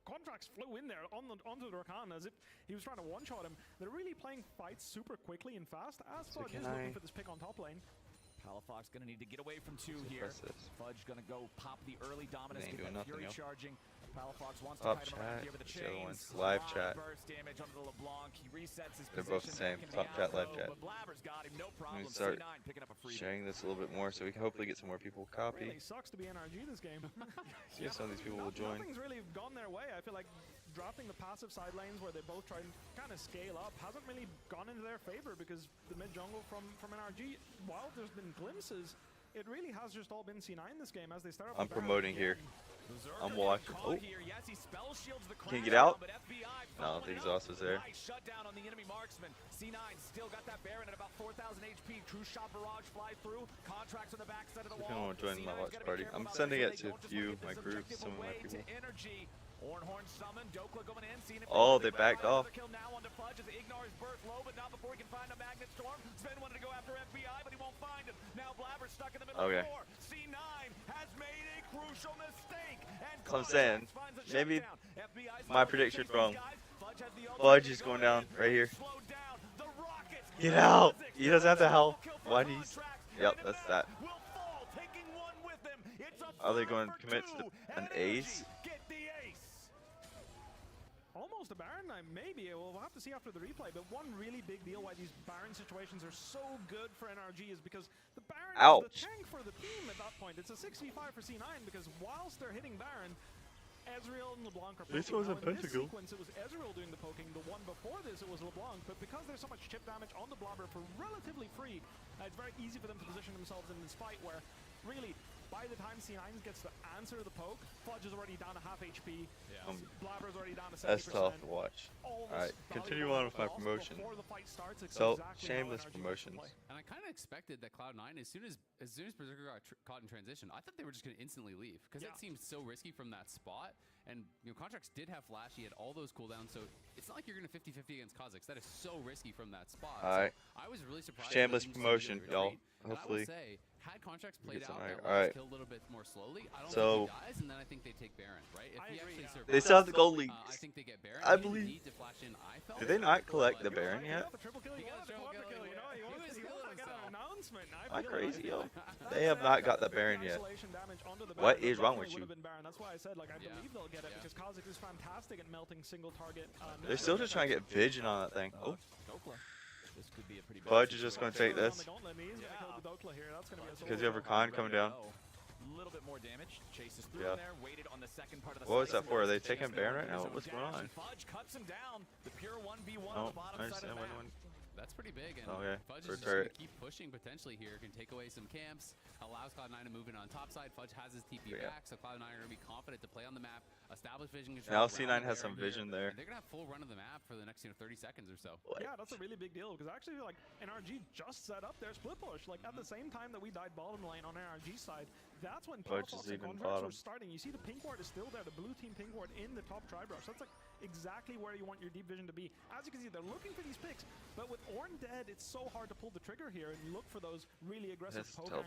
Contracts flew in there onto the Rakan as if he was trying to one-shot him. They're really playing fights super quickly and fast. As Fudge is looking for this pick on top lane. Palafox gonna need to get away from 2 here. Fudge gonna go pop the early dominance, get that Fury charging. Palafox wants to kite him around here with the chains. Live chat. Burst damage onto the LeBlanc. He resets his They're both the same. Top chat, live chat. Blabber's got him, no problem. Let me start C9 picking up a free sharing this a little bit more so we can hopefully get some more people copy. Really sucks to be NRG this game. See if some of these people will join. Nothing's really gone their way. I feel like drafting the passive side lanes where they both try and kind of scale up hasn't really gone into their favor because the mid jungle from NRG, while there's been glimpses, it really has just all been C9 this game as they start up. I'm promoting here. I'm watching. Oh, can you get out? No, the exhaust was there. Shut down on the enemy marksman. C9 still got that Baron at about 4,000 HP. True shot barrage fly through. Contracts on the backside of the wall. I want to join my watch party. I'm sending it to a few of my groups, some of my people. Ornhorn summoned, Dokla going in, seeing if oh, they backed off. Kill now onto Fudge as Ignar is burst low, but not before he can find a Magnet Storm. Sven wanted to go after FBI, but he won't find him. Now Blabber's stuck in the middle of the floor. C9 has made a crucial mistake. And so I'm saying, maybe my prediction's wrong. Fudge is going down right here. Get out! He doesn't have the health. Why do he? Yep, that's that. Are they going to commit to an ace? almost a Baron, maybe. We'll have to see after the replay. But one really big deal why these Baron situations are so good for NRG is because the Baron is the tank for the team at that point. It's a 6v5 for C9 because whilst they're hitting Baron, Ezreal and LeBlanc are poking. Now, in this sequence, it was Ezreal doing the poking. The one before this, it was LeBlanc. But because there's so much chip damage on the Blobber for relatively free, it's very easy for them to position themselves in this fight where, really, by the time C9 gets to answer the poke, Fudge is already down to half HP. Yeah. Blabber's already down to 70%. That's tough to watch. Alright, continue on with my promotion. So, shameless promotions. And I kind of expected that Cloud9, as soon as Berserker got caught in transition, I thought they were just going to instantly leave. Because it seemed so risky from that spot. And Contracts did have flash, he had all those cooldowns, so it's not like you're going to 50-50 against Kha'Zix. That is so risky from that spot. Alright. So I was really surprised. Shameless promotion, y'all. Hopefully. And I would say, had Contracts played out Alright. that last kill a little bit more slowly, I don't think he dies, and then I think they take Baron, right? If he actually survives, they still have the gold lead. I think they get Baron. I believe. Need to flash in. I felt Did they not collect the Baron yet? I'm crazy, yo. They have not got the Baron yet. What is wrong with you? That's why I said, like, I believe they'll get it because Kha'Zix is fantastic at melting single target. They're still just trying to get vision on that thing. Oh. Fudge is just going to take this. Because you have Rakan coming down. Little bit more damage. Chases through Yeah. there, waited on the second part of the What was that for? Are they taking Baron right now? What's going on? Fudge cuts him down. The pure 1v1 Oh, on the bottom nice. side of the map. That's pretty big, and Okay. Fudge is just going to keep pushing potentially here, can take away some camps, allows Cloud9 to move in on top side. Fudge has his TP back, so Cloud9 are going to be confident to play on the map, establish vision control. Now C9 has some vision there. They're going to have full run of the map for the next 30 seconds or so. Yeah, that's a really big deal, because I actually feel like NRG just set up their split push. Like, at the same time that we died bottom lane on NRG side, that's when Fudge Palafox is and even Contracts bottom. were starting. You see the pink ward is still there, the blue team pink ward in the top tri-brush. That's like exactly where you want your deep vision to be. As you can see, they're looking for these picks, but with Ornn dead, it's so hard to pull the trigger here and look for those really aggressive poke angles.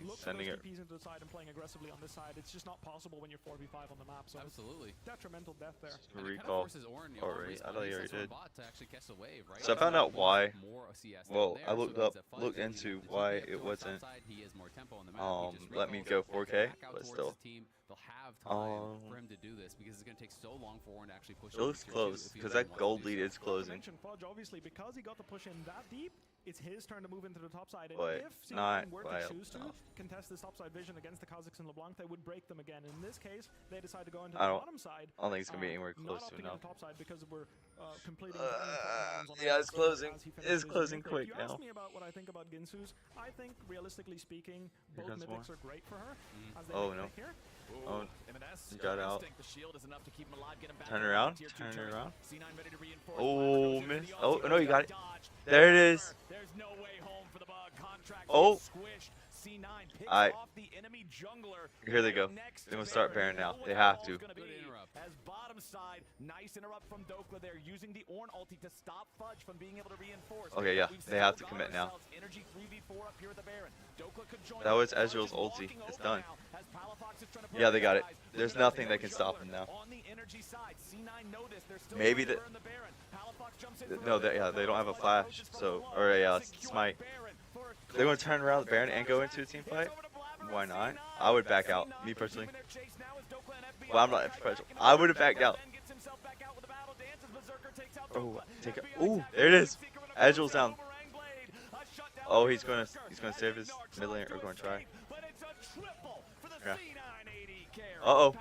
Look for those TPs into the side and playing aggressively on this side. It's just not possible when you're 4v5 on the map. So absolutely detrimental death there. Recall already. I thought he already did. To actually catch the wave, right? So I found out why. Well, I looked into why it wasn't let me go 4K, but still. They'll have time for him to do this because it's going to take so long for Ornn to actually push. It looks close because that gold lead is closing. Fudge, obviously, because he got to push in that deep, it's his turn to move into the top side. And But if not C9 were to wild choose to enough. contest this top side vision against the Kha'Zix and LeBlanc, they would break them again. In this case, they decide to go into the bottom side. I don't think it's going to be anywhere close to enough. Not opting on the top side because we're completing. Yeah, it's closing. It's closing quick you now. asked me about what I think about Ginsu's. I think, realistically speaking, both mythics are great for her. As they Oh, no. Here. Oh, he got out. Turn around. Turn around. Oh, miss. Oh, no, you got it. There it is. There's no way home for the bug. Contract Oh. squished. C9 picks Alright. off the enemy jungler. Here they go. They're going to start Baron now. They have to. As bottom side, nice interrupt from Dokla there, using the Ornn ulti to stop Fudge from being able to reinforce. Okay, yeah. They have to commit now. Energy 3v4 up here at the Baron. Dokla could join. That was Ezreal's ulti. It's done. Yeah, they got it. There's nothing that can stop them now. On the energy side, C9 noticed they're still Maybe the the... Baron. Palafox jumps in No, they don't have a flash. So, or a smite. They're going to turn around the Baron and go into a team fight? Why not? I would back out, me personally. Well, I'm not professional. I would have backed out. Oh, take it. Ooh, there it is. Ezreal's down. Oh, he's gonna save his mid lane or going to try. Yeah. Uh-oh.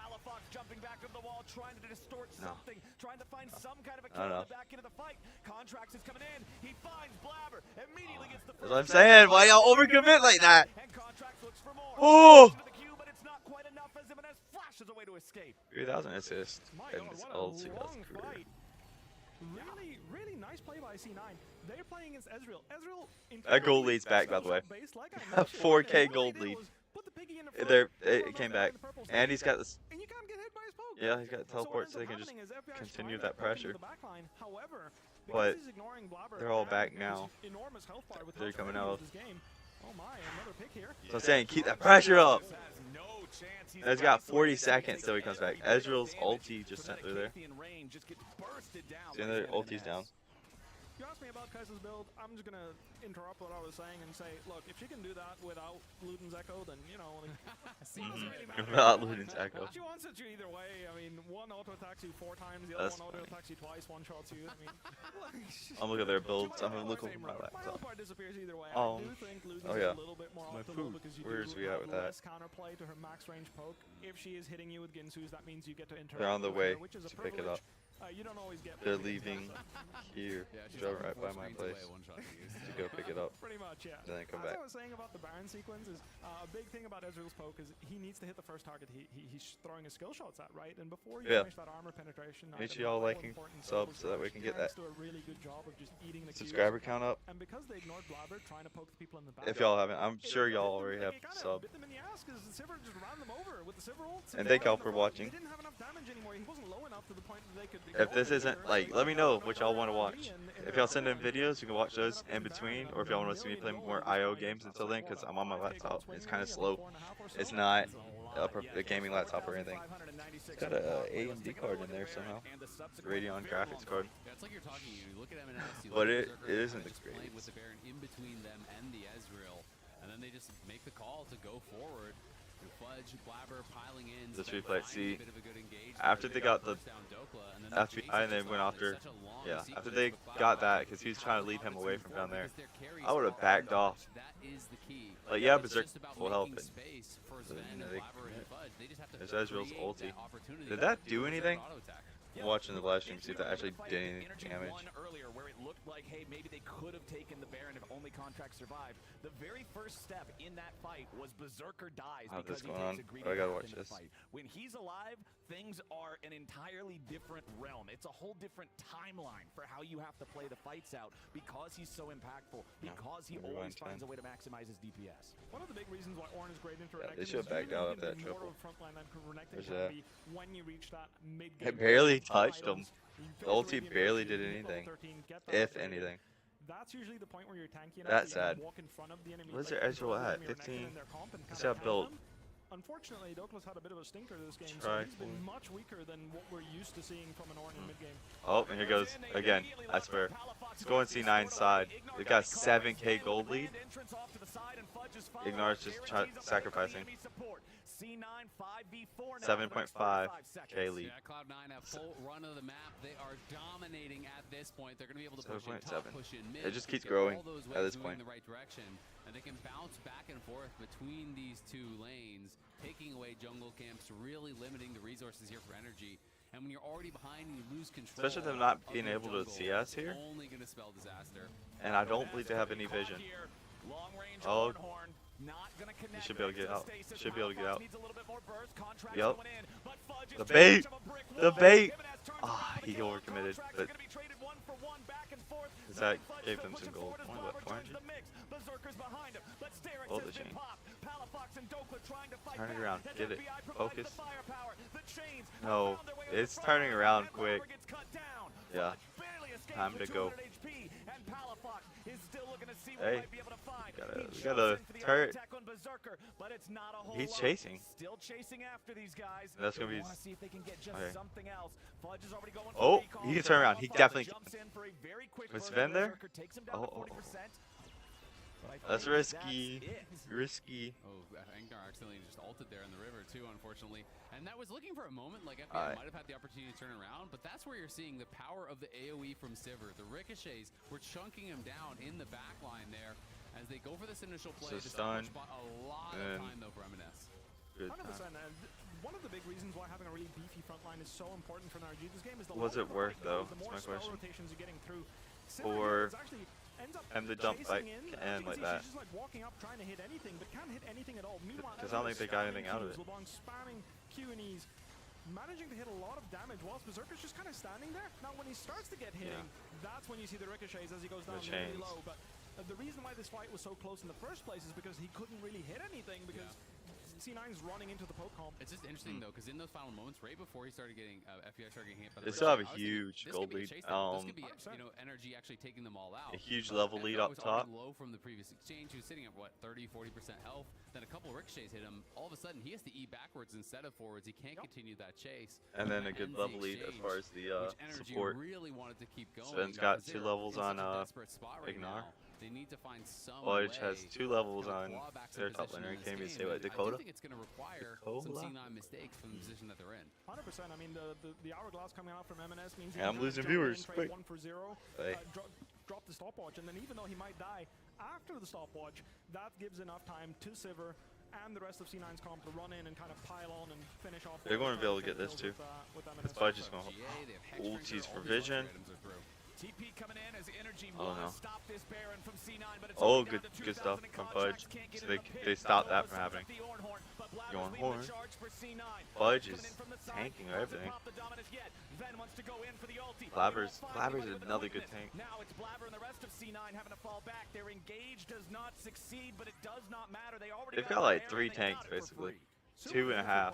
Trying to distort something, trying to find some kind of a I don't know. back into the fight. Contracts is coming in. He finds Blabber. Immediately gets the That's what I'm saying. Why y'all overcommit like that? And Contracts looks for more. Oh! The queue, but it's not quite enough as Jimenez flashes away to escape. 3,000 assists. And his what a ulti long does career. fight. Really, really nice play by C9. They're playing against Ezreal. That gold lead's back, by the way. A 4K gold lead. It came back. And he's got this. And you can't get hit by his poke. Yeah, he's got teleport so they can just continue that pressure. But they're all back now. They're coming out. Oh my, another pick here. So I'm saying, keep that pressure up. He's got 40 seconds till he comes back. Ezreal's ulti just sent through there. See, their ulti's down. you asked me about Kaiser's build, I'm just gonna interrupt what I was saying and say, look, if she can do that without Luden's Echo, then you know, like, doesn't really matter. Without Luden's Echo. She wants it to either way. I mean, one auto attacks you 4 times, the other That's one auto funny. attacks you twice, one shots you. I mean, I'm looking at their builds. I'm gonna look over my My laptop. part disappears either way. Oh. I do think Luden's Oh, yeah. a little bit more My optimal food. because you Where's do we at have with that? less counterplay to her max range poke. If she is hitting you with Ginsu's, that means you get to interact They're on the with way her, which is a to pick it privilege. up. You don't always get. They're leaving here. Yeah, she's Drove only right 4 by my screens away, place one shot to use. to go pick it up. Pretty much, yeah. And then come As back. I was saying about the Baron sequence is a big thing about Ezreal's poke is he needs to hit the first target he's throwing his skill shots at, right? And before you Yeah. finish that armor penetration, Make item, sure y'all how liking, important sub, Circle's so that we Rush can get Tanks that do a really good job of just eating the subscriber queues. count up. And because they ignored Blabber trying to poke the people in the back. If y'all haven't, I'm sure y'all already have It kinda sub. bit them in the ass 'cause Sivir just ran them over with the Sivir ults. And thank y'all for He watching. didn't have enough damage anymore. He wasn't low enough to the point that they could. If this isn't like, let me know what y'all want to watch. If y'all send in videos, you can watch those in between, or if y'all want to see me play more IO games until then, because I'm on my laptop. It's kind of slow. It's not a gaming laptop or anything. It's got a AMD card in there somehow. Radeon graphics card. Yeah, it's like you're talking. You look at M&S, you But look at it Berserker, isn't kinda the just playing greatest. with the Baron in between them and the Ezreal, and then they just make the call to go forward. Fudge, Blabber piling in. Let's so they replay. find a See, bit of a good engagement. after they got the Force down Dokla, and then FBI and they went after, yeah, after they got that, because he was trying to lead him away from down there, I would have backed off. That is the key. Like, yeah, It's Berserk just about will help making it. space for Sven But, and you know, Blabber and Fudge. They just have to there's Ezreal's create ulti. that opportunity Did to that do do a anything? auto attack. I'm watching the live stream to see if that actually did any damage. One earlier where it looked like, hey, maybe they could have taken the Baron if only Contract survived. The very first step in that fight was Berserker dies How's because this he going takes on? a greedy I gotta path watch in the this. fight. When he's alive, things are an entirely different realm. It's a whole different timeline for how you have to play the fights out because he's so impactful, because he Rewind always finds 10. a way to maximize his DPS. One of the big reasons why Ornn is great into Yeah, Renekton they should have is backed usually out you after can that be more triple. of a frontline than Renekton There's can that. be when you reach that mid-game. It barely range. touched him. Items, you The finish ulti Radiant barely Rush, did you hit level anything, 13, get that if upgrade. anything. That's usually the point where you're tanky enough That's that you can sad. walk in front of the enemy. Where's like their in front Ezreal of the at? enemy or Renekton 15? in their comp and Let's kinda see how kill built. them. Unfortunately, Dokla's had a bit of a stinker this game, so Try. he's been much weaker than what we're used to seeing from an Ornn in mid-game. Oh, and here goes again. I swear. Let's go and C9 side. They've got 7k gold lead. Ignor's just sacrificing. 7.5k lead. Yeah, Cloud9 have full run of the map. They are dominating at this point. They're going to be able to push in 7.7. top, push in mid. It just keeps get growing all those at waves this moving point. in the right direction, and they can bounce back and forth between these two lanes, taking away jungle camps, really limiting the resources here for energy. And when you're already behind and you lose control, Especially them not of being your able to jungle, see us here. it's only going to spell disaster. And I don't believe they have any vision. Oh, you should be able to get out. Should be able to get out. Yup. The bait! The bait! Ah, he overcommitted, but that gave them some gold. Only what, 400? Hold the chain. Turn it around. Get it. Focus. No, it's turning around quick. Yeah. Time to go. Hey, we got a turret. He's chasing. Still chasing after these guys. That's gonna be. They wanna see if they can get just Okay. something else. Fudge is already going for Oh, recall. he can turn around. He definitely Jumps in for a very quick Was burn. Sven there? Berserker takes him down to 40%. But I That's think risky. that's it. Risky. Oh, Angnar accidentally just ulted there in the river too, unfortunately. And that was looking for a moment like FBI Alright. might have had the opportunity to turn around, but that's where you're seeing the power of the AoE from Sivir. The ricochets were chunking him down in the back line there as they go for this initial play. It's a to start stun. a lot of And time though for M&S. Good 100%. time. And one of the big reasons why having a really beefy front line is so important for NRG this game is the Was longer it the worth, fight though? goes, the That's more my spell question. rotations you're getting through. Or Ends up and the jump chasing fight in, and you like can see that. She's just like walking up trying to hit anything, but can't hit anything at all. Meanwhile, Because I don't think they got anything out of it. LeBlanc spamming Q and E's, managing to hit a lot of damage whilst Berserker's just kind of standing there. Now, when he starts to get hitting, that's when you see the ricochets as he goes down really chains. low. But the reason why this fight was so close in the first place is because he couldn't really hit anything because C9's running into the poke comp. It's just interesting though, because in those final moments, right before he started getting FBI started getting hit by the They still have a Ricochet, I was thinking, huge this gold could be a lead. chase down. This could be, you know, NRG actually taking them all out. A huge But level lead FBI up was top. already low from the previous exchange. He was sitting at what 30-40% health. Then a couple ricochets hit him. All of a sudden, he has to E backwards instead of forwards. He can't continue that chase. And then a that good ends the level lead as far as the which NRG support. really wanted to keep going. Sven's got because 2 they're levels in on such a desperate spot right Ignore. now. They need to find some Fudge has way 2 levels to on claw back some their top position laner. in Can't even this say game. what, I do Dakota? think it's going to require some Dakota? C9 mistakes from the position that they're in. 100%. I mean, the hourglass coming out from MNS means Yeah, I'm losing viewers. Quick. 1 for 0. Hey. Drop the stopwatch, and then even though he might die after the stopwatch, that gives enough time to Sivir and the rest of C9's comp to run in and kind of pile on and finish off. They're going to be able to get this too. This Fudge is going to ultis for vision. TP coming in as Energy Oh no. stop this Baron from C9, but it's Oh, good stuff from Fudge. So they stopped that from happening. Going horn. Fudge is tanking everything. Blabber's another good tank. Now it's Blabber and the rest of C9 having to fall back. Their engage does not succeed, but it does not matter. They already They've got like 3 tanks basically. 2.5.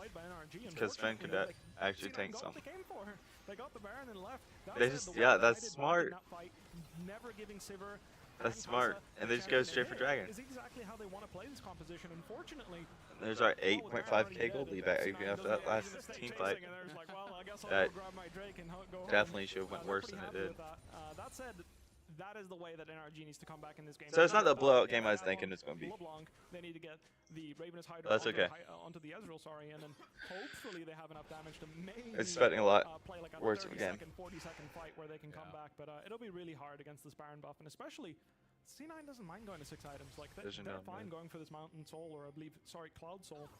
Because Sven could actually tank some. They got the Baron and left. They just, yeah, that's smart. Never giving Sivir. That's smart. And they just go straight for Dragon. Is exactly how they want to play this composition. Unfortunately, there's our 8.5k gold lead back after that last team fight. That definitely should have went worse than it did. That said, that is the way that NRG needs to come back in this game. So it's not the blowout game I was thinking it's going to be. They need to get the Ravenous Hydra That's okay. onto the Ezreal, sorry, and then hopefully they have enough damage to maybe Expecting a lot play like a worse 30 again. second, 40-second fight where they can come back, but it'll be really hard against this Baron buff, and especially C9 doesn't mind going to 6 items. Like they're fine going for this Mountain Soul, or I believe, sorry, Cloud Soul.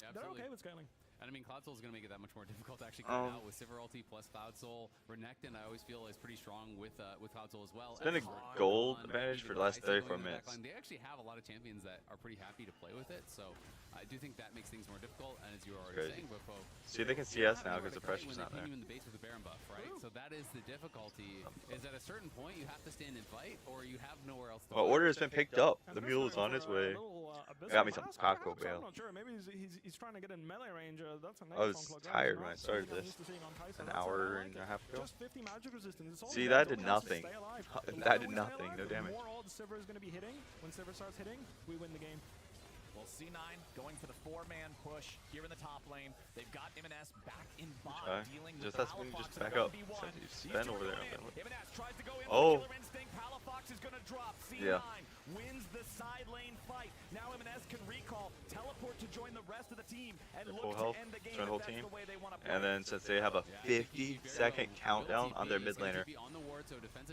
Yeah, they're okay with scaling. And I mean, Cloud Soul is going to make it that much more difficult to actually come out with Sivir ulti plus Cloud Soul. Renekton, I always feel, is pretty strong with Cloud Soul as well. It's been a gold advantage for the last 34 minutes. They actually have a lot of champions that are pretty happy to play with it, so I do think that makes things more difficult. And as you were already saying, Bofo, see, they can CS now because the pressure's not there. in the base with the Baron buff, right? So that is the difficulty. Is at a certain point you have to stand and fight, or you have nowhere else to Well, fight. order has been picked up. The mule is on his way. Got me some Taco Bell. I'm not sure. Maybe he's trying to get in melee range. That's a nice I was tired when I started this an hour and a half ago. Just 50 magic resistance. See, that did nothing. That did nothing. No damage. The more odds Sivir is going to be hitting, when Sivir starts hitting, we win the game. Well, C9 going for the 4-man push here in the top lane. They've got M&S back in bot, dealing with just back up. Sven over there. M&S tries to go in Oh. Killer Instinct. Palafox is going to drop. C9 wins the side lane fight. Now M&S can recall, teleport to join the rest of the team, and look to end the game. Join the whole team. And then since they have a 50-second countdown on their mid laner,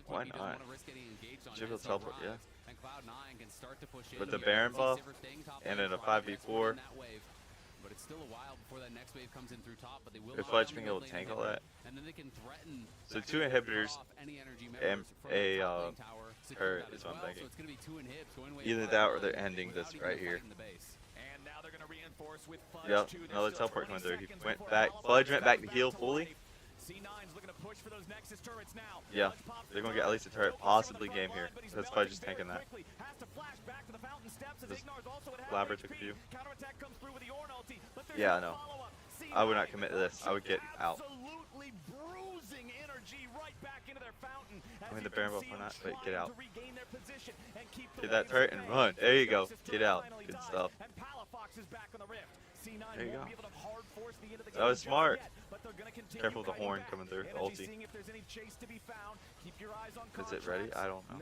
why not? Should teleport, yeah. And Cloud9 can start to push in. With the Baron buff and then a 5v4. But it's still a while before that next wave comes in through top, but they will If Fudge being able to tank all that. And then they can threaten. So 2 inhibitors any energy and a turret is what I'm thinking. Either that or they're ending this right here. And now they're going to reinforce with Fudge. Yep, another teleport coming through. He went back. Fudge went back to heal fully. C9's looking to push for those Nexus turrets now. Yeah, they're going to get at least a turret, possibly game here. Because Fudge is tanking that. This Blabber took a few. Yeah, I know. I would not commit to this. I would get out. I mean, the Baron buff on that, but get out. Get that turret and run. There you go. Get out. Good stuff. There you go. That was smart. Careful with the horn coming through. The ulti. Is it ready? I don't know.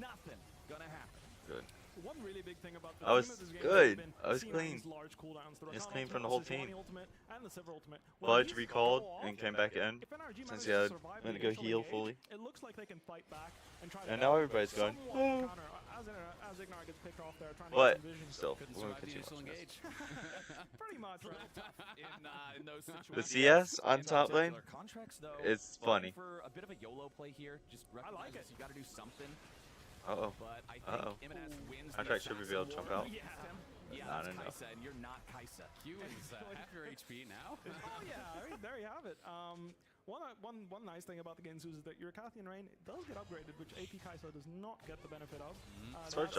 Nothing gonna happen. Good. One really big thing about the I was team of this game good. has been I was C9's clean. large cooldowns. The Just Rakan clean from the ultimate, whole the team. Sejuani ultimate, and the Sivir ultimate. When Fudge these recalled go off, and came back in if NRG since manages he to had survive the went to go initial heal engage, fully. It looks like they can fight back and try to And now everybody's going. somewhat counter. As Ignar gets picked off there, trying to But get some vision. still, Couldn't we're going survive to the continue initial watching this. engage. Pretty much. In those situations. The CS on top lane, Contracts, though, it's funny. for a bit of a YOLO play here. Just recognize you got to do something. Uh-oh. But I think Uh-oh. M&S wins the Contract should be able to assassin jump war. out. Yeah, Not that's enough. Kaisa, and you're not Kaisa. Q is half your HP now. Oh yeah, there you have it. One nice thing about the Ginsus is that your Cathian Rain does get upgraded, which AP Kai'Sa does not get the benefit of. As far as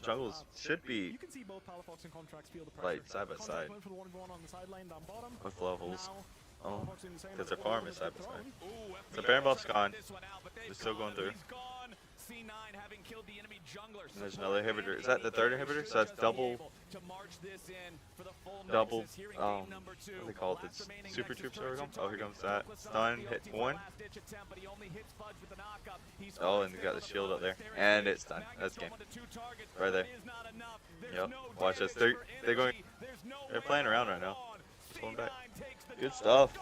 jungles should be you can see both Palafox and Contracts feel the pressure. like side by side Went for the 1v1 on the side lane down bottom. with levels. Now, Oh, Palafox doing the same, because but their farm with is the side by side. throne. The Baron buff's gone. They're still going through. C9 having killed the enemy jungler. And there's another inhibitor. Is that the third inhibitor? So that's double. Double. What do they call it? It's super troops. There we go. Oh, here comes that. Stun. Hit one. Oh, and they got the shield up there. And it's done. That's game. Right there. Yep. Watch this. They're going. They're playing around right now. Pulling back. Good stuff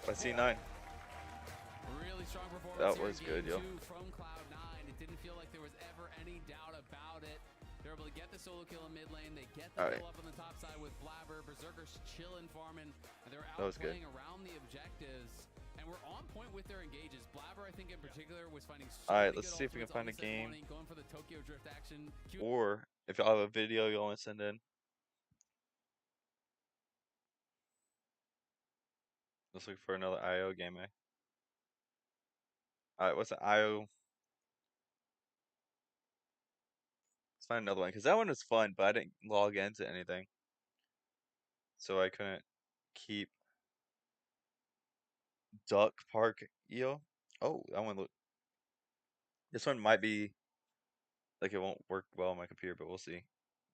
by C9. Really strong performance. That was good, yo. From Cloud9. It didn't feel like there was ever any doubt about it. They're able to get the solo kill in mid lane. They get the kill up on the top side with Blabber. Berserker's chilling, farming. And they're out playing around the objectives. And we're on point with their engages. Blabber, I think in particular, was finding so Alright, let's see if we can find a game. Going for the Tokyo Drift action. Or if y'all have a video you want to send in. Let's look for another IO game, eh? Alright, what's an IO? Let's find another one, because that one was fun, but I didn't log into anything. So I couldn't keep Duck Park EO. Oh, that one look. This one might be like it won't work well on my computer, but we'll see.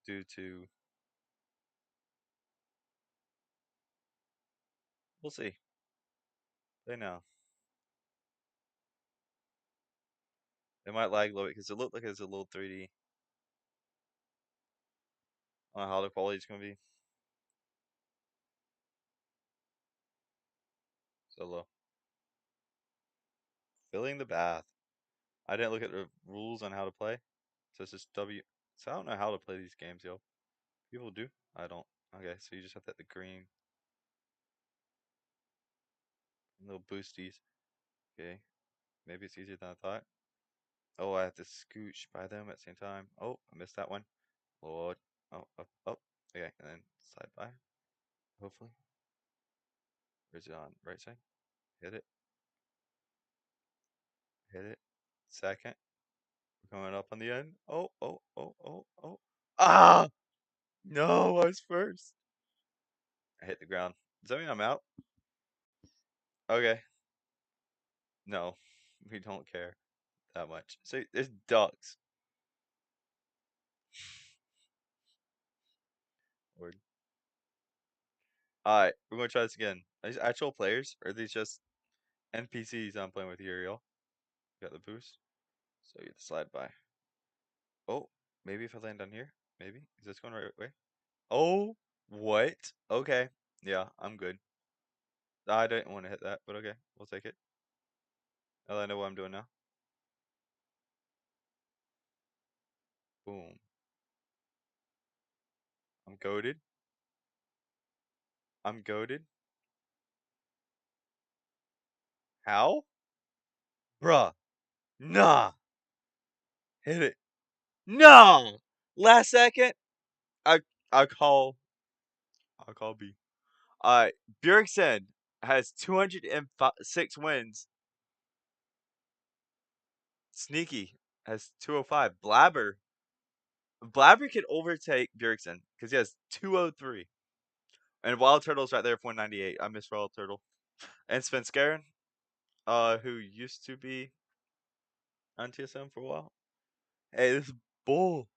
Due to we'll see. They know. It might lag a little bit because it looked like it's a little 3D. I don't know how the quality is gonna be. So low. Filling the bath. I didn't look at the rules on how to play. So it's just W. So I don't know how to play these games, yo. People do. I don't. Okay, so you just have to hit the green. Little boosties. Okay. Maybe it's easier than I thought. Oh, I have to scooch by them at the same time. Oh, I missed that one. Lord. Oh, up, up. Okay, and then slide by. Hopefully. Where's it on? Right side? Hit it. Hit it. Second. We're coming up on the end. Oh, oh, oh, oh, oh. Ah! No, I was first. I hit the ground. Does that mean I'm out? Okay. No, we don't care that much. So there's ducks. Word. Alright, we're gonna try this again. Are these actual players? Or are these just NPCs I'm playing with here, y'all? Got the boost. So you have to slide by. Oh, maybe if I land on here? Maybe? Is this going the right way? Oh, what? Okay. Yeah, I'm good. I didn't want to hit that, but okay. We'll take it. Now that I know what I'm doing now. Boom. I'm goaded. I'm goaded. How? Bruh. Nah. Hit it. No! Last second. I'll call B. Alright. Bjergsen has 206 wins. Sneaky has 205. Blabber can overtake Bjergsen because he has 203. And Wild Turtle's right there for 198. I miss Wild Turtle. And Svenskeren, who used to be on TSM for a while. Hey, this is bull.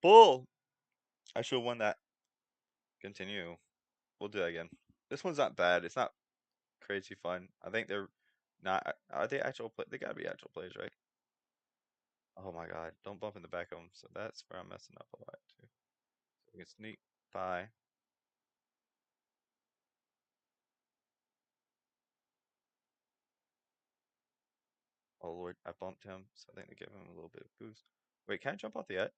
Bull! I should have won that. Continue. We'll do that again. This one's not bad. It's not crazy fun. I think they're not. Are they actual play? They gotta be actual plays, right? Oh my god. Don't bump in the back of them. So that's where I'm messing up a lot, too. So we can sneak by. Oh lord, I bumped him, so I think they give him a little bit of boost. Wait, can I jump off the edge?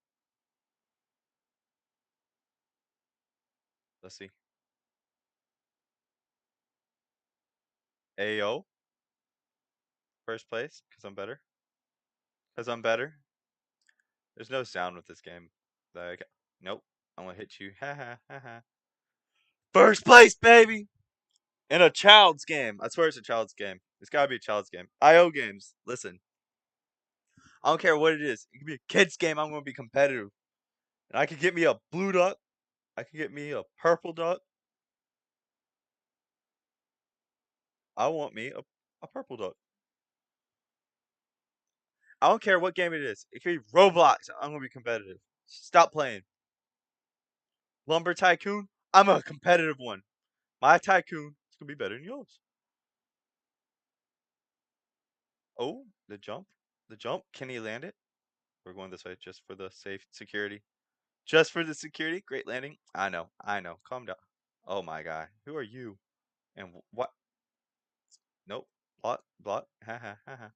Let's see. AO. First place, because I'm better. Because I'm better. There's no sound with this game. Like, nope. I'm gonna hit you. Ha ha ha ha. First place, baby! In a child's game. I swear it's a child's game. It's gotta be a child's game. IO games. Listen. I don't care what it is. It could be a kid's game. I'm gonna be competitive. And I could get me a blue duck. I could get me a purple duck. I want me a purple duck. I don't care what game it is. It could be Roblox. I'm gonna be competitive. Stop playing. Lumber Tycoon. I'm a competitive one. My tycoon is gonna be better than yours. Oh, the jump. The jump. Can he land it? We're going this way just for the safe security. Just for the security. Great landing. I know. I know. Calm down. Oh my god. Who are you? And what? Nope. Block. Block. Ha ha ha ha.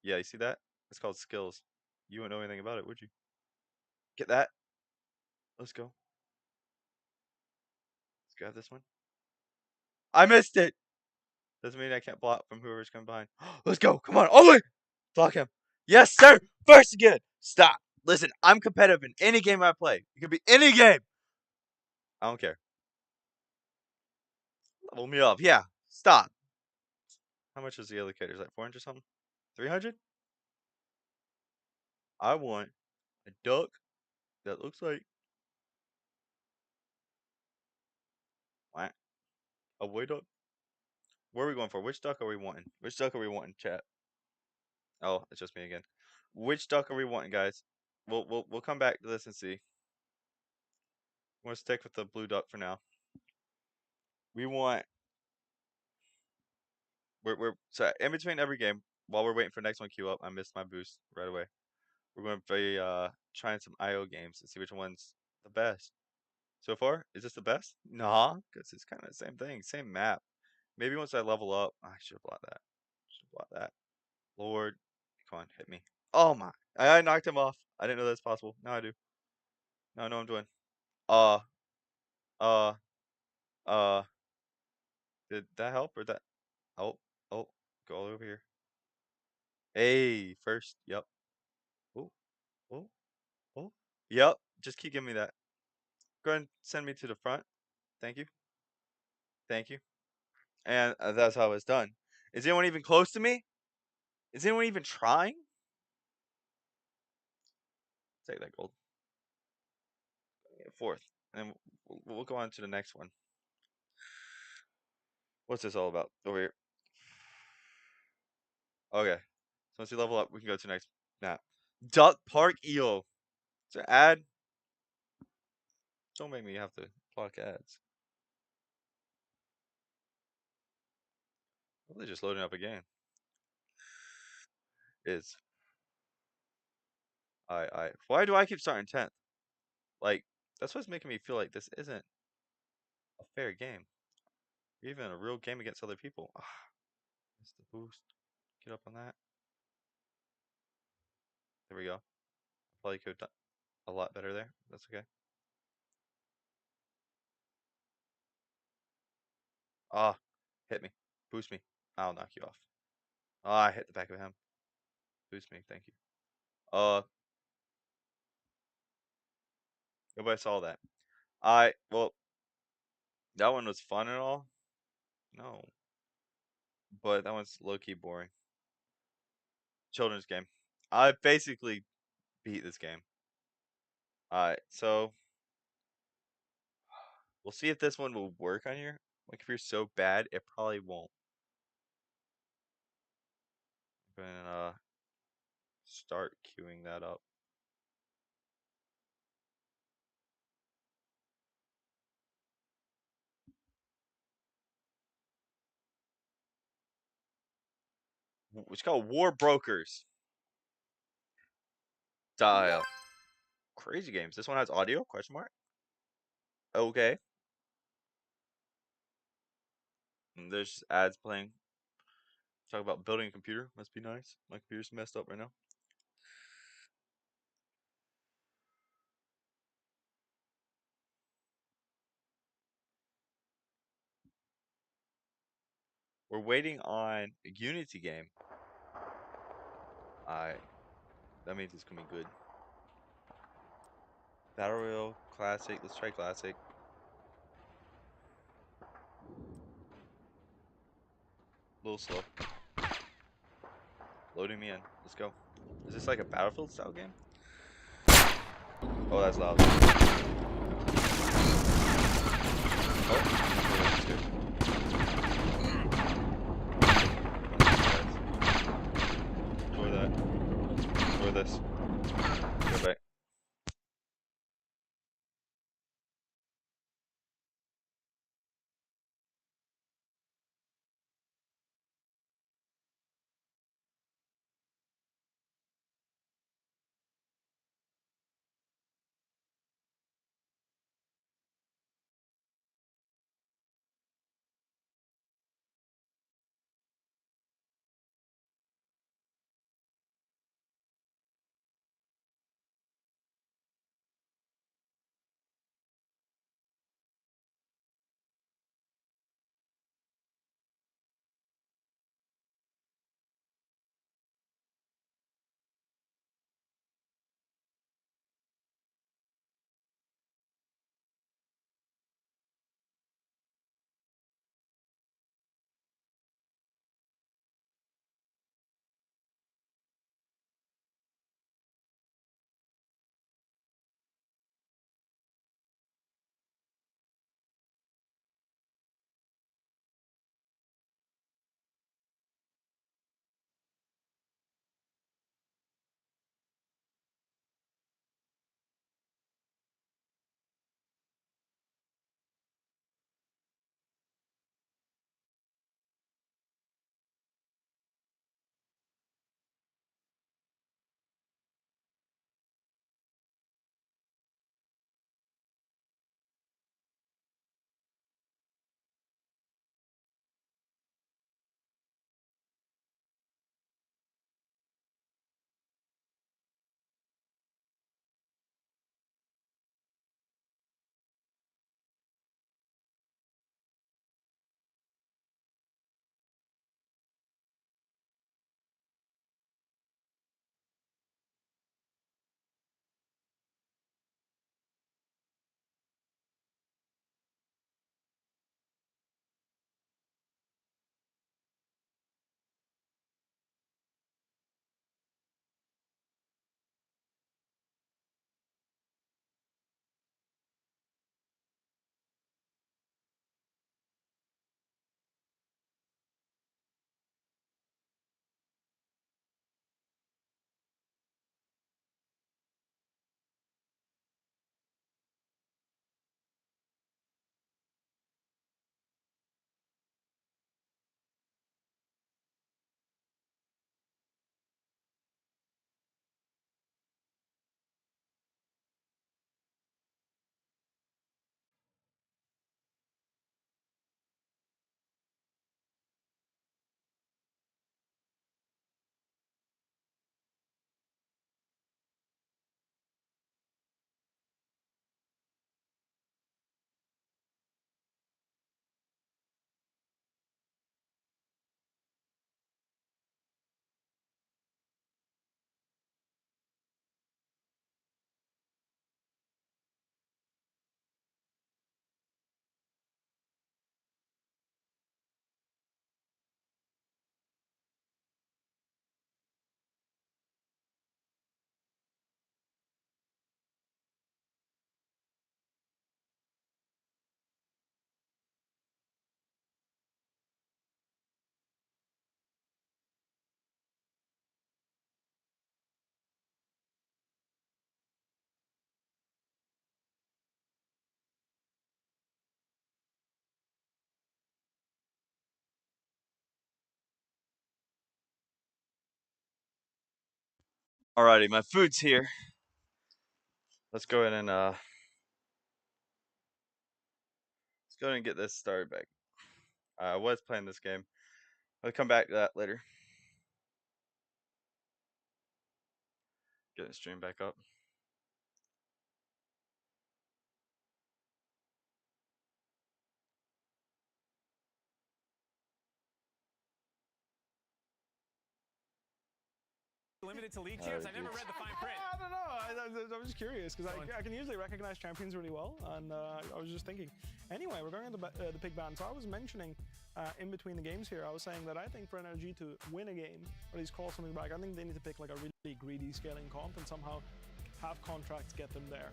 Yeah, you see that? It's called skills. You wouldn't know anything about it, would you? Get that. Let's go. Let's grab this one. I missed it. Doesn't mean I can't block from whoever's coming behind. Let's go. Come on. All the way. Block him. Yes, sir. First again. Stop. Listen, I'm competitive in any game I play. It could be any game. I don't care. Level me up. Yeah. Stop. How much is the allocator? Is that 400 something? 300? I want a duck that looks like what? A boy duck. Where are we going for? Which duck are we wanting? Which duck are we wanting, chat? Oh, it's just me again. Which duck are we wanting, guys? We'll come back to this and see. We'll stick with the blue duck for now. We want we're so in between every game while we're waiting for the next one queue up. I missed my boost right away. We're going to be trying some IO games and see which one's the best. So far, is this the best? Nah, because it's kind of the same thing, same map. Maybe once I level up, I should have blocked that. Should have blocked that. Lord, come on, hit me. Oh my! I knocked him off. I didn't know that's possible. Now I do. Now I know what I'm doing. Uh, uh, uh. Did that help or that? Oh, oh, go all over here. Hey, first. Yep. Oh, oh, oh. Yep. Just keep giving me that. Go ahead and send me to the front. Thank you. Thank you. And that's how it's done. Is anyone even close to me? Is anyone even trying? Take that gold. Fourth. And we'll go on to the next one. What's this all about? Over here. Okay. So once we level up, we can go to the next map. Duck Park EO. Is there an ad? Don't make me have to block ads. Well, they're just loading up again. Is why do I keep starting 10th? Like, that's what's making me feel like this isn't a fair game. Even a real game against other people. Ah, missed the boost. Get up on that. There we go. Probably could have done a lot better there. That's okay. Ah, hit me. Boost me. I'll knock you off. Ah, I hit the back of him. Boost me. Thank you. Nobody saw that. Well, that one was fun and all. No. But that one's low-key boring. Children's game. I basically beat this game. Alright, so we'll see if this one will work on here. My computer's so bad, it probably won't. I'm gonna start queuing that up. It's called War Brokers. Dial. Crazy games. This one has audio? Question mark. Okay. And there's just ads playing. Talk about building a computer. Must be nice. My computer's messed up right now. We're waiting on a Unity game. That means it's gonna be good. Battle Royale, Classic. Let's try Classic. little slow. Loading me in. Let's go. Is this like a Battlefield style game? Oh, that's loud. Oh, that's good. Enjoy that. Enjoy this. Go back. Alrighty, my food's here. Let's go ahead and get this started back. I was playing this game. I'll come back to that later. Get the stream back up. Limited to league champs? I never read the fine print. I don't know. I was just curious because I can usually recognize champions really well, and I was just thinking Anyway, we're going into the pig ban. So I was mentioning in between the games here, I was saying that I think for NRG to win a game, or at least call something back, I think they need to pick like a really greedy scaling comp and somehow have contracts get them there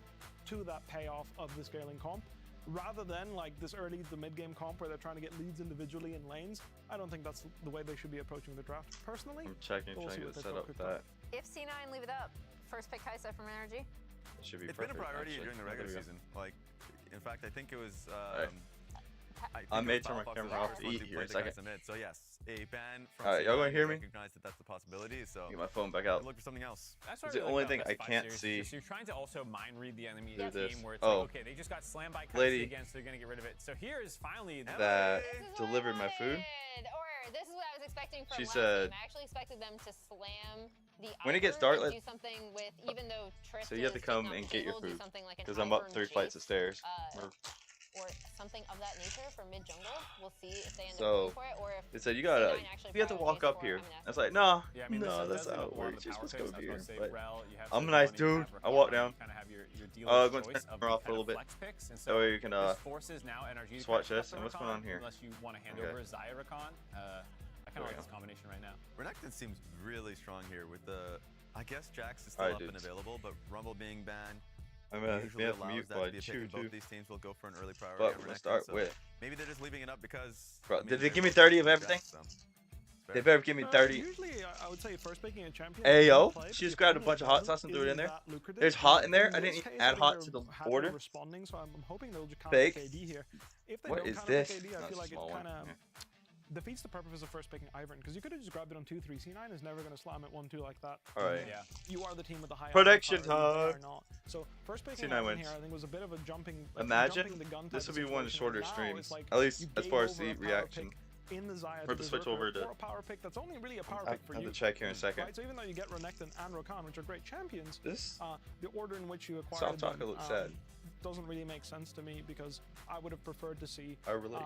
to that payoff of the scaling comp. Rather than like this early to mid-game comp where they're trying to get leads individually in lanes, I don't think that's the way they should be approaching the draft. Personally, I'm checking, we'll trying see to what get they set up focus with on. that. If C9 leave it up, first pick Kaisa from NRG. It should be It's been a perfect, priority actually. during the Oh, there regular we go. season. Like, in fact, I think it was. I may turn my camera off to eat here a second. So yes, a ban from. Alright, y'all gonna C9, hear me? Recognize that that's a possibility. So Get my phone back out. look for something else. That's It's what I the really only like thing about I this can't fight series, see. is you're trying to also mind read the enemy through this. team where it's Oh. like, okay, they just got slammed by Lady. Kaisi again, so they're gonna get rid of it. So here is finally That delivered my food. Or this is what I was expecting from She last said- game. I actually expected them to slam the When it gets Ivern dark, and let's- do something with, even though Trist So you have to is come taking on and the get your table, do food. something like an Because I'm up Ivern 3 flights of chase, stairs. or something of that nature for mid jungle. We'll see if they end up So going for it, or if they said you gotta, C9 actually you have to walk prioritize up for here. M&S. I was like, no, Yeah, I mean, this no, does that's leave how up it a lot of works. the You're power supposed to go picks. I over was here. gonna say, But Rel, you have I'm a Sojourn, nice you dude. have I walk Rakan, down. you kind of have your dealer's Go and choice turn of her off for a little kind bit. of flex picks, and That way you can this forces now NRG to just watch kind of this. And what's cut going Rakan on here? Unless you want to hand Okay. over Zaya Rakan. I kind of like this combination right now. Renekton seems really strong here with the. I guess Jax is still Alright, up and dudes. available, but Rumble being banned I'm gonna usually have to allows mute that by to be a pick, and both two. of these teams will go for an early priority. But on we'll Renekton, start so with. maybe they're just leaving it up because. Bro, I mean, did they they're give me both 30 of Jax, everything? so it's They fair. better give me 30. Usually, I would say first picking a champion. Hey is yo, play, but she just the grabbed a opponent bunch of hot doesn't sauce and threw it in isn't there. that lucrative. There's hot in there. In I this didn't case, add think hot they're to the happily order. responding, so I'm hoping they'll just Fake. counter KD here. If they What don't is counter this? KD, I That's feel a like it small one. kind of Yeah. defeats the purpose of first picking Ivern, because you could have just grabbed it on 2-3. C9 is never going to slam it 1-2 like that. Alright. Yeah. You are the team with the high Prediction power, time. they are not. So first picking C9 Ivern wins. here, I think was a bit of a jumping. Like, Imagine jumping the gun this type will of be one of the situation. shorter Now streams, it's like at least you as gave far as over the a power reaction. pick in the Zaya Or to the switch Berserker over to- for a power pick that's only really a power I pick for have you. to check here in a second. Right, so even though you get Renekton and Rakan, which are great champions, This the order in which you acquire soft them talker looks sad. doesn't really make sense to me, because I would have preferred to see, I relate.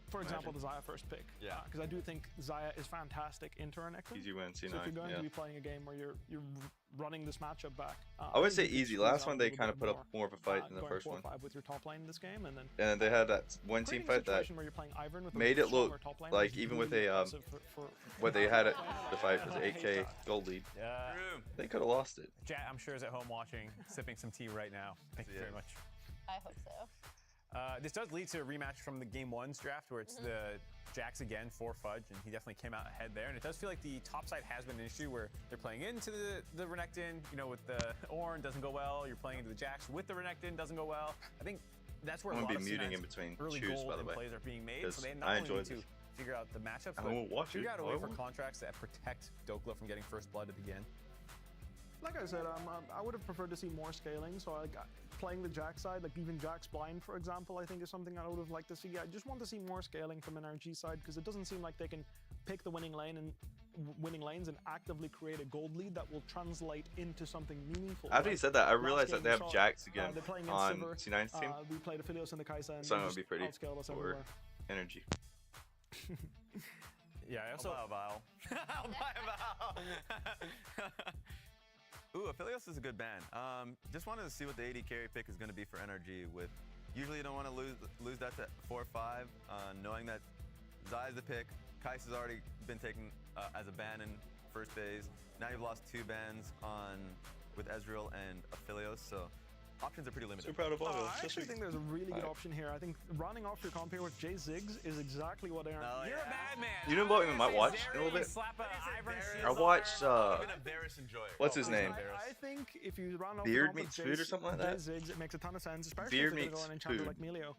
for example, the Zaya first pick. Yeah. Because I do think Zaya is fantastic into Renekton. Easy win, C9. So if you're going yeah. to be playing a game where you're running this matchup back, I would say think you could easy. squeeze Last out one a they little kind of bit put up more of a fight than the going first one. 4-5 with your top lane in this game, and then And they had that one team creating a fight that situation where you're playing Ivern with a made it look stronger top lane like is even with really a impressive for what they had it the fight was 8k gold lead. They could have lost it. Jack, I'm sure, is at home watching, sipping some tea right now. Thank you very much. I hope so. This does lead to a rematch from the Game 1's draft, where it's the Jax again for Fudge, and he definitely came out ahead there. And it does feel like the top side has been an issue where they're playing into the Renekton, you know, with the Ornn, doesn't go well. You're playing into the Jax with the Renekton, doesn't go well. I think that's where I'm a gonna lot be of muting C9's in between early choose, gold by the and way, plays are being made, so because they I not only enjoy need to this. figure out the matchups, I but won't watch figure it, out a way for however. contracts that protect Dokla from getting first blood to begin. Like I said, I would have preferred to see more scaling. So like playing the Jax side, like even Jax blind, for example, I think is something I would have liked to see. I just want to see more scaling from NRG side, because it doesn't seem like they can pick the winning lane and winning lanes and actively create a gold lead that will translate into something meaningful. After you said that, I Last realized that game they we have saw, Jax again they're playing on against C9's team. We played Aphelios and the Kaisa, and So they I'm gonna just be pretty outscaled us for everywhere. energy. Yeah, I also. I'll buy a Val. I'll buy a Val. Ooh, Aphelios is a good ban. Just wanted to see what the AD carry pick is going to be for NRG. With usually you don't want to lose that to 4-5, knowing that Zai's the pick. Kais has already been taken as a ban in first phase. Now you've lost 2 bans with Ezreal and Aphelios, so options are pretty limited. So proud of all of us. I actually think there's a really good option here. I think running off your comp here with Jay Ziggs is exactly what they are. You're a bad man. You know what we might watch a little bit? Slap a Ivern I watched enjoy it. what's his name? I think if you run off Beard your comp meets with food or something like that? Jay Ziggs, it makes a ton of sense, especially Beard if they're meets going enchanter food. like Melio.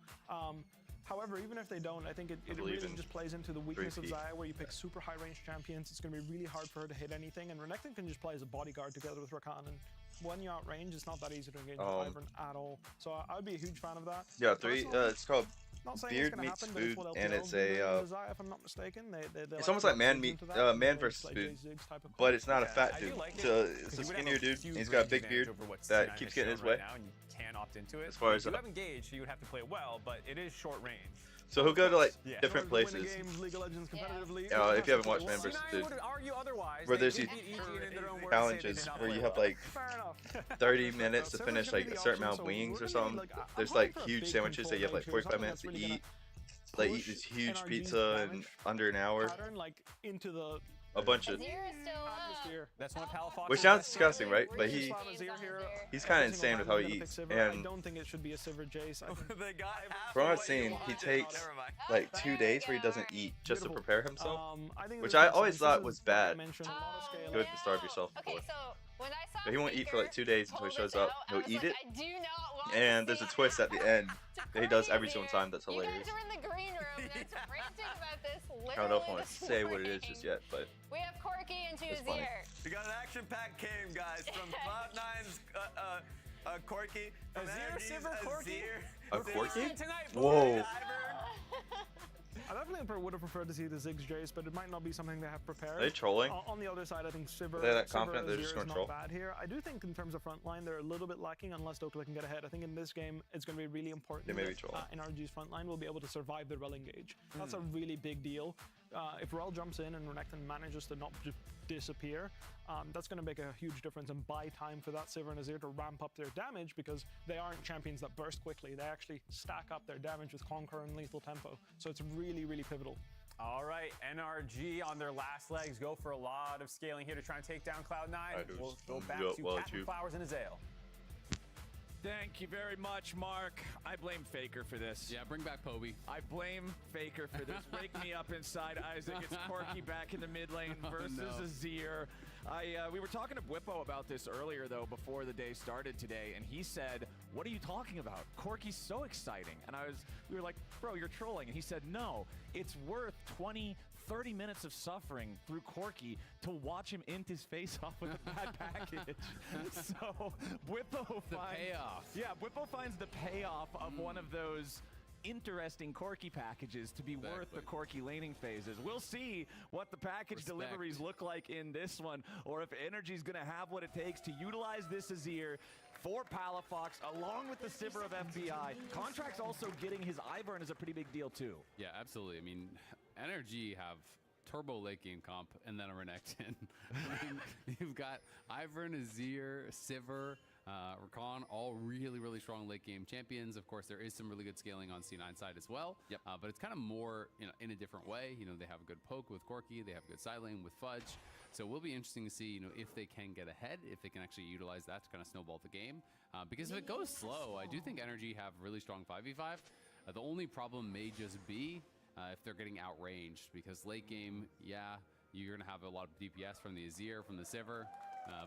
However, even if they don't, I think it really believe in just plays into the weakness of 3P. Zaya, where you pick super high range champions. It's going to be really hard for her to hit anything, and Renekton can just play as a bodyguard together with Rakan. And when you're outrange, it's not that easy to engage with Ivern at all. So I would be a huge fan of that. Yeah, 3. It's called Not saying Beard it's gonna meets happen, but it's food, what and LPL it's do doing a. with Zaya, if I'm not mistaken. They It's almost like man meat, man versus play food, Jay Ziggs type of but it's not a Yeah, fat I do dude. like it, It's a 'cause you would have skinnier dude. huge And he's got a range big advantage beard over what that C9 keeps has getting in his shown way. right now, and you can opt into it. As far If as you have engaged, you would have to play it well, but it is short range. So he'll go to like Yeah. different In order to win a places. game, League of Legends competitively, If you haven't watched Man vs. C9 Dude, would argue otherwise. where They there's these beat EG in their own words, say they challenges did not where play you have well. like fair enough. 30 minutes to Server's finish gonna like be a the certain option, amount so of we're wings or gonna be something. like, I'm There's hoping like for a huge big sandwiches that you have control like edge here, 45 something minutes that's to really eat. Like eat push this huge NRG's pizza in damage under an hour. pattern, like into the A bunch of, Azir is still up. atmosphere. That's one of Palafox's which sounds best disgusting, right? But Really he slam Azir here. he's kind of Every single insane with time how he's he gonna pick eats. Sivir. I And don't think it should be a Sivir Jace. I think They got half from what of I've what you seen, he wanted. takes Never mind. like There 2 you days where he go. doesn't eat just to Beautiful. prepare himself. I think Which this I makes always sense. thought This was is, like I bad. mentioned, a lot of scale. Good to starve yourself Okay, before. so when I saw But he won't eat for like 2 Faker days until he pull shows this up. out, I He'll was eat like, it, I do not want and to there's a see twist at the end that he does every Crazy. single time. That's You hilarious. guys are in the green room that's ranting about this I don't know if I literally want to this say what it is morning. just yet, but We have Corky into It's funny. Azir. We got an action-packed game, guys, from Cloud9's Corky. From Azir, NRG's Sivir, Corky? a We're Corky? seeing tonight, Whoa! I definitely would have preferred to see the Ziggs Jace, but it might not be something they have prepared. Are they trolling? On the other side, I think Sivir, They're that Sivir confident they're Azir just is gonna not troll? bad here. I do think in terms of front line, they're a little bit lacking unless Dokla can get ahead. I think in this game, it's going to be really important They may be that trolling. NRG's front line will be able to survive the Rel engage. That's a really big deal. If Rel jumps in and Renekton manages to not just disappear, that's going to make a huge difference and buy time for that Sivir and Azir to ramp up their damage, because they aren't champions that burst quickly. They actually stack up their damage with Conquer and lethal tempo. So it's really, really pivotal. All right, NRG on their last legs go for a lot of scaling here to try and take down Cloud9. We'll go back to Captain Flowers and Azael. Thank you very much, Mark. I blame Faker for this. Yeah, bring back Poby. I blame Faker for this. Wake me up inside, Isaac. It's Corky back in the mid lane versus Azir. We were talking to Bwippo about this earlier, though, before the day started today, and he said, "What are you talking about? Corky's so exciting." And we were like, "Bro, you're trolling." And he said, "No, it's worth 20-30 minutes of suffering through Corky to watch him int his face off with a bad package." So Bwippo finds payoff. Yeah, Bwippo finds the payoff of one of those interesting Corky packages to be worth the Corky laning phases. We'll see what the package deliveries look like in this one, or if NRG's going to have what it takes to utilize this Azir for Palafox, along with the Sivir of FBI. Contract's also getting his Ivern is a pretty big deal, too. Yeah, absolutely. I mean, NRG have turbo late game comp and then a Renekton. I mean, you've got Ivern, Azir, Sivir, Rakan, all really, really strong late game champions. Of course, there is some really good scaling on C9 side as well. Yep. But it's kind of more, in a different way. They have a good poke with Corky, they have a good side lane with Fudge. So it will be interesting to see, if they can get ahead, if they can actually utilize that to kind of snowball the game. Because if it goes slow, I do think NRG have really strong 5v5. The only problem may just be if they're getting outranged, because late game, yeah, you're going to have a lot of DPS from the Azir, from the Sivir,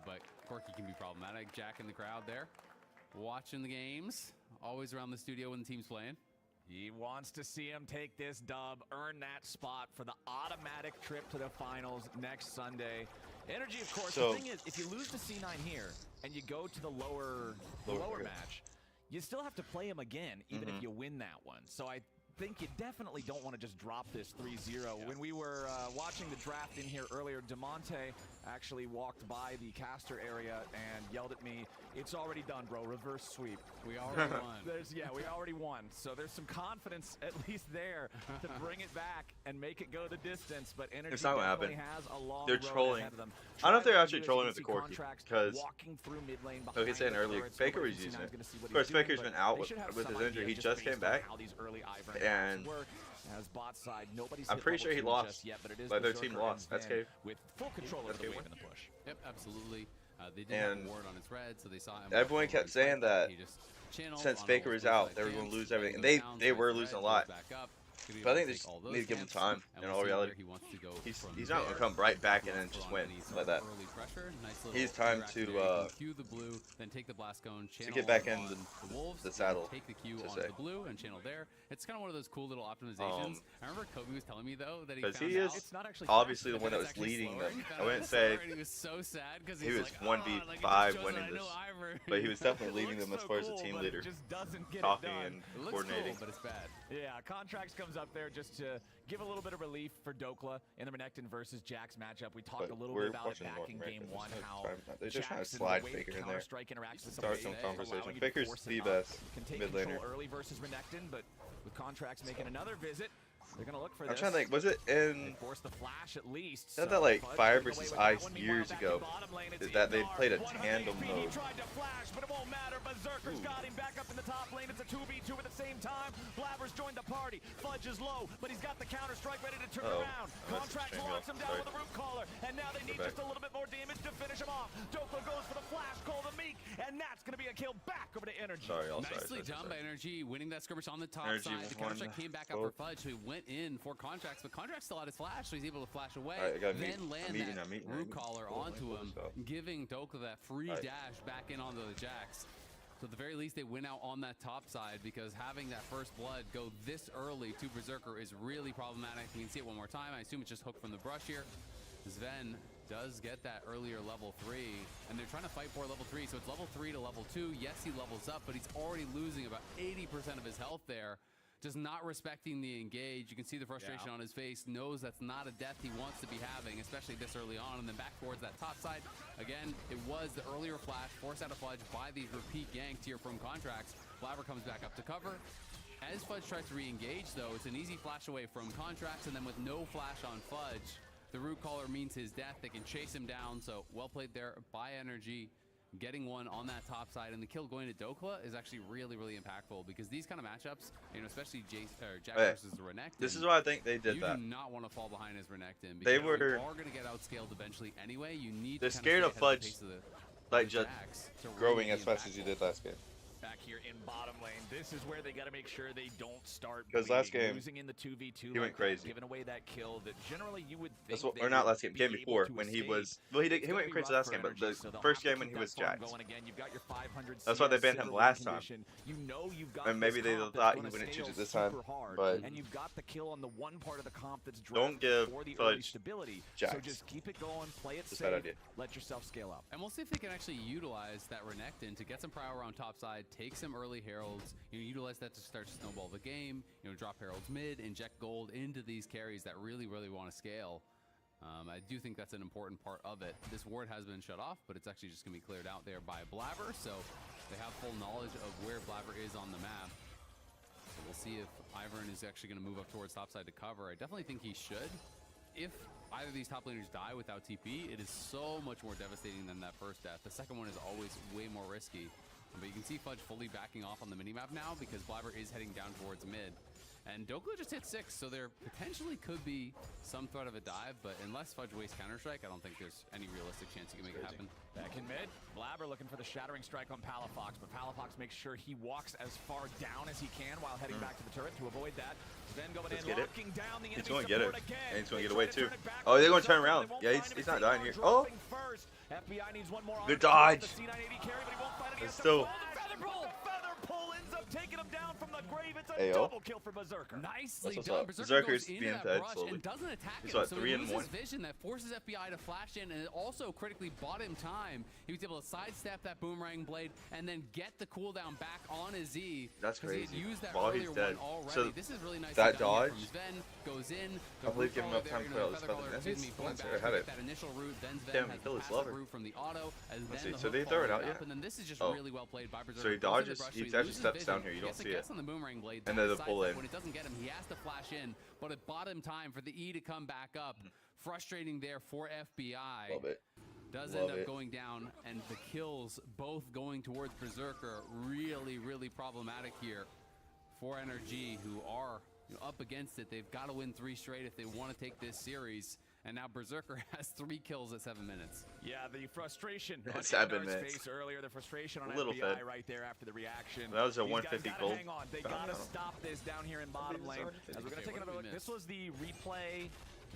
but Corky can be problematic. Jack in the crowd there, watching the games, always around the studio when the team's playing. He wants to see him take this dub, earn that spot for the automatic trip to the finals next Sunday. NRG, of course, the thing is, if you lose to C9 here and you go to the lower match, you still have to play him again, even if you win that one. So I think you definitely don't want to just drop this 3-0. When we were watching the draft in here earlier, DeMonte actually walked by the caster area and yelled at me, "It's already done, bro. Reverse sweep." We already won. We already won. So there's some confidence at least there to bring it back and make it go the distance. But NRG it's not gonna happen. has a long They're road trolling. ahead of them. I don't know if they're Trying to actually do trolling this, with you the see Corky, Contracts because walking through mid lane like I was saying behind the earlier, turrets. Faker Nobody was from using C9 is it. gonna see what Of course, he's doing, Faker's but been out they should have with some his injury. idea He just came based on back, how these early Ivern and work. As bot side, nobody's I'm hit pretty level sure he 2 lost. just yet, but it is Like, their Berserker team lost. and That's Zen cave. with full control of the wave win. in the push. Yep, absolutely. They did And have a ward on its red, so they saw him. everyone kept saying that He just channeled since on Faker all was those out, side they were going to camps, lose then everything. goes And down, they were goes losing a red, lot. goes back up. Could be But I able think to they take just all those need to give him camps, time, and in we'll all see reality. where he wants to go He's from not going to there. come right back and then Lots just on win any sort like of that. early pressure. Nice little He's time interaction to, there. You can cue the blue, then take the blast cone, channel get back in on the wolves, the saddle, take the Q to onto say. the blue and channel there. It's kind of one of those cool little optimizations. I remember Kobe was telling me though that he Because found he out is It's not actually obviously the that one that it's was actually leading slower. them. He found I out wouldn't it was say slower, and he was so sad because he he's was like, 1v5 oh, winning I this, know Ivern. but he was definitely leading Looks them as so far as cool, a team but it leader, just doesn't get it talking done. and It looks coordinating. cool, but it's bad. Yeah, Contract's comes up there just to give a little bit of relief for Dokla in the Renekton versus Jax matchup. We talked a little bit about it back in game one, how they're just trying to Jax and slide the way Faker in there. Counter-Strike interacts with Start some conversation. Faker's the best can take mid control laner. early versus Renekton, but with Contracts making another visit, they're gonna look for I'm this. trying to think, was it in... They forced the flash at least. Said that like Fire versus Ice years ago, is that they played a tandem mode. Tried to flash, but it won't matter. Berserker's got him back up in the top lane. It's a 2v2 at the same time. Blabber's joined the party. Fudge is low, but he's got the counter strike ready to turn around. Contract locks him down with a root caller, and now they need just a little bit more damage to finish him off. Dokla goes for the flash, call the Meek, and that's gonna be a kill back over to NRG. Nicely done by NRG, winning that skirmish on the top side. The counter strike came back up for Fudge, who went in for Contracts, but Contracts still had his flash, so he's able to flash away, then land that root collar onto him, giving Dokla that free dash back in onto the Jax. So at the very least, they win out on that top side, because having that first blood go this early to Berserker is really problematic. We can see it one more time. I assume it's just hooked from the brush here. Sven does get that earlier level 3, and they're trying to fight for level 3, so it's level 3 to level 2. Yes, he levels up, but he's already losing about 80% of his health there. Just not respecting the engage. You can see the frustration on his face, knows that's not a death he wants to be having, especially this early on, and then back towards that top side. Again, it was the earlier flash, forced out of Fudge by these repeat ganks here from Contracts. Blabber comes back up to cover. As Fudge tries to re-engage, though, it's an easy flash away from Contracts, and then with no flash on Fudge, the root caller means his death. They can chase him down, so well played there by NRG. Getting one on that top side, and the kill going to Dokla is actually really, really impactful, because these kind of matchups, you know, especially Jack versus Renekton. This is why I think they did that. You do not want to fall behind as Renekton, because they you are going to get outscaled eventually anyway. You need they're to scared of Fudge, like just growing as fast as you did last game. Back here in bottom lane, this is where they got to make sure they don't start because last game losing in the 2v2. He went crazy, giving away that kill that generally you would think. That's what, or not last game, game before when he was. Well, he went crazy last game, but the first game when he was Jax. That's why they banned him last time. You know you've got. And maybe they thought he wouldn't choose it this time, but and you've got the kill on the one part of the comp that's don't give for the Fudge stability. Jax. So just keep it going, play it safe, let yourself scale up. And we'll see if they can actually utilize that Renekton to get some power on top side, take some early heralds, you know, utilize that to start to snowball the game, you know, drop heralds mid, inject gold into these carries that really, really want to scale. I do think that's an important part of it. This ward has been shut off, but it's actually just going to be cleared out there by Blabber, so they have full knowledge of where Blabber is on the map. So we'll see if Ivern is actually going to move up towards topside to cover. I definitely think he should. If either of these top laners die without TP, it is so much more devastating than that first death. The second one is always way more risky. But you can see Fudge fully backing off on the minimap now, because Blabber is heading down towards mid. And Dokla just hit 6, so there potentially could be some threat of a dive, but unless Fudge wastes Counter-Strike, I don't think there's any realistic chance he can make it happen. Back in mid, Blabber looking for the Shattering Strike on Palafox, but Palafox makes sure he walks as far down as he can while heading back to the turret to avoid that. Then going in, locking down the enemy support again. And he's going to get away too. Oh, they're going to turn around. Yeah, he's not dying here. Oh! FBI needs one more. Good dodge. It's still. Feather pull ends up taking him down from the grave. It's a double kill for Berserker. Nicely done. Berserker's being fed slowly. And doesn't attack He's him, what, so 3 he and 1. loses vision that forces FBI to flash in, and it also critically bought him time. He was able to sidestep that boomerang blade and then get the cooldown back on his E. That's crazy. He had used that While earlier he's dead. one already. So this is really nice. that dodge. From Sven goes in. I believe give him enough time to play all this feather. Had it. That initial route, then Sven Damn, has kill the his passive lover. route from the auto. Let's see. So they throw it out, yeah. And then this is just really well played by Berserker. So he dodges. He actually steps down here. You don't see it. On the boomerang blade, and then the pull in. When it doesn't get him, he has to flash in, but it bought him time for the E to come back up. Frustrating there for FBI. Love it. Does end up going down, and the kills both going towards Berserker. Really, really problematic here for NRG, who are up against it. They've got to win 3 straight if they want to take this series. And now Berserker has 3 kills at 7 minutes. Yeah, the frustration on 7 minutes. Face earlier, the frustration on Little FBI fed. right there after the reaction. That was a 150 gold. Hang on, they gotta stop this down here in bottom lane. As we're gonna take another look. This was the replay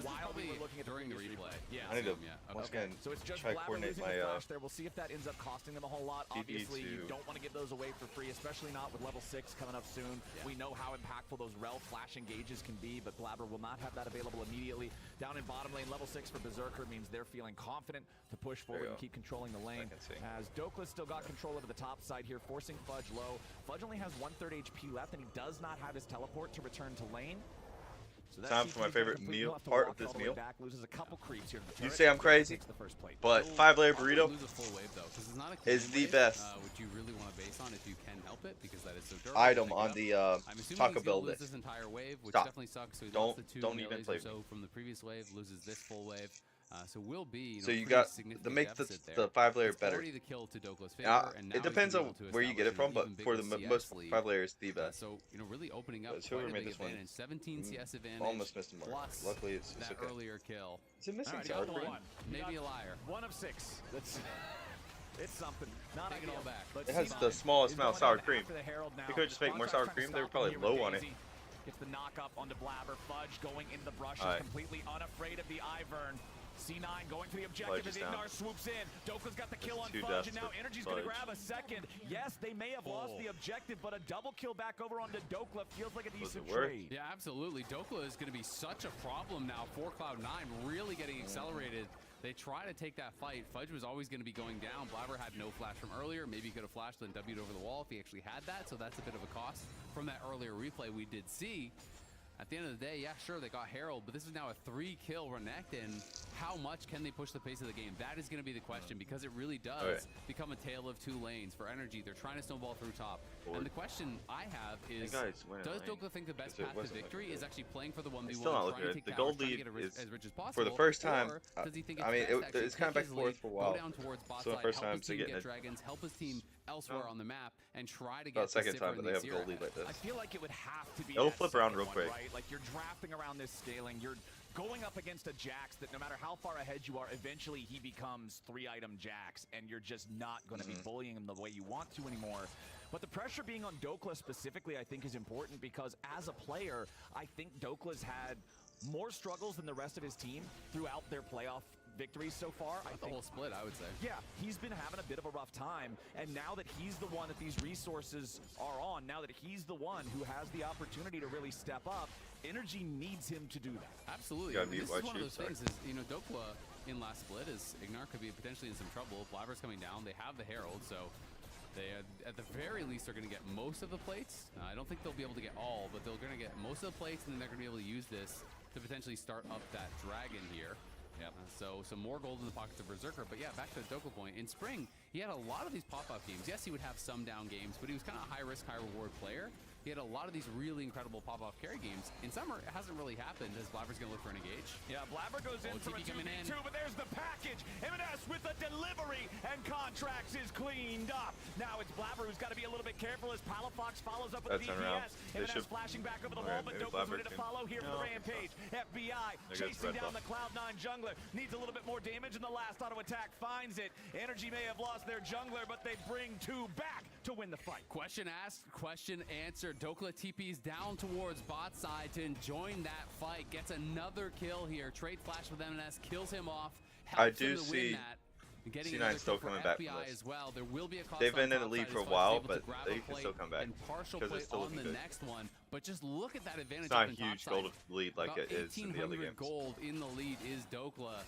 while we were looking at during the previous replay. Yeah. I need to once Okay. again So it's just try to Blabber coordinate losing my the flash there. We'll see if that ends up costing them a whole lot. Obviously, you don't want to give those away for free, especially not with level 6 coming up soon. We know how impactful those rel flash engages can be, but Blabber will not have that available immediately. Down in bottom lane, level 6 for Berserker means they're feeling confident to push forward and keep controlling the lane. As Dokla's still got control over the top side here, forcing Fudge low. Fudge only has 1/3 HP left, and he does not have his teleport to return to lane. So Time for my favorite meal part of this meal. Back, loses a couple creeps here to the You turret, say I'm crazy, the first plate. but 5-layer burrito Lose a full wave though, because it's not a is the wave, best which you really want to base on if you can help it, because that is so durable. item on the I'm assuming Taco he's Bell gonna lose list. this entire wave, which Stop. definitely sucks. So he Don't- lost the 2 don't even melees play or so from the previous wave, loses this full wave. So will be So you pretty got significant to make deficit the there. 5-layer It's better. already the kill to Dokla's favor, Now, and now it depends he's on gonna be able to where you get it establish from, an but for even the bigger most CS lead. 5-layer is the best. So really opening up But whoever quite a made big this one, advantage. 17 CS advantage. almost missed him. Plus Luckily, it's that okay. earlier kill. Is it missing All right, sour got the cream? one. Maybe a liar. 1 of 6. That's it's something. Not Take it ideal, all back. but It has C9 the smallest is amount of going sour down cream. after the Herald now. They could just make more sour Contract's trying cream. to They were stop probably him here with low on it. Daisy. Gets the knock up onto Blabber. Fudge going in the brushes, Alright. completely unafraid of the Ivern. C9 going for the objective Fudge as is down. Ignar swoops in. Doka's got the kill on two Fudge, deaths and now for Energy's going to Fudge. grab a second. Yes, they may have lost the objective, but a double kill back over onto Dokla feels like a decent it worth? trade. Yeah, absolutely. Dokla is going to be such a problem now for Cloud9, really getting accelerated. They try to take that fight. Fudge was always going to be going down. Blabber had no flash from earlier. Maybe he could have flashed and W'd over the wall if he actually had that, so that's a bit of a cost from that earlier replay we did see. At the end of the day, yeah, sure, they got Herald, but this is now a 3-kill Renekton. How much can they push the pace of the game? That is going to be the question, because it really does become a tale of 2 lanes. For NRG, they're trying to snowball through top. And the question I have is, does Doka think the best path to victory is actually playing for the 1v1, It's still not looking trying to good. take The towers, gold trying to lead get is, as rich as possible, for the first time, or does he think I mean, best actually it's kind of take back his and forth lead, for a while. go down towards bot So the side, first help time his to team get get it. dragons, help his team elsewhere on the map, and try to About get the second time Sivir that they have and a gold the lead like this. I feel like it would have to be It'll that flip around second real one, quick. right? Like you're drafting around this scaling, you're going up against a Jax that no matter how far ahead you are, eventually he becomes 3-item Jax, and you're just not going to be bullying him the way you want to anymore. But the pressure being on Dokla specifically, I think, is important because as a player, I think Dokla's had more struggles than the rest of his team throughout their playoff victories so far. I the think whole split, I would say. yeah, he's been having a bit of a rough time, and now that he's the one that these resources are on, now that he's the one who has the opportunity to really step up, Energy needs him to do that. Absolutely. You gotta I mean, beat this is one of White those Shoes, things is, you know, Dokla in last split is Ignar could be potentially in some trouble. Blabber's coming down. They have the Herald, so they at the very least are going to get most of the plates. I don't think they'll be able to get all, but they're going to get most of the plates, and then they're going to be able to use this to potentially start up that dragon here. Yep. So some more gold in the pockets of Berserker. But yeah, back to the Dokla point. In spring, he had a lot of these pop-up games. Yes, he would have some down games, but he was kind of a high-risk, high-reward player. He had a lot of these really incredible pop-off carry games. In summer, it hasn't really happened as Blabber's going to look for an engage. Yeah, Blabber goes in for a TP coming in. 2v2, but there's the package. M&S with the delivery, and Contracts is cleaned up. Now it's Blabber who's got to be a little bit careful as Palafox follows up with the DPS. M&S flashing back over the wall, but Doka's ready to follow here for the rampage. FBI chasing down the Cloud9 jungler. Needs a little bit more damage, and the last auto attack finds it. Energy may have lost their jungler, but they bring 2 back to win the fight. Question asked, question answered. Dokla TP's down towards bot side to join that fight. Gets another kill here. Trade flash with M&S, kills him off. I do him to see win that. Getting C9 still kill coming for back FBI from this. as well. There will be a cost They've been on in the top lead side for a as Fudge is while, able to but grab they a can plate still come back and partial because plate it's still on looking the good. next one. But just look at that advantage. It's not a up in top huge side. gold lead like About it is in the other 1,800 games. gold in the lead is Dokla.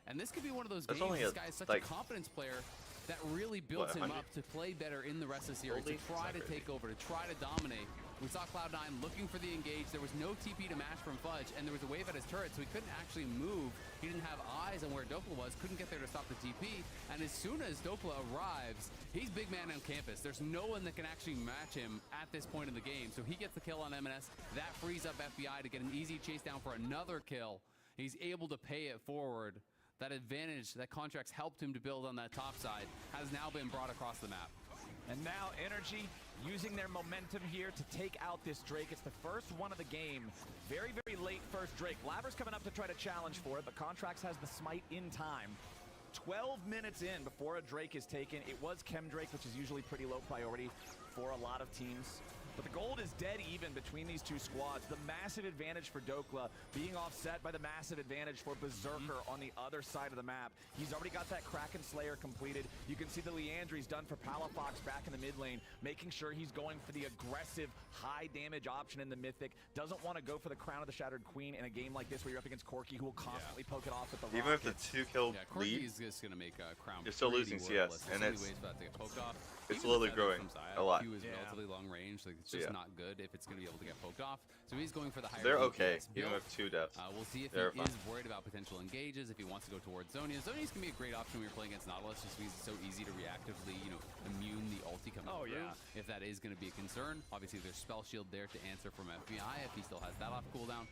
And this could be one of those That's games. only This guy is such like, a confidence player that really builds him 100? up to play better in the rest of the series, Goldie? to try It's to not take over, to try to dominate. We saw Cloud9 looking for the engage. There was no TP to match from Fudge, and there was a wave at his turret, so he couldn't actually move. He didn't have eyes on where Dokla was, couldn't get there to stop the TP. And as soon as Dokla arrives, he's big man on campus. There's no one that can actually match him at this point in the game. So he gets the kill on M&S. That frees up FBI to get an easy chase down for another kill. He's able to pay it forward. That advantage that Contracts helped him to build on that top side has now been brought across the map. And now Energy using their momentum here to take out this Drake. It's the first one of the game. Very, very late first Drake. Blabber's coming up to try to challenge for it, but Contracts has the smite in time. 12 minutes in before a Drake is taken. It was Chem Drake, which is usually pretty low priority for a lot of teams. But the gold is dead even between these two squads. The massive advantage for Dokla being offset by the massive advantage for Berserker on the other side of the map. He's already got that Kraken Slayer completed. You can see the Leandry's done for Palafox back in the mid lane, making sure he's going for the aggressive, high damage option in the Mythic. Doesn't want to go for the Crown of the Shattered Queen in a game like this where you're up against Corki, who will constantly poke it off with the Even rockets. if the 2-kill Corki lead, is just going to make Crown you're still pretty losing CS, worthless. and There's it's so many ways for that to get poked off. it's Even slowly the feather growing from Zaya, a lot. Q is relatively long range, like it's just not good if it's going to be able to get poked off. So he's going for the higher. They're okay, DPS even build. with 2 deaths. We'll see if They're he fine. is worried about potential engages, if he wants to go towards Zonia. Zonia's can be a great option when you're playing against Nautilus, just because it's so easy to reactively, immune the ulti coming through. If that is going to be a concern, obviously there's Spell Shield there to answer from FBI if he still has that off cooldown.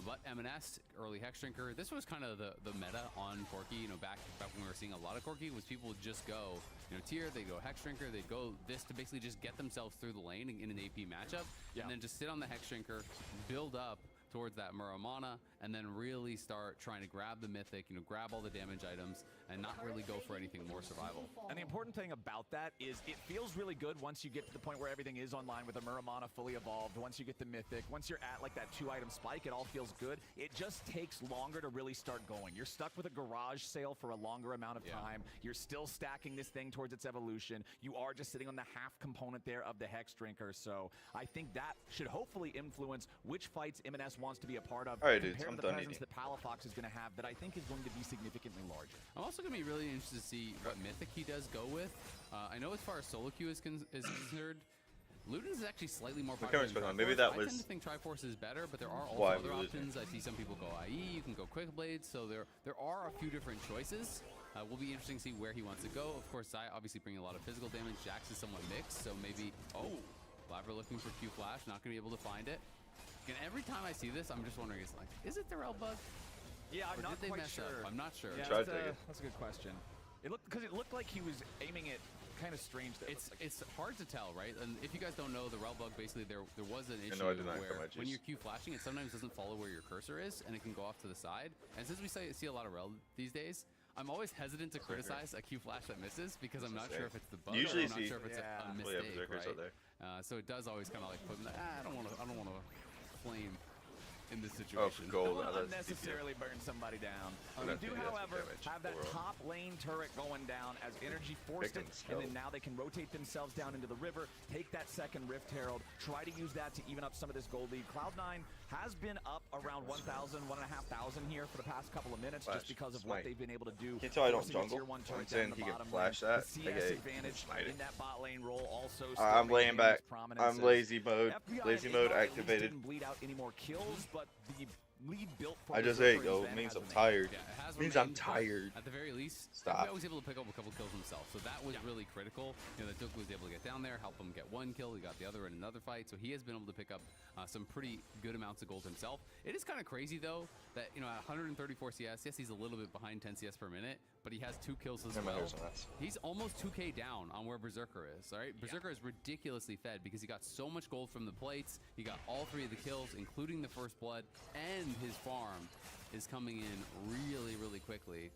But M&S, early Hex Drinker, this was kind of the meta on Corki, back when we were seeing a lot of Corki, was people would just go, tier, they go Hex Drinker, they go this to basically just get themselves through the lane in an AP matchup, and then just sit on the Hex Drinker, build up towards that Muramana, and then really start trying to grab the Mythic, grab all the damage items, and not really go for anything more survival. And the important thing about that is it feels really good once you get to the point where everything is online with the Muramana fully evolved, once you get the Mythic, once you're at like that 2-item spike, it all feels good. It just takes longer to really start going. You're stuck with a garage sale for a longer amount of time. You're still stacking this thing towards its evolution. You are just sitting on the half component there of the Hex Drinker, so I think that should hopefully influence which fights M&S wants to be a part of, Alright, dudes, compared I'm to the done presence eating. that Palafox is going to have that I think is going to be significantly larger. I'm also going to be really interested to see what Mythic he does go with. I know as far as solo queue is concerned, Luden's is actually slightly more popular than Triforce. Maybe that I was tend to think Triforce is better, but there are also why other options. I see some people go IE, you can go Quick Blade, so there are a few different choices. Will be interesting to see where he wants to go. Of course, Zai obviously bringing a lot of physical damage. Jax is somewhat mixed, so maybe, Blabber looking for Q Flash, not going to be able to find it. And every time I see this, I'm just wondering, is it the Rel bug? Yeah, I'm not quite sure. I'm not sure. Yeah, that's a good question. It looked like he was aiming it kind of strange there. It's hard to tell, right? And if you guys don't know, the Rel bug, basically there was an issue I did not where my when you're Q flashing, it sometimes doesn't follow where your cursor is, and it can go off to the side. And since we see a lot of Rel these days, I'm always hesitant to criticize a Q flash that misses because I'm not sure if it's the bug or I'm not sure if it's a mistake, right? So it does always kind of like put in the, I don't want to flame in this situation. Don't want to unnecessarily burn somebody down. We do, however, have that top lane turret going down as NRG forced it, and then now they can rotate themselves down into the river, take that second Rift Herald, try to use that to even up some of this gold lead. Cloud9 has been up around 1,000, 1,500 here for the past couple of minutes just because of what they've been able to do. Can't tell I don't jungle. I'm saying he can flash that. The CS advantage in that bot lane role also. I'm laying back. I'm lazy mode. Lazy mode activated. Didn't bleed out any more kills, but the lead built for I just ate, yo. It means I'm tired. It means I'm tired. At the very least, Stop. he was able to pick up a couple kills himself, so that was really critical. That Duke was able to get down there, help him get one kill. He got the other in another fight, so he has been able to pick up some pretty good amounts of gold himself. It is kind of crazy though that at 134 CS, yes, he's a little bit behind 10 CS per minute, but he has 2 kills as well. He's almost 2k down on where Berserker is. All right, Berserker is ridiculously fed because he got so much gold from the plates. He got all 3 of the kills, including the first blood, and his farm is coming in really, really quickly.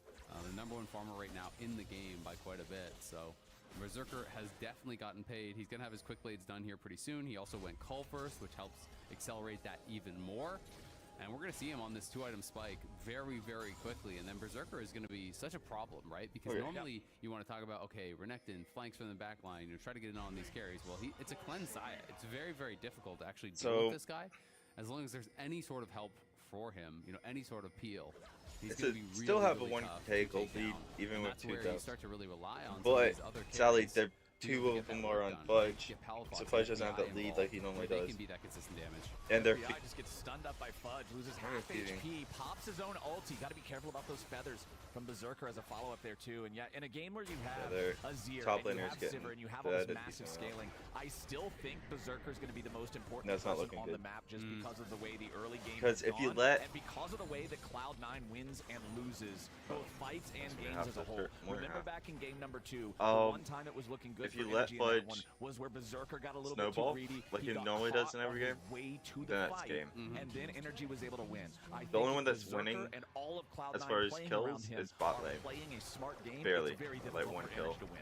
The #1 farmer right now in the game by quite a bit. So Berserker has definitely gotten paid. He's going to have his quick blades done here pretty soon. He also went Cull first, which helps accelerate that even more. And we're going to see him on this 2-item spike very, very quickly. And then Berserker is going to be such a problem, right? Because normally you want to talk about, okay, Renekton flanks from the back line, try to get in on these carries. Well, it's a cleanse Zaya. It's very, very difficult to actually deal with this guy. As long as there's any sort of help for him, any sort of peel. He's going to be really, still have really a 1k gold lead, even with 2 deaths. You start to really rely on but these other Sally, carries. 2 of them are on Fudge, so Fudge doesn't have that lead like he normally does. They can be that consistent damage. And they're FBI just gets stunned up by Fudge, loses half HP, pops his own ulti. Got to be careful about those feathers from Berserker as a follow-up there too. And yet, in a game where you have Azir, and you have Sivir, and you have all this massive scaling, I still think Berserker is going to be the most important person on the map just because of the way the early game has gone, and because of the way that Cloud9 wins and loses both fights and games as a whole. Remember back in game number 2, the one time it was looking good if you let Fudge was where Berserker got a little snowball, bit too greedy. like he normally does in every game, way to then the that's fight, game. And then NRG was able to win. The only one that's winning and all of Cloud9 as far as playing kills around him is bot lane. playing a smart game. Barely, It's very like difficult 1 for kill. NRG to win.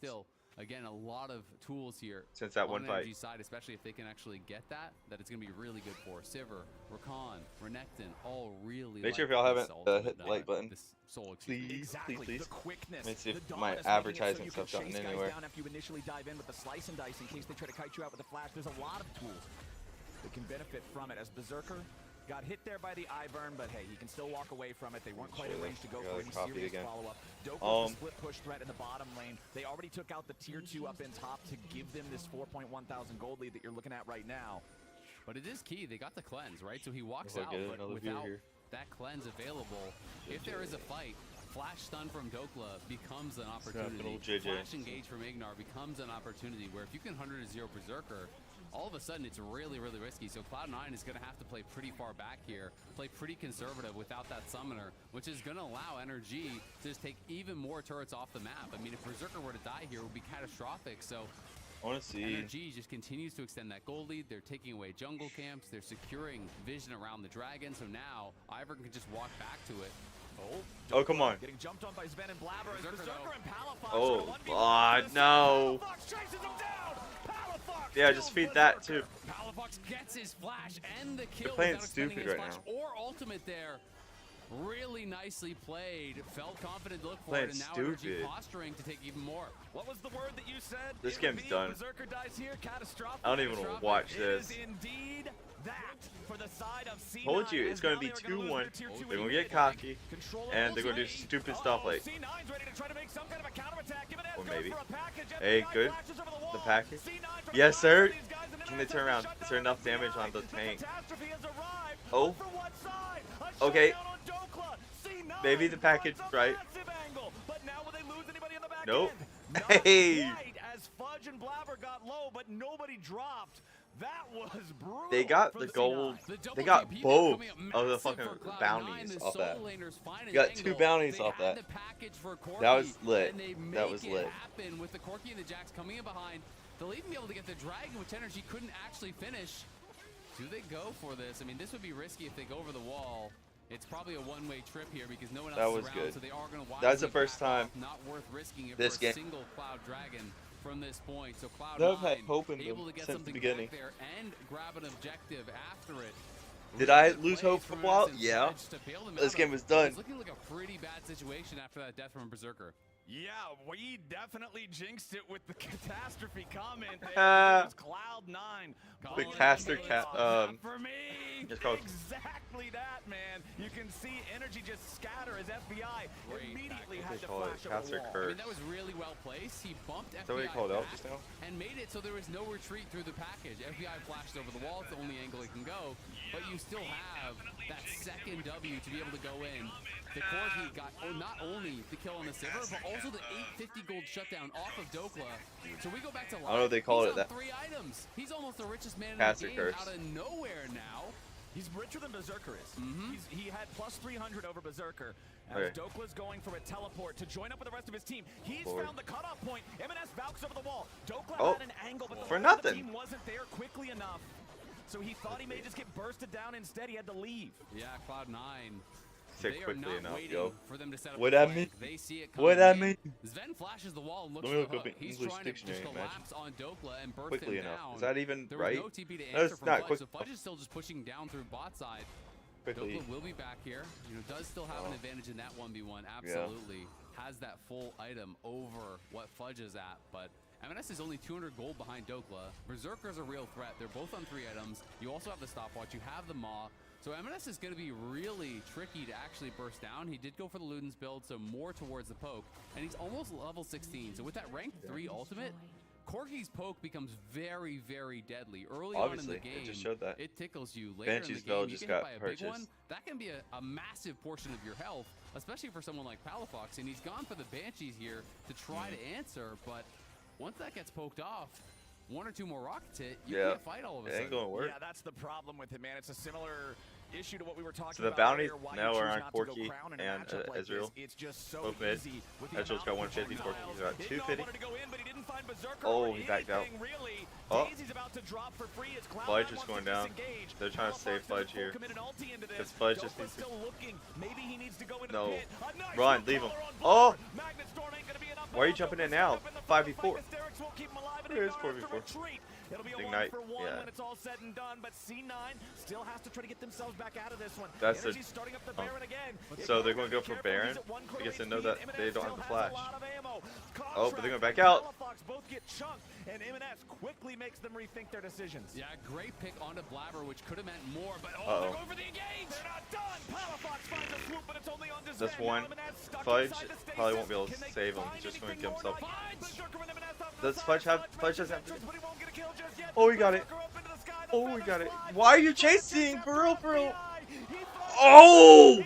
still, again, a lot of tools here Since that on one the fight. NRG side, especially if they can actually get that it's going to be really good for Sivir, Rakan, Renekton, all really. Make sure if like y'all this haven't ultimate, hit the like button. this soul, excuse me. Please, Exactly. please, please. The quickness, Let me see the if my dominance, making it so advertising you stuff can gotten chase guys anywhere. down after you initially dive in with the slice and dice in case they try to kite you out with the flash. There's a lot of tools that can benefit from it. As Berserker got hit there by the eye burn, but hey, he can still walk away from it. They weren't quite in range to go for any serious follow-up. Dokla's the split push threat in the bottom lane. They already took out the tier 2 up in top to give them this 4.1 thousand gold lead that you're looking at right now. But it is key. They got the cleanse, right? So he walks We'll out, get but another view without here. that cleanse available, if there is a fight, flash stun from Dokla becomes an opportunity. Flash engage from Ignar becomes an opportunity where if you can 100-0 Berserker, all of a sudden it's really, really risky. So Cloud9 is going to have to play pretty far back here, play pretty conservative without that summoner, which is going to allow NRG to just take even more turrets off the map. I mean, if Berserker were to die here, it would be catastrophic. So I want to see. NRG just continues to extend that gold lead. They're taking away jungle camps. They're securing vision around the dragon. So now Ivern can just walk back to it. Oh, come on. Getting jumped on by Sven and Blabber. Berserker And Palafox. Oh, God, no. Yeah, just feed that too. Palafox gets his flash and the kill. They're playing without extending stupid his right flash now. or ultimate there. Really nicely played. Felt confident to look for Playing it, and now stupid. NRG posturing to take even more. What was the word that you said? This It would game's be done. Berserker dies here. Catastrophic. I don't even want to watch this. It is indeed that for the side of C9. Told you, it's as going now to be they are gonna lose 2-1. their tier 2 They're going to lead. get cocky, Control and they're going to do ultimate. stupid stuff like, C9's ready to try to make some kind of a counterattack. Given or goes maybe. for a package. Hey, FBI good. flashes over the wall. The package. C9 trying Yes, to sir. these guys, and Can they then turn around? shut Is there down enough damage on the FBI. tank? Catastrophe has arrived. Oh. For what side? A Okay. shutdown on Dokla. C9 Maybe the package, finds a right? massive angle. But now will they lose anybody in the back Nope. end? Not Hey. quite, as Fudge and Blabber got low, but nobody dropped. That was brutal. They got for the C9. gold. The They got WPP both coming up of the massive fucking for Cloud9. bounties The off that. solo laners find an Got angle. 2 bounties They off had that. the package for Corki, That was lit. and they That was make lit. it happen with the Corki and the Jax coming in behind. They'll even be able to get the Dragon, which NRG couldn't actually finish. Do they go for this? I mean, this would be risky if they go over the wall. It's probably a one-way trip here because no one else That is was around, good. so they are going to That's the first time not worth risking it this for a game. single Cloud Dragon from this point. So Cloud9 They've had hope in able them to get since something the beginning. back there and grab an objective after it. Did I lose hope for a while? Yeah. This game was done. It's looking like a pretty bad situation after that death from Berserker. Yeah, we definitely jinxed it with the catastrophe comment there. Ah. It was Cloud9. The caster For me, it's called- exactly that, man. You can see energy just scatter as FBI immediately had to call it? flash over the Caster wall. curse. I mean, that was really well placed. He bumped that what FBI you called out back just now? and made it so there was no retreat through the package. FBI flashed over the wall. It's the only angle it can go. But you still have that second W to be able to go in. The Corki got not only the kill on the Sivir, but also the 850 gold shutdown off of Dokla. So we go back to live. I don't know if they call He's it on that. 3 items. He's almost the richest man in Caster the game curse. out of nowhere now. He's richer than Berserker is. He had plus 300 over Berserker. As Okay. Dokla's going for a teleport to join up with the rest of his team. He's Forward. found the cutoff point. M&S Valks over the wall. Dokla Oh, had an angle, but the for rest of the nothing. team wasn't there quickly enough. So he thought he may just get bursted down instead. He had to leave. Yeah, Cloud9. Said They are quickly not enough, waiting yo. for them to set up What the that flank. mean? They see it What coming that in. mean? Sven flashes the wall and looks Let for me the look up hook. an He's English trying to just dictionary, imagine. collapse on Dokla and burst Quickly him enough. down. Is that even there right? was no TP to No, answer it's from not Fudge, quick. so Fudge is still just pushing down through bot side. Quickly. Dokla will be back here. You know, does still have an advantage in that 1v1. Absolutely. Has that full item over what Fudge is at, but M&S is only 200 gold behind Dokla. Berserker's a real threat. They're both on 3 items. You also have the stopwatch. You have the Maw. So M&S is going to be really tricky to actually burst down. He did go for the Luden's build, so more towards the poke. And he's almost level 16. So with that rank 3 ultimate, Corki's poke becomes very, very deadly. Early Obviously, on in the game, it just showed that. it tickles you. Later Banshee's in the Veil game, you just get hit got by a purchased. big one. That can be a massive portion of your health, especially for someone like Palafox. And he's gone for the Banshees here to try to answer. But once that gets poked off, 1 or 2 more rockets hit, you can't fight all of a It sudden. ain't gonna work. Yeah, that's the problem with him, man. It's a similar issue to what we were talking So the about bounties earlier, why now you are choose on not to go Corki crown in a and matchup like Ezreal. this. It's just so Both mid. easy with the Ezreal's got amount of 150, Corki's got projectiles. 250. Ignar wanted to go in, but he didn't find Berserker Oh, or he backed out. anything, really. Oh. Daisy's about to drop for free as Cloud9 Fudge is wants going to down. disengage. They're trying to Palafox save has a Fudge full here. committed ulti into this. Because Fudge just Dokla's needs to... still looking. Maybe he needs to go into No. the pit. A nice Run, hook leave him. collar on Oh! board. Magnet Storm ain't gonna be enough. Why are you Dokla's jumping in stuck now? up in the fight. 5v4. Hysterics will keep him alive, and It is Ignite has to 4v4. retreat. It'll be a Ignite, 1-for-1 yeah. when it's all said and done, but C9 still has to try to get themselves back out of this one. That's Energy's the. starting up the Oh. Baron again. So they're going to go for Baron because they know that they don't have the flash. Oh, but they're going back out. Both get chunked, and M&S quickly makes them rethink their decisions. Yeah, great pick onto Blabber, which could have meant more, but Uh-oh. they're going for the engage. They're not done. Palafox finds a swoop, but it's only on That's one. Fudge probably won't be able to save him. He's just going to kill himself. Does Fudge have? Fudge doesn't have to. Oh, he got it. Oh, he got it. Why are you chasing? For real, for real. Oh!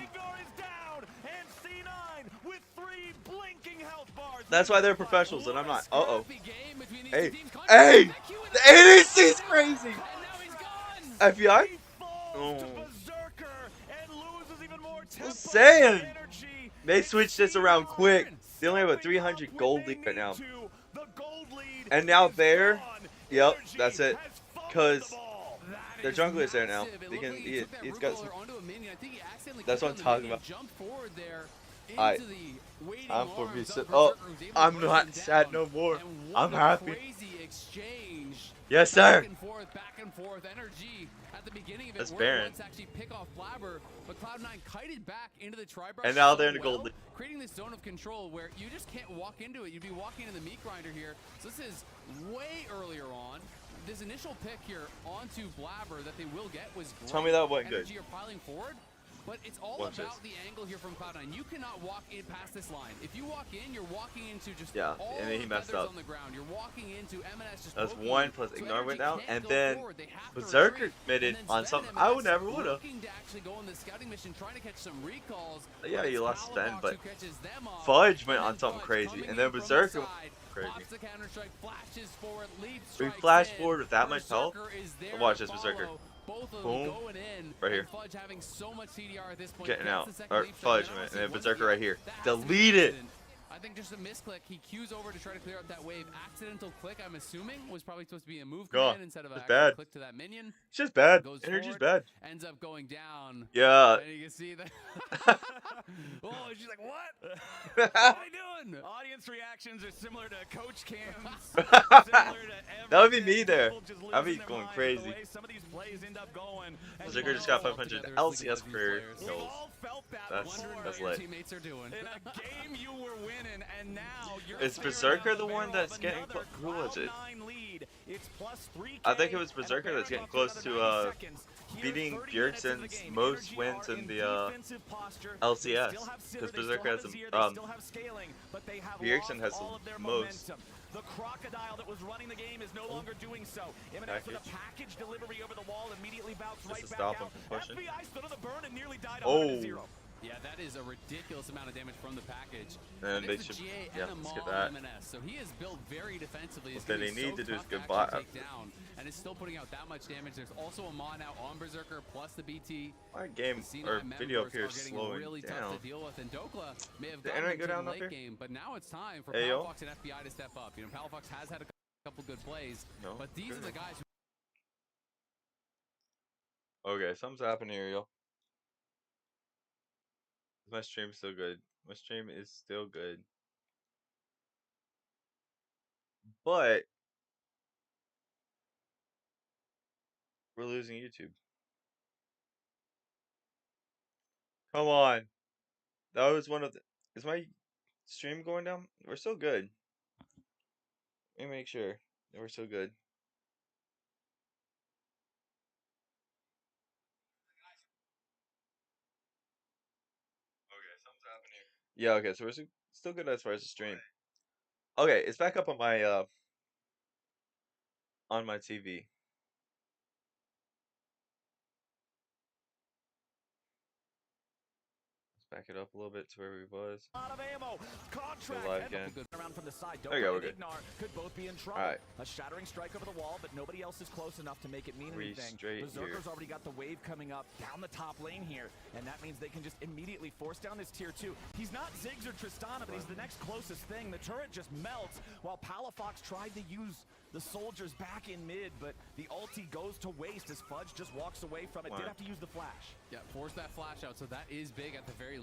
That's why they're professionals and I'm not. Uh-oh. Hey. Hey! The ADC is crazy! FBI? Oh. I'm saying! They switched this around quick. They only have a 300 gold lead right now. And now there, yep, that's it. Because their jungler is there now. They can, he's got some, that's what I'm talking about. I'm for me. Oh, I'm not sad no more. I'm happy. Yes, sir. Back and forth. NRG at the beginning of it. That's Baron. Actually pick off Blabber, but Cloud9 kited back into the tri-brush. And now they're in the gold league. Creating this zone of control where you just can't walk into it. You'd be walking into the meat grinder here. So this is way earlier on. This initial pick here onto Blabber that they will get was great. Tell me that wasn't good. NRG are piling forward. But it's all about the angle here from Cloud9. You cannot walk in past this line. If you walk in, you're walking into just all and then he messed up. on the ground. You're walking into M&S just That's broken. one plus So ignore went NRG down, can't and go then forward. They have to Berserker retreat. committed And then on Sven something and I would M&S never would have. looking to actually go on the scouting mission, trying to catch some recalls. Yeah, But you it's lost Sven, Palafox but who catches them off. Fudge went And on then something Fudge crazy, coming and then in from the Berserker side, crazy. pops the counter-strike, flashes forward, leaps, We strikes flash in. forward with that much health. Berserker is there Watch to this Berserker. follow. Both of them Boom. going in. Right here. Fudge having so much CDR at this point. Getting Gets out. the second Or leap strike, Fudge and went, and honestly, then once Berserker again, right here. that has to be Delete an it. accident. I think just a misclick. He cues over to try to clear out that wave. Accidental click, I'm assuming, was probably supposed to be a move command instead of an it's actual bad. click to that minion. It's just bad. Goes Energy's forward, bad. Ends up going down. Yeah. And you can see that. Oh, she's like, what? What are you doing? Audience reactions are similar to coach cams. That would be me there. I'd be going crazy. Some of these plays end up going. Berserker just got 500 LCS career kills. That's lit. Teammates are doing. In a game you were winning, and now you're Is Berserker the one that's getting close? Who was it? I think it was Berserker that's getting close to beating Bjergsen's most wins in the LCS. Because Berserker has the Bjergsen has the most. The crocodile that was running the game is no longer doing so. M&S with a package delivery over the wall, immediately bounced right back out. FBI stood on the burn and nearly died 100-0. Yeah, that is a ridiculous amount of damage from the package. And they should, yeah, let's get that. So he is built very defensively. What they need to do is good bot. And it's still putting out that much damage. There's also a Mon out on Berserker plus the BT. My game or video up here is slowing really down. tough to deal with. And Dokla may have Did gotten internet go into down the up here? late game, but now it's time for Hey, Palafox and FBI to step up. You know, Palafox has had a couple good plays, but these are the guys who Okay, something's happening here, yo. My stream's still good. My stream is still good. But we're losing YouTube. Come on. That was one of the... Is my stream going down? We're still good. Let me make sure that we're still good. Yeah, okay, so we're still good as far as the stream. Okay, it's back up on my TV. Let's back it up a little bit to where we was. A lot of ammo. Contract live again. Around from the side. There you go, we're good. Could both be in trouble. Alright. A shattering strike over the wall, but nobody else is close enough to make it mean anything. Berserker's already got the wave coming up down the top lane here, and that means they can just immediately force down this tier 2. He's not Ziggs or Tristana, but he's the next closest thing. The turret just melts while Palafox tried to use the soldiers back in mid, but the ulti goes to waste as Fudge just walks away from it. Did have to use the flash. force that flash out, so that is big at the very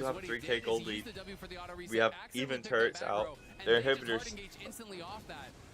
still have a what he 3K did is gold he used lead. the W for the auto reset, We have accidentally even took the turrets back out. row, and Their then just hard inhibitors. engage instantly off that.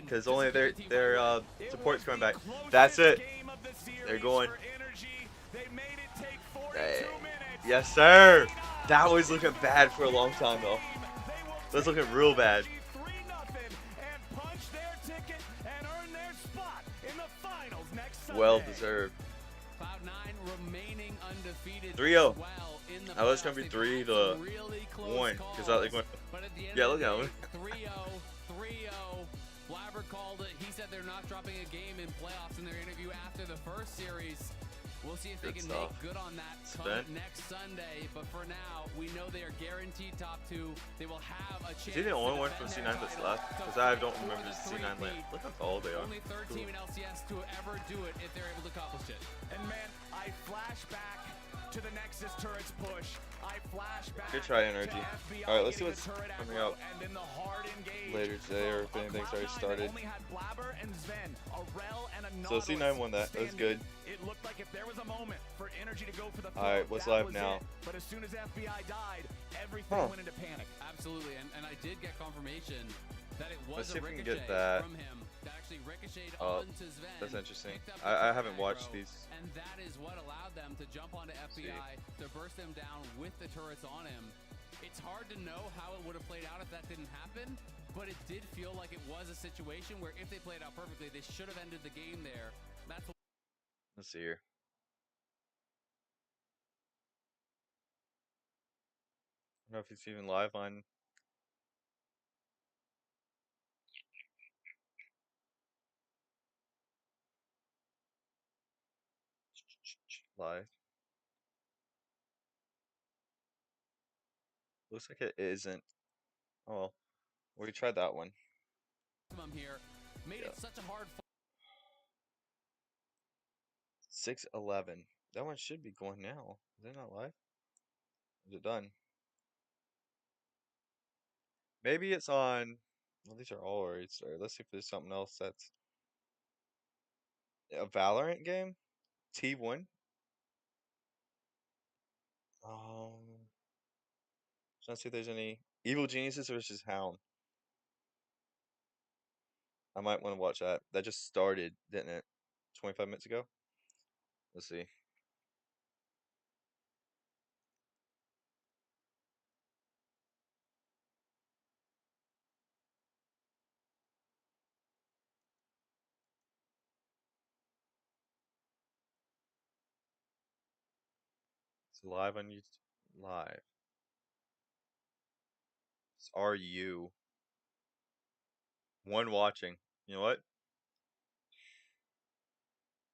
because only their support's coming back. That's it. They're going. Yes, sir. That was looking bad for a long time though. That's looking real bad. Well deserved. Cloud9 remaining undefeated 3-0. well in the I was gonna playoffs. be They've 3-1. had really close Because calls, like, but at the end yeah, of look the at day, him. 3-0. Blabber called it. He said they're not dropping a game in playoffs in their interview after the first series. We'll see if they can make good on that come next Sunday. But for now, we know they are guaranteed top 2. They will have a chance. Is he the only one from C9 that's left? Because I don't remember the C9 land. Look how tall they are. Only third team in LCS to ever do it if they're able to accomplish it. And man, I flash back to the Nexus turrets push. I flash back. Good try, NRG. Alright, let's see what's coming out later today, or if anything's already started. So C9 won that. That was good. It looked like if there was a moment for NRG to go for the Alright, what's live now? But as soon as FBI died, everything went into panic. Absolutely, and I did get confirmation that it was Let's see a if we can ricochet get that. from him that actually ricocheted Oh, onto Sven. that's interesting. picked up I the haven't watched aggro, these. And that is what allowed them to jump onto FBI, to burst them down with the turrets on him. It's hard to know how it would have played out if that didn't happen, but it did feel like it was a situation where if they played out perfectly, they should have ended the game there. That's what Let's see here. I don't know if it's even live on. Live. Looks like it isn't. Oh well. We tried that one. here made it such a hard 6:11. That one should be going now. Is it not live? Is it done? Maybe it's on. Well, these are all already started. Let's see if there's something else that's a Valorant game. T1. Trying to see if there's any Evil Geniuses versus Hound. I might want to watch that. That just started, didn't it? 25 minutes ago. Let's see. It's live on YouTube. Live. It's RU. One watching. You know what?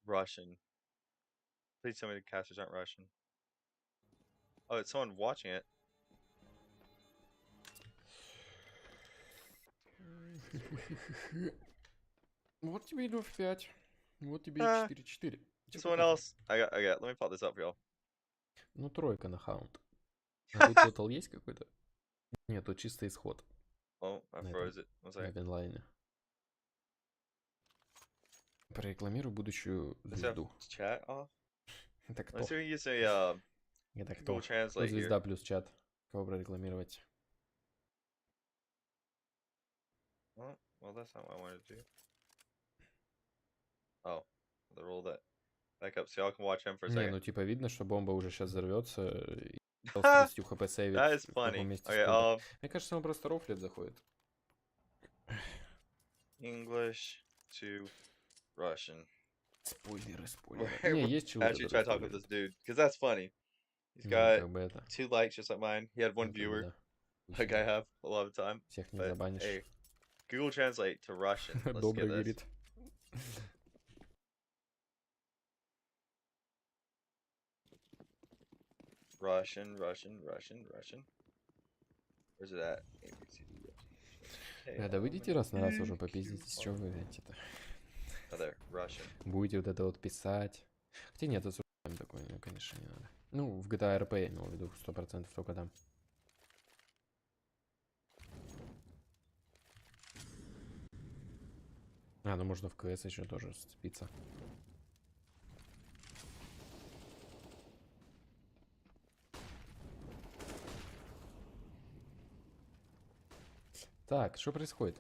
Russian. Please tell me the casters aren't Russian. Oh, it's someone watching it. Вот тебе и 2-5. Вот тебе и 4-4. Someone else. I got. Let me pop this up for y'all. Ну, тройка на хаунд. А тут тотал есть какой-то? Нет, тут чисто исход. Oh, I froze it. One На second. винлайне. Прорекламирую будущую Let's have звезду. chat off. Это кто? Let's see if we can say Это кто? Google Translate Звезда here. плюс чат. Кого прорекламировать? Well, that's not what I wanted to do. Oh, the roll that back up so y'all can watch him for a Не, second. ну типа видно, что бомба уже сейчас взорвется. И с 30 хп сейвит. That is в каком funny. месте Okay, сколько. Мне кажется, он просто рофлит заходит. English to Russian. Спойлеры, спойлеры. Не, есть чего. Actually, try to talk with this dude because that's funny. He's Ну, got как бы это. 2 likes just like mine. He had 1 viewer, like I have a lot of the time. Всех не But забанишь. hey, Google Translate to Russian. Let's Добрый get this. говорит. Russian. Where's it at? Да выйдите раз на раз уже попиздитесь, что вы эти-то. Oh, there, Russian. Будете вот это вот писать. Хотя нет, это с такое, ну, конечно, не надо. Ну, в GTA RP я имел в виду 100% только там. А, ну можно в КС еще тоже сцепиться. Так, что происходит?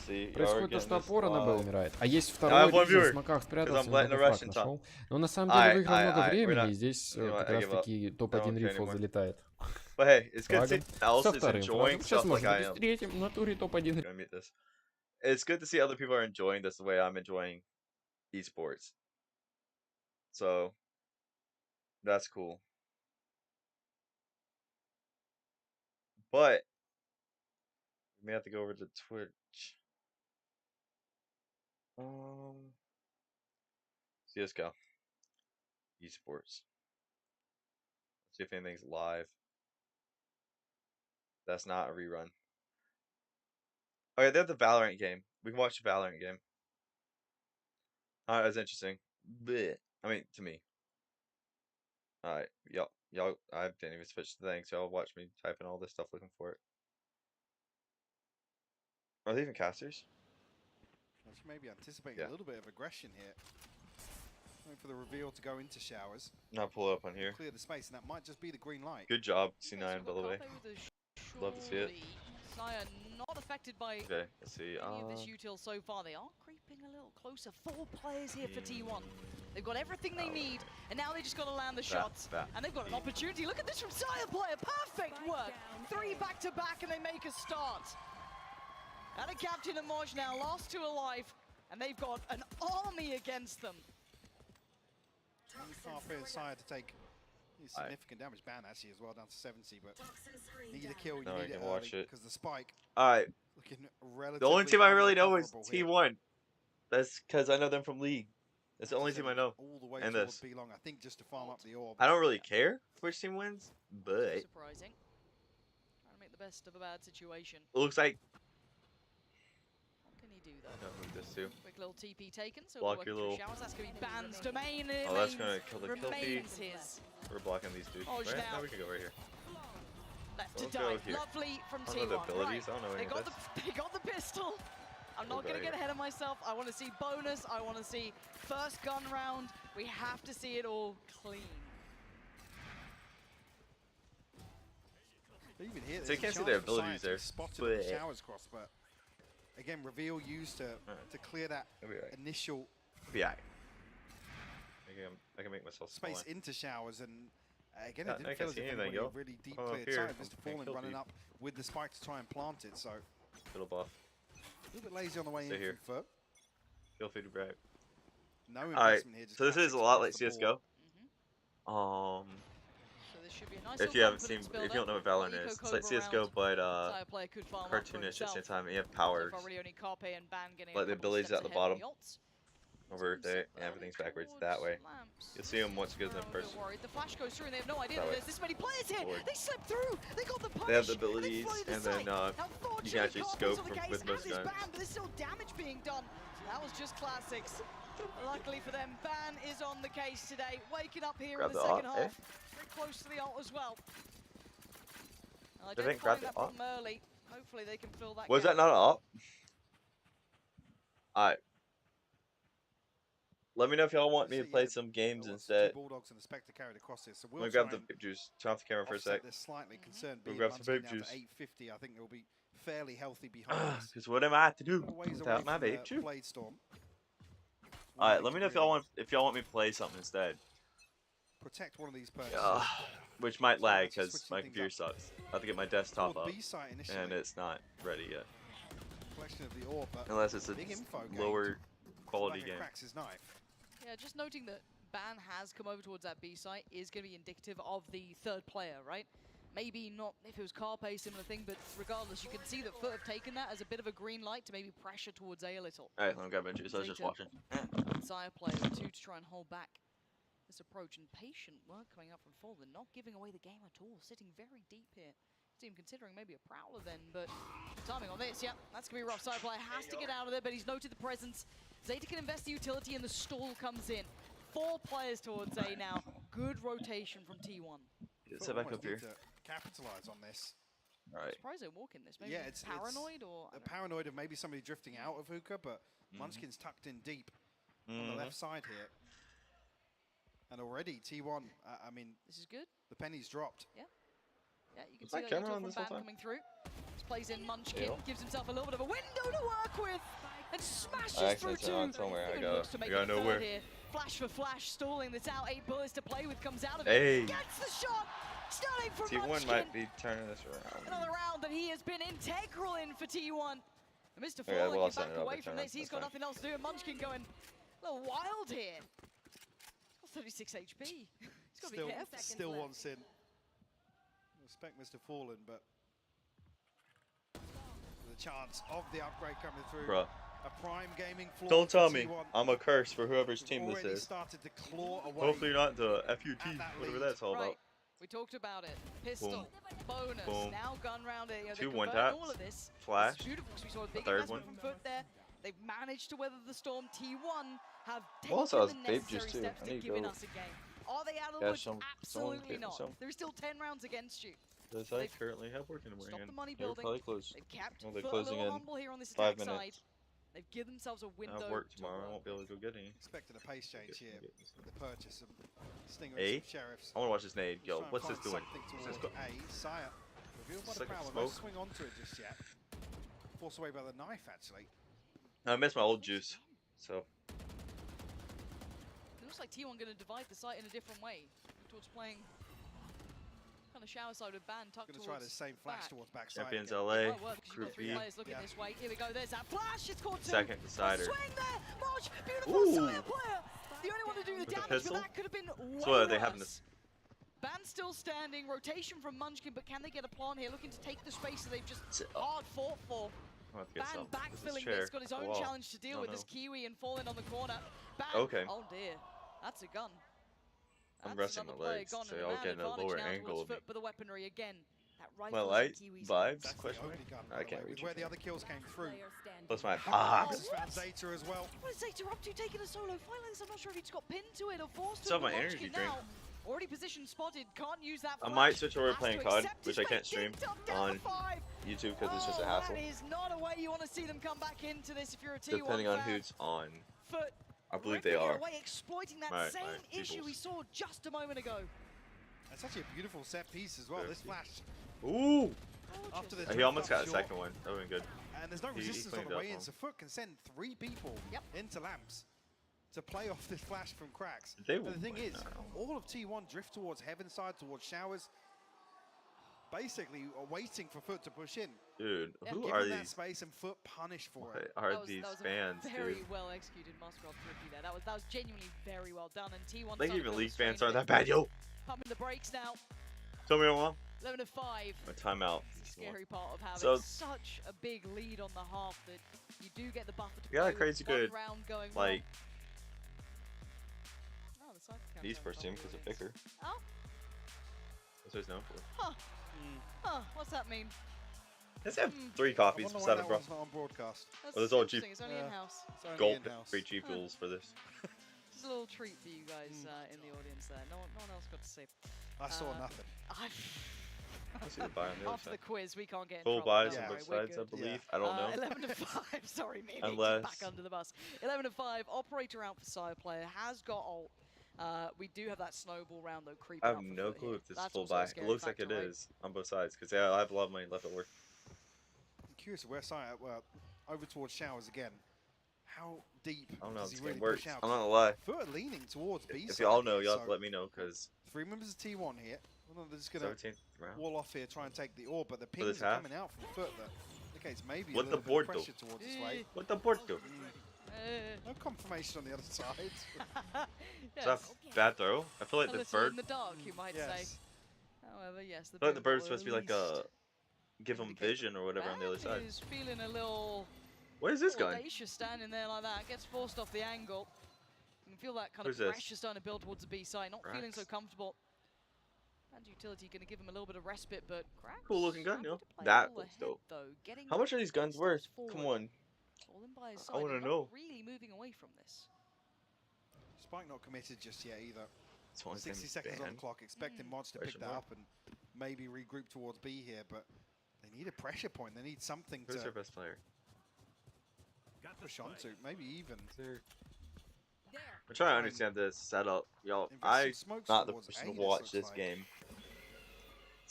Происходит то, что опора на Б умирает. А есть второй в смоках спрятался, флаг нашел. Но на самом деле выиграл много времени, и здесь как раз таки топ-1 рифл залетает. But hey, it's good to see Флагом. else Со is вторым enjoying флагом. Сейчас stuff like может I быть и с am. третьим. В натуре топ-1. Gonna mute this. It's good to see other people are enjoying this the way I'm enjoying esports. So that's cool. But we may have to go over to Twitch. CS:GO. Esports. Let's see if anything's live. That's not a rerun. Okay, they have the Valorant game. We can watch the Valorant game. Alright, that's interesting. Blech. I mean, to me. Alright, y'all, I didn't even switch the thing, so y'all watch me type in all this stuff looking for it. Are they even casters? Maybe anticipating a little bit of aggression here. Waiting for the reveal to go into showers. I'll pull it up on here. Clear the space, and that might just be the green light. Good job, C9, by the way. Love to see it. Saya not affected by Okay, let's see. any of this util so far. They are creeping a little closer. 4 players here for T1. They've got everything they need, and now they just got to land the shots. And they've got an opportunity. Look at this from Saya player. Perfect work. 3 back-to-back, and they make a start. And a captain and Moj now, last 2 alive, and they've got an army against them. Can't for Saya to take significant damage. Ban actually as well, down to 70, but need a kill. You need it early because the spike. Alright. The only team I really know is T1. That's because I know them from League. That's the only team I know. All the way and towards this. B-Long, I think, just to farm up the orb. I don't really care which team wins, but Surprising. Trying to make the best of a bad situation. it looks like. What can he do though? I'll move this too. Quick little TP taken, so Block working your little. through showers. That's going to be Ban's domain. Oh, that's gonna kill the kill feed. Remains his. We're blocking these dudes. Moj Right? now. No, we can go right here. Left We'll to go dive. here. Lovely from I don't know T1. the abilities. Right. I don't know any of this. They got the pistol. I'm not going to get ahead of myself. I want to see bonus. I want to see first gun round. We have to see it all clean. Even here, So you can't see their abilities there. Spotted the showers cross, but again, reveal used to clear that initial I can make myself space smaller. into showers, and again, I it didn't can't feel as see if anything, anybody yo. really deep Oh, cleared here, side. Mr. Fallen kill running feed. up with the spike to try and plant it, so Little buff. a little bit lazy on the way Stay in here. from Foot. Kill feed right. No Alright, investment here. Just so this is a lot like CS:GO. So this should be a nice If you haven't seen, if you don't know what Valorant is, it's like CS:GO, but cartoonish at the same time. And you have powers, like the abilities at the bottom. Over there, and everything's backwards that way. You'll see them once it goes in first. The flash goes through, and they have no idea That that way. there's this many players here. Forward. They slip through. They got the punish. They have the and they abilities, fly to and then site. you can actually Unfortunately, scope Carpenter's on the with case, most and is guns. banned, but there's still damage being done. That was just classics. Luckily for them, Ban is on the case today, waking up here Grab in the the second ult, half. Very close to the ult as well. They didn't grab Identifying the that ult. problem early. Hopefully they can fill that Was gap. that not an op? Alright. Let me know if y'all want me to play some games instead. Bulldogs and the Spectre carried across this, so I'm we'll gonna grab try the and vape juice. Turn off the camera for a offset sec. this slightly concerned. We'll being grab some Munchkin vape down to juice. 850. I think they'll be fairly healthy behind this. Because what am I to do Ways without away my from vape the juice? Blade Storm. Alright, let me know if y'all want me to play something instead. Protect one of these persons. Which might lag actually because switching my things computer up. sucks. I have to get my desktop Toward up, B site initially. and it's not ready yet. Collection of the orb, but Unless it's a big info lower quality Swagger game. cracks his knife. Yeah, just noting that Ban has come over towards that B site is going to be indicative of the third player, right? Maybe not if it was Carpe, similar thing, but regardless, you can see that Foot have taken that as a bit of a green light to maybe pressure towards A a little. Alright, let me grab my juice. I was just watching. Sire player, two to try and hold back this approach, and patient work coming up from Fall. They're not giving away the game at all, sitting very deep here. Team considering maybe a Prowler then, but timing on this, yeah, that's going to be rough. Sire player has to get out of there, but he's noted the presence. Zeta can invest the utility, and the stall comes in. 4 players towards A now. Good rotation from T1. Sit back up here. Capitalize on this. Alright. Surprised they walk in this. Maybe Yeah, it's paranoid or paranoid of maybe somebody drifting out of hookah, but Munchkin's tucked in deep on the left side here. And already T1, I mean, this is good. The penny's dropped. Yeah. Yeah, you can Is see that that camera on from this whole Ban time? coming through. Just plays in Munchkin, Yeah. gives himself a little bit of a window to work with. and smashes I through actually two. turned on somewhere. I Looks to make gotta it know third where. here. Flash for flash, stalling this out. 8 bullets to play with, comes out of Hey. it. Gets the shot. Stunning from T1 Munchkin. might be turning this around. Another round that he has been integral in for T1. And Mr. Okay, Fallen well, I'll can set back it up away and from turn. this. He's That's got fine. nothing else to do. And Munchkin going a little wild here. Got 36 HP. He's got to be careful. Still wants in. Respect Mr. Fallen, but the chance of the upgrade coming through. Bruh. A prime gaming floor. Don't tell for me T1. I'm a curse for whoever's team this Already is. started to claw away. Hopefully not the FUT, whatever that's all Right. about. We talked about it. Pistol, bonus, Boom. now gun round it. You know, they 2 convert one-taps, all of this. flash, It's beautiful because we saw a big third investment one. from Foot there. They've managed to weather the storm. T1 have taken Well, also the has vape juice necessary too. steps I to need to giving go us a game. Are they out of the catch woods? someone Absolutely get not. some. There's still 10 rounds against you. Does I currently have work in the morning? Stop the money They're building. probably closed. They've kept Well, they're Foot a closing little in humble here on this 5 attack minutes. side. They've given themselves a I window. have work to tomorrow. I work. won't be able to go get any. Expected a pace change here with the purchase of Stinger A? and some Sheriffs. I want to watch this nade. Let's Yo, try and what's this find doing? something What's this towards go? A. Sire. Revealed by It's the like a Prowler. No smoke. swing onto it just yet. Forced away by the knife, actually. I miss my old juice. So It looks like T1 going to divide the site in a different way. Towards playing kind of shower side with Ban tucked Going to towards try the same flash back. towards backside. Champions again. LA, It won't work because you've Group got 3 B. players looking this way. Here we go. There's that flash. It's caught 2. Second decider. Swing there. March. Beautiful Ooh. Sire player. The only one to do the With the damage, pistol? but that could have been way So what are they having worse. this? Ban still standing. Rotation from Munchkin, but can they get a plant here? Looking to take the space that they've just hard fought for. I'll have to get Ban some. backfilling chair. this, got his own Wow. challenge to deal No, with no. this Kiwi and falling on the corner. Ban. Okay. Oh dear. That's a gun. I'm That's resting another my player legs, gone, so and I'll man get a advantage lower now angle towards of me. Foot, but the weaponry again. That My rifle light Kiwi's vibes? That's the Question only mark? gun, by I the can't way, reach where it. the other kills came through. Plus my Oh, vibes. this Van Zeta as well. What is Zeta up to? Taking a solo fight like this. I'm not sure if he just got pinned to it or forced to. Still it, have but my Munchkin energy drink. now, already position spotted. Can't use that. I flash. might switch over to Has playing to COD, accept which his I can't fate. stream Dinked up down on to 5. YouTube because it's just a Oh, hassle. That is not a way you want to see them come back into this if you're a T1 Depending on fan. who's on. Foot I believe they ripping it are. away, exploiting that My same issue peoples. we saw just a moment ago. That's actually a beautiful set piece as well. This flash. Ooh! After the He drift almost up got a short. second one. That would have been good. And there's no He resistance on cleaned the it way up in, for so him. Foot can send 3 people into lamps to play off this flash from cracks. They But the will thing win is, now. all of T1 drift towards heaven side, towards showers, basically waiting for Foot to push in. Dude, who Give are him that these? space and Foot punish for it. What are That was these a fans, very dude? well executed Musgrove tricky there. That was genuinely very well done. And T1 Like started even to League strain fans a aren't bit. that bad, yo. Pumping the brakes now. Tell me I'm wrong. 11-5. My timeout. Scary part of having So- such a big lead on the half that you do get the buffer to You got play a crazy with one good, round going like, wrong. Oh, the side the Esports team because of Vicar. Oh, That's what he's known for. huh. Huh, what's that mean? Let's have Hmm. 3 I coffees wonder why beside that it, bro. one's not on broadcast. That's Well, it's all interesting. cheap. It's only in-house. It's only Gulp in-house. free cheap tools for this. Just a little treat for you guys in the audience there. No one else got to see. I saw nothing. I see the buy on the other After the side. quiz, we can't get in Full trouble. buys Don't on worry, both we're sides, I good. believe. I don't know. 11-5. Sorry, me. Unless- Back under the bus. 11-5. Operator out for Sire player has got ult. We do have that snowball round though creeping I have up for no Foot clue here. if this is That's full also a buy. It scary looks like factor, it right? is on both sides because yeah, I have a lot of money left over. I'm curious where Sire, well, over towards showers again. How deep I don't know how does this he really game works. push out? I'm not gonna lie. Foot are leaning towards B If side y'all know, here, y'all so have to let me know because 3 members of T1 here. Well, they're just going to 17th round. wall off here, try and take the orb, but the For this pings are half? coming out from Foot that indicates maybe What a the little bit board of do? pressure towards his way. What the board do? No confirmation on the other side. Is that a bad throw? I feel like A the little bird. in the dark, you might say. Yes. However, yes, I feel like the bird's will supposed to be like at a give him vision or whatever on the other least- side. Ban is feeling a little What is this gun? audacious standing there like that. Gets forced off the angle. You can feel that kind Who's of this? pressure starting to build towards the B side. Not feeling so Cracks. comfortable. And utility going to give him a little bit of respite, but Cracks Cool looking gun, happy yo. to play That all looks ahead, dope. though, getting How much are these guns steps worth? forward. Come on. All in by his I side, wanna and know. not really moving away from this. Spike not committed just yet either. It's one 60 thing seconds on banned. the clock, expecting Mods to pick Question that mark. up and maybe regroup towards B here, but they need a pressure point. They need something Who's to their best player? push onto, maybe even. I'm trying to understand this setup, y'all. Invest I some smokes not the towards person A, to this watch looks this like. game.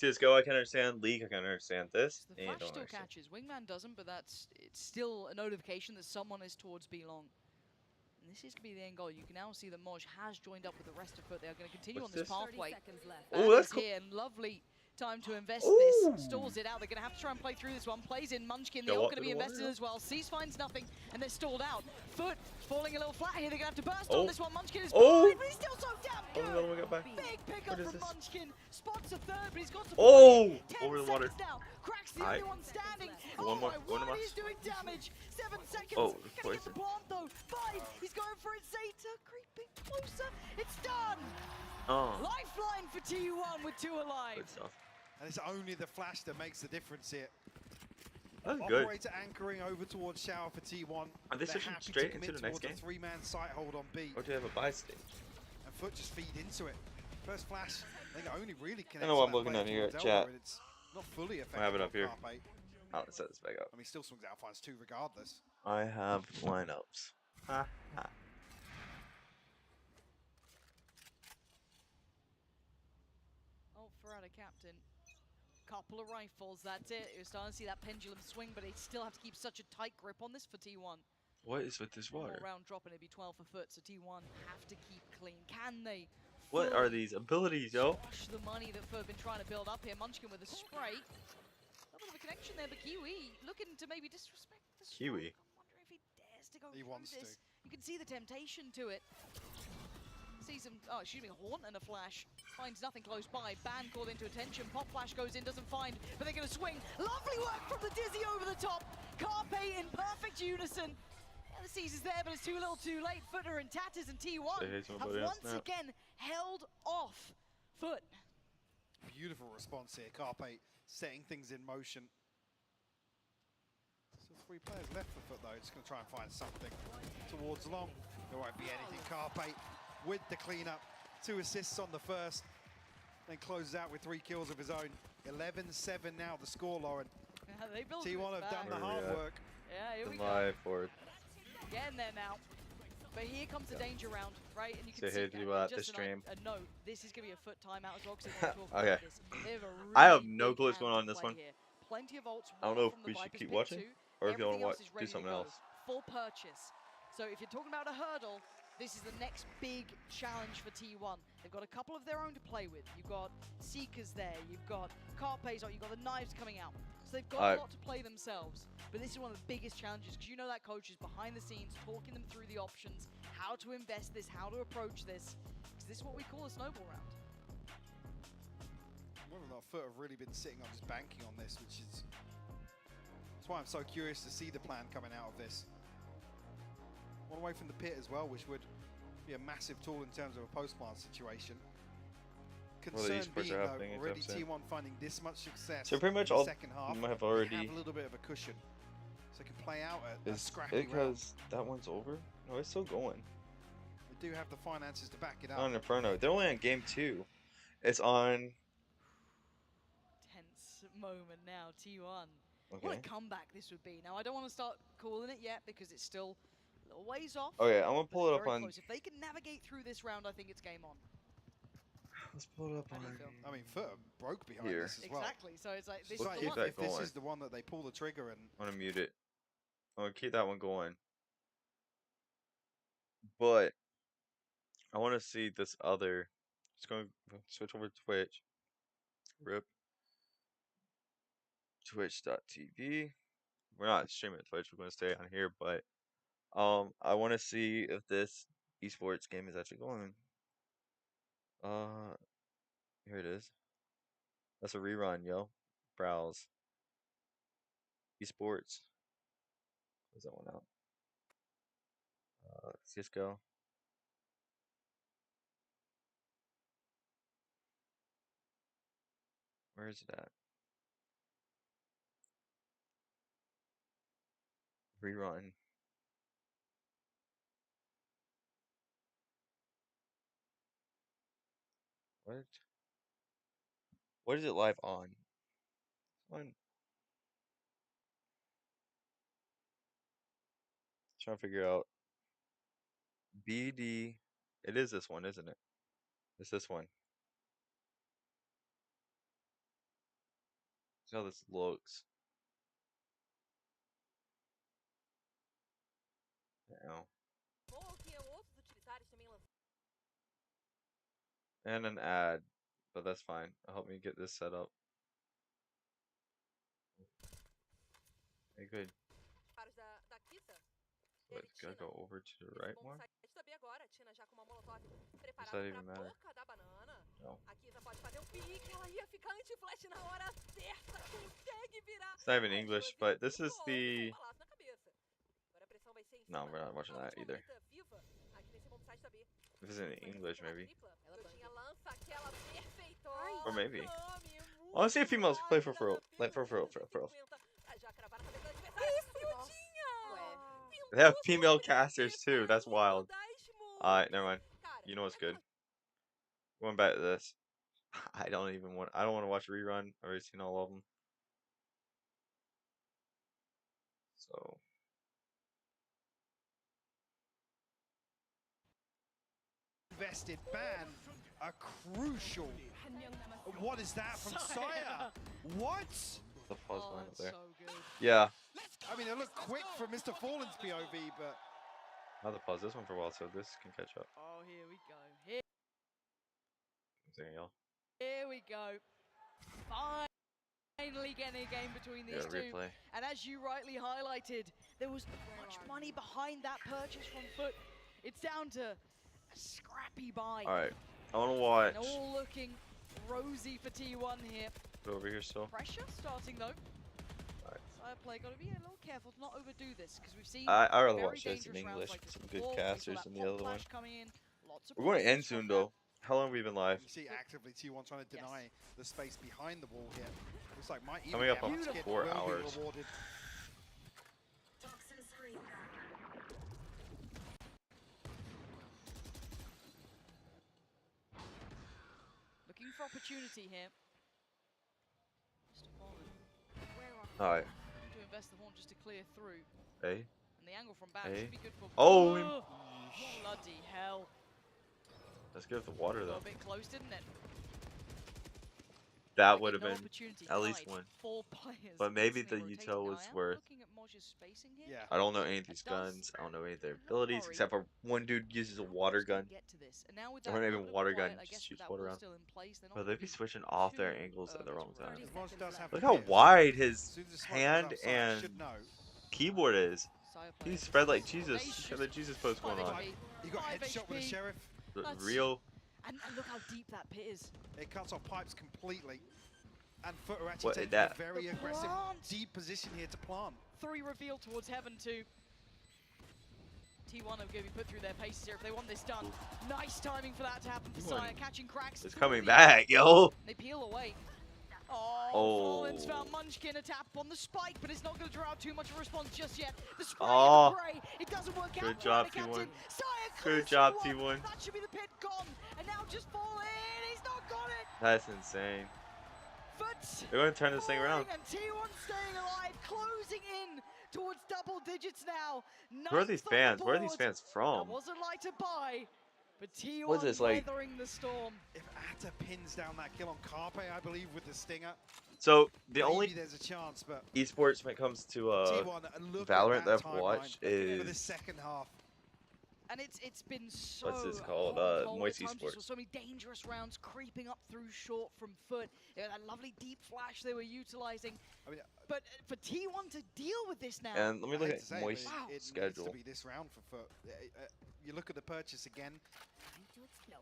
CSGO, I can understand. League, I can understand this. The And flash don't still understand. catches. Wingman doesn't, but it's still a notification that someone is towards B long. And this is going to be the end goal. You can now see that Moj has joined up with the rest of FUT. They are going to continue What's on this this? pathway. Oh, that's cool. Here, and lovely time to invest Ooh. this. Stalls it out. They're going to have to try and play through this one. Plays in Munchkin. Go They're all up going to to be the water, invested yeah. as well. Seas finds nothing, and they're stalled out. FUT falling a little flat here. They're going to have to burst Oh. on this one. Munchkin is Oh. blind, but he's still so damn Oh, good. another one got by. Big pickup What is from this? Munchkin. Spots a third, but he's got to Oh! 10 Over the water. seconds now. Cracks the Aight. only one standing. One Oh more. my One word, more. he's doing damage. 7 seconds. Oh, Gonna get poison. the plant though. 5. He's going for it. Zeta creeping closer. It's done. Oh. Lifeline for T1 with 2 alive. Good stuff. And it's only the flash that makes the difference here. That's good. Operator anchoring over towards Shower for T1. Are they They're switching happy straight to into commit the next towards game? a 3-man site hold on B. Or do you have a buy stage? And FUT just feed into it. First flash, I think it only really connects. I know what I'm that looking play at here, towards chat. Elbow, and it's not fully effective. I have it up on here. Carpe. Oh, let's set this back up. I mean, still swings out, finds 2 regardless. I have lineups. Ha ha. Oh, Ferrata captain. Couple of rifles, that's it. You're starting to see that pendulum swing, but they still have to keep such a tight grip on this for T1. What is with this One water? more round dropping, it'd be 12 for FUT, so T1 have to keep clean. Can they? What are these abilities, yo? Squash the money that FUT have been trying to build up here. Munchkin with a spray. A little bit of a connection there, but Kiwi looking to maybe disrespect the Kiwi. I'm wondering if he dares to go He through wants this. to. You can see the temptation to it. Sees him, oh, excuse me, Haunt and a flash. Finds nothing close by. Ban called into attention. Pop flash goes in, doesn't find, but they're going to swing. Lovely work from the Dizzy over the top. Carpe in perfect unison. Yeah, the seize is there, but it's too little too late. Footer and Tatters and T1 have once again held off FUT. Beautiful response here. Carpe setting things in motion. Still 3 players left for FUT though. Just going to try and find something towards long. There won't be anything. Carpe with the cleanup. 2 assists on the first. Then closes out with 3 kills of his own. 11-7 now the score, Lauren. They built T1 have done the hard work. Yeah, here we go. My fourth. Getting there now. But here comes the danger round, right? And you So can see here's and the just stream. a note, this is going to be a FUT timeout as well because they want to Okay. avoid this. They have a I have really no big clue what's hand going on in to this play one. here. Plenty of ults. I don't one know if from we the should Viper's keep pick watching, two. or if you Everything want else to is do ready to something go. else. Full purchase. So if you're talking about a hurdle, this is the next big challenge for T1. They've got a couple of their own to play with. You've got Seekers there, you've got Carpes, you've got the knives coming out. So they've got a lot to play themselves. But this is one of the biggest challenges because you know that coach is behind the scenes talking them through the options, how to invest this, how to approach this. Because this is what we call a snowball round. Whether or not FUT have really been sitting on just banking on this, which is... That's why I'm so curious to see the plan coming out of this. One away from the pit as well, which would be a massive tool in terms of a post-plant situation. Well, the Concern esports being, are though, happening already anytime soon. T1 finding this much success So pretty much in the all second half, might have they already. have a little bit of a cushion. So they can play out a Is scrappy it round. because that one's over? No, it's still going. They do have the finances to back it up. On Inferno. They're only on game 2. It's on. Tense moment now, T1. Okay. What a comeback this would be. Now, I don't want to start calling it yet because it's still a little ways off. Okay, I'm gonna but pull they're it up very on. close. If they can navigate through this round, I think it's game on. Let's pull it up How on. do you feel? I mean, FUT broke behind Here. this as well. Exactly. So it's like this It's is like the keep one. that if this going. is the one that they pull the trigger and I'm gonna mute it. I'm gonna keep that one going. But I want to see this other. Just going to switch over to Twitch. Rip. Twitch.tv. We're not streaming Twitch. We're gonna stay on here, but I want to see if this esports game is actually going. Here it is. That's a rerun, yo. Browse. Esports. Close that one out. Cisco. Where is it at? Rerun. What? What is it live on? One. Trying to figure out. BD. It is this one, isn't it? It's this one. See how this looks. Now. And an ad, but that's fine. It'll help me get this set up. Okay, good. But it's gotta go over to the right one. Does that even matter? No. It's not even English, but this is the... No, we're not watching that either. If it's in English, maybe. Or maybe. I want to see if females play for real. Like, for real. They have female casters too. That's wild. Alright, never mind. You know what's good? Going back to this. I don't want to watch a rerun. I've already seen all of them. So. Vested ban, a crucial. What is that from Saya? What? The pause line up there. Yeah. I mean, it looked quick from Mr. Fallen's POV, but I'll have to pause this one for a while so this can catch up. Oh, here we go. Here we go. Finally getting a game between these two. Replay. And as you rightly highlighted, there was much money behind that purchase from Foot. It's down to a scrappy buy. Alright. I want to watch. And all looking rosy for T1 here. Go over here still. Pressure starting though. Side play, gotta be a little careful to not overdo this because we've seen. I'd rather watch this in English. Like some good casters than the other one. We're going to end soon though. How long have we been live? you see actively T1 trying to deny the space behind the wall here. Looks like might even Coming up get on Musket 4 will be hours. rewarded. Looking for opportunity here. Alright. To invest the horn just to clear through. Hey. And the angle from back Hey. should be good for. Oh! Bloody hell. Let's get the water though. A bit close, didn't it? That would have been at least one. But maybe the util was worth. I don't know any of these guns. I don't know any of their abilities except for one dude uses a water gun. Or not even water gun, just shoots water around. But they'd be switching off their angles at the wrong time. Look how wide his hand and keyboard is. He's spread like Jesus. He's got the Jesus pose going on. He got headshot with a sheriff. Real. And look how deep that pit is. It cuts off pipes completely. And Foot are actually taking a very aggressive, deep position here to plant. 3 revealed towards Heaven 2. T1 are going to be put through their paces here if they want this done. Nice timing for that to happen for Saya, catching cracks. It's coming back, yo. They peel away. Oh, Fallen's found Munchkin a tap on the spike, but it's not going to draw out too much of a response just yet. The spray and the spray, it doesn't work out. Good job, T1. Good job, T1. That should be the pit gone, and now just Fallen. He's not got it. That's insane. But they're going to turn this thing around. And T1 staying alive, closing in towards double digits now. Where are these fans? Where are these fans from? That wasn't like to buy. But T1 what is this, like? weathering the storm. If Atta pins down that kill on Carpe, I believe, with the stinger. So the only there's a chance, but esports when it comes to Valorant that I've watched is for the second half. And it's been so what's this called? Moist Esports. So many dangerous rounds creeping up through short from Foot. They had that lovely deep flash they were utilizing. I mean, but for T1 to deal with this now. And let me look at Moist schedule. It needs to be this round for Foot. You look at the purchase again.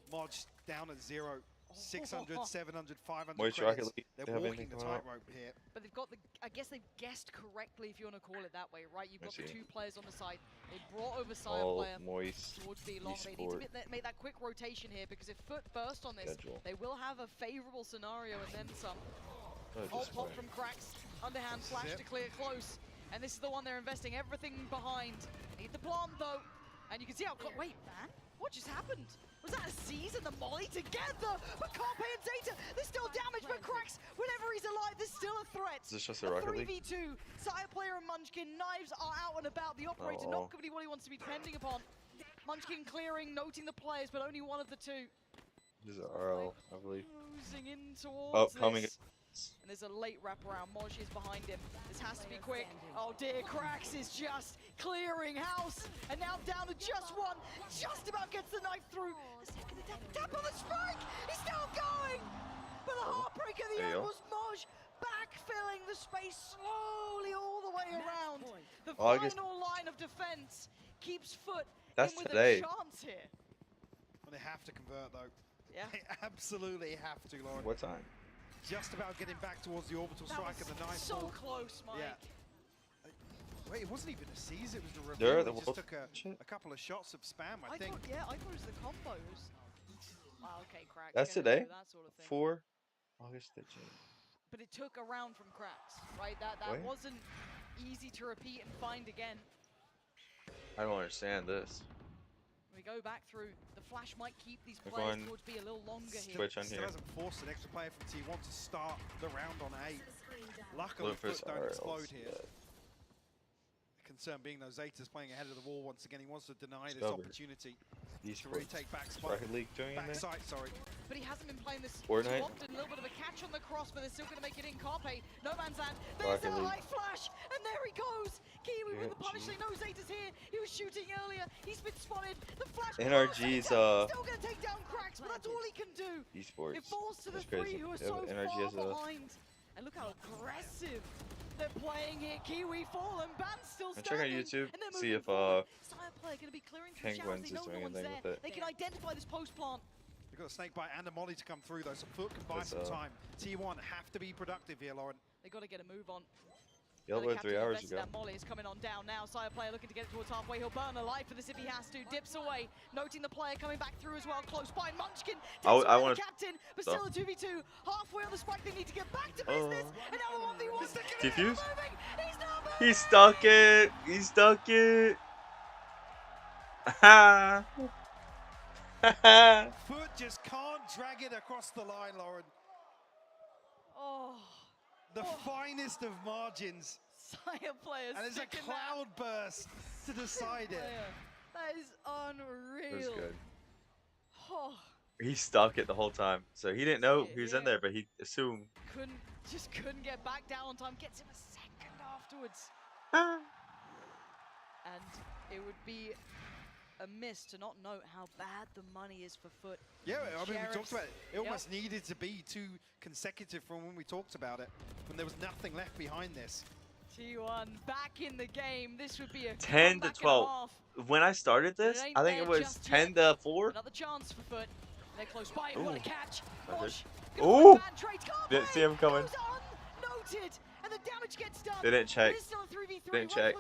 Modge down at 0. 600, 700, 500 Moist credits. League, They're walking the tightrope here. But they've got the, I guess they've guessed correctly, if you want to call it that way, right? You've got the 2 players on the side. They brought over Sire player Moist towards B long. They need to make that quick rotation here, because if Foot burst on this, they will have a favorable scenario and then some. Ult pop from cracks, underhand flash to clear close. And this is the one they're investing everything behind. Need the plant though. And you can see how, wait man, what just happened? Was that a seize and the molly together? But Carpe and Zeta, there's still damage, but Cracks, whenever he's alive, there's still a threat. Is this just a Rocket League? 3v2, Sire player and Munchkin, knives are out and about. The operator not really what he wants to be depending upon. Munchkin clearing, noting the players, but only one of the 2. This is RL, I believe. Closing in towards coming. this. And there's a late wraparound. Moj is behind him. This has to be quick. Oh dear, Krax is just clearing house. And now down to just one. Just about gets the knife through. The second attack, tap on the strike. He's still going. But the heartbreak at the end was Moj backfilling the space slowly all the way around. The final line of defense keeps Foot in with a chance here. Well, they have to convert though. Yeah. They absolutely have to, Lauren. What time? Just about getting back towards the orbital strike and the knife. So close, Mike. Yeah. Wait, it wasn't even a seize, it was the There, reveal. the He just took a couple of shots of spam, I think. I thought it was the combos. Wow, okay, Krax. That's gonna today? do that sort of thing. 4 August 13th. But it took a round from Krax, right? That Wait. wasn't easy to repeat and find again. I don't understand this. We go back through. The flash might keep these We're players going towards be a little longer here. Switch on Still here. hasn't forced an extra player from T1 to start the round on 8. Luckily, Lucas Foot don't RLs, explode here. yeah. The concern being though, Zeta's playing ahead of the wall once again. He wants to deny this Discovered. opportunity to Esports. retake back Rocket League doing in there? backside, sorry. But he hasn't been playing this Fortnite? too often. A little bit of a catch on the cross, but they're still going to make it in. Carpe, no man's land. There's Rocket a League. high flash, and there he goes. Kiwi with the punish. NRG. They know Zeta's here. He was shooting earlier. He's been spotted. The flash. NRG's still going to take down Krax, but that's all he can do. Esports. It falls to the That's crazy. three who are Yeah, so but NRG has far behind. And look how aggressive they're playing here. Kiwi fallen, Ban still And check out standing. YouTube, and they're see moving if forward. Sire player going to be clearing through showers. Penguins They is know doing no one's anything there. with it. They can identify this post plant. They've got a snake bite and a molly to come through though, so Foot can buy some time. T1 have to be productive here, Lauren. They got to get a move on. Yellow Another 3 captain hours invested ago. That Molly is coming on down now. Sire player looking to get it towards halfway. He'll burn alive for this if he has to. Dips away, noting the player coming back through as well. Close by Munchkin. I want want the captain, but still a 2v2. Halfway on the spike, they need to get back to business. Another 1v1. Defuse? He's not moving. He stuck it. He stuck it. Ha ha. Foot just can't drag it across the line, Lauren. Oh. The finest of margins. Sire players. And it's a cloud burst to decide it. That is unreal. It was good. Oh, He stuck it the whole time, so he didn't know he was in there, but he assumed. just couldn't get back down on time. Gets him a second afterwards. And it would be a miss to not note how bad the money is for Foot. Yeah, I mean, we talked about it. It Yep. almost needed to be 2 consecutive from when we talked about it, when there was nothing left behind this. T1 back in the game. This would be a 10 to comeback and a 12. half. When I started this, ain't I think there it was just 10 yet. to 4. Another chance for Foot. They're close by. Ooh. What a catch. Okay. Mosh. Ooh! Didn't see him coming. Noted, and the damage gets done. They didn't check. It is still a 3v3. Didn't check.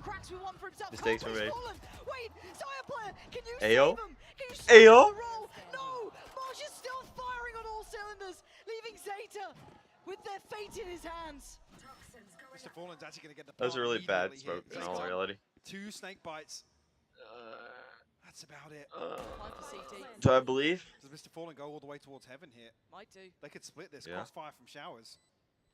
Cracks with one for himself. Mistakes were made. Wait, Sire player, can you Ayo? save him? Can you save Ayo? the roll? No, Mosh is still firing on all cylinders, leaving Zeta with their fate in his hands. Mr. Fallen's actually going to get the That was a plant really bad immediately smoke here. in all reality. 2 snake bites. That's about it. Time for CT. Do I believe? Does Mr. Fallen go all the way towards heaven here? Might do. They could split this. Yeah. Crossfire from showers.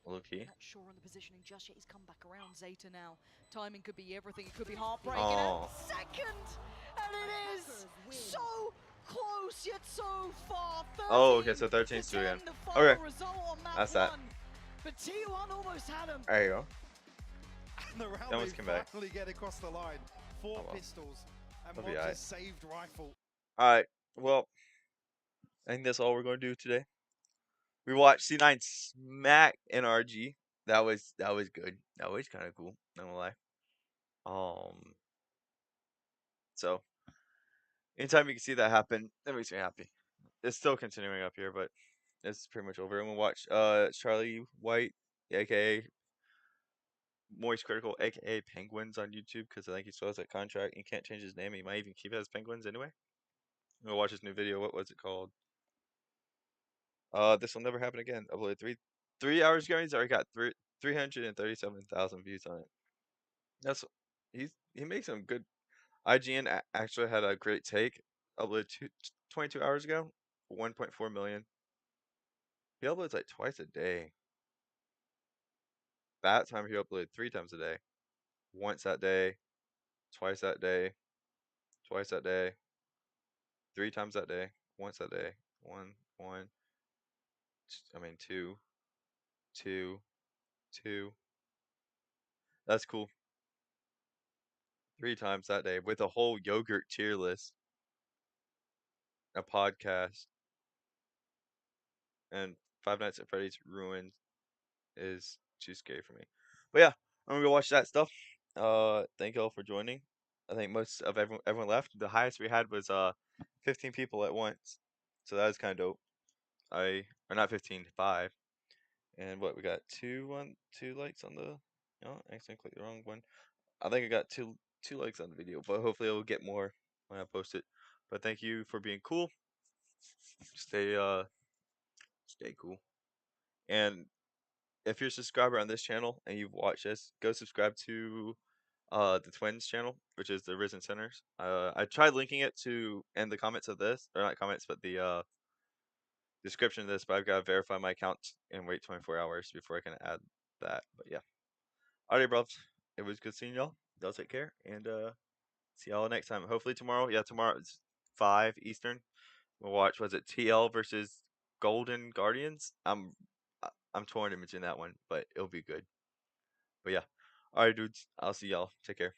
Low key. Not sure on the positioning just yet. He's come back around Zeta now. Timing could be everything. It could be heartbreaking. Oh. And second, and it is so close yet so far. Oh, okay, so 13's 2 again. Okay. That's that. But T1 almost had him. There you go. And the round Almost they came back. finally get across the line. 4 Oh, well. pistols. And That'll be Monty's aight. saved rifle. Alright, well, I think that's all we're going to do today. We watched C9 smack NRG. That was good. That was kind of cool, not gonna lie. So, anytime you can see that happen, that makes me happy. It's still continuing up here, but it's pretty much over. And we'll watch Charlie White, aka Moist Critical, aka Penguins on YouTube, because I think he still has that contract. He can't change his name. He might even keep it as Penguins anyway. We'll watch his new video. What was it called? This will never happen again. Uploaded 3 hours ago. He's already got 337,000 views on it. That's he makes some good. IGN actually had a great take. Uploaded 22 hours ago, 1.4 million. He uploads like twice a day. That time he uploaded 3 times a day. Once that day, twice that day, twice that day, 3 times that day, once that day, one, I mean 2, 2, 2. That's cool. 3 times that day with a whole yogurt tier list, a podcast, and Five Nights at Freddy's Ruined is too scary for me. But yeah, I'm gonna go watch that stuff. Thank y'all for joining. I think most of everyone left. The highest we had was 15 people at once, so that was kind of dope. Or not 15, 5. And what we got two likes on the. Oh, I accidentally clicked the wrong one. I think I got two likes on the video, but hopefully it will get more when I post it. But thank you for being cool. Stay cool. And if you're a subscriber on this channel and you've watched this, go subscribe to the Twins channel, which is the Risen Centers. I tried linking it to in the comments of this, or not comments, but the description of this, but I've got to verify my account and wait 24 hours before I can add that. But yeah. Alright, bros. It was good seeing y'all. Y'all take care, and see y'all next time. Hopefully tomorrow. Yeah, tomorrow it's 5 Eastern. We'll watch. Was it TL versus Golden Guardians? I'm torn in between that one, but it'll be good. But yeah. Alright, dudes. I'll see y'all. Take care.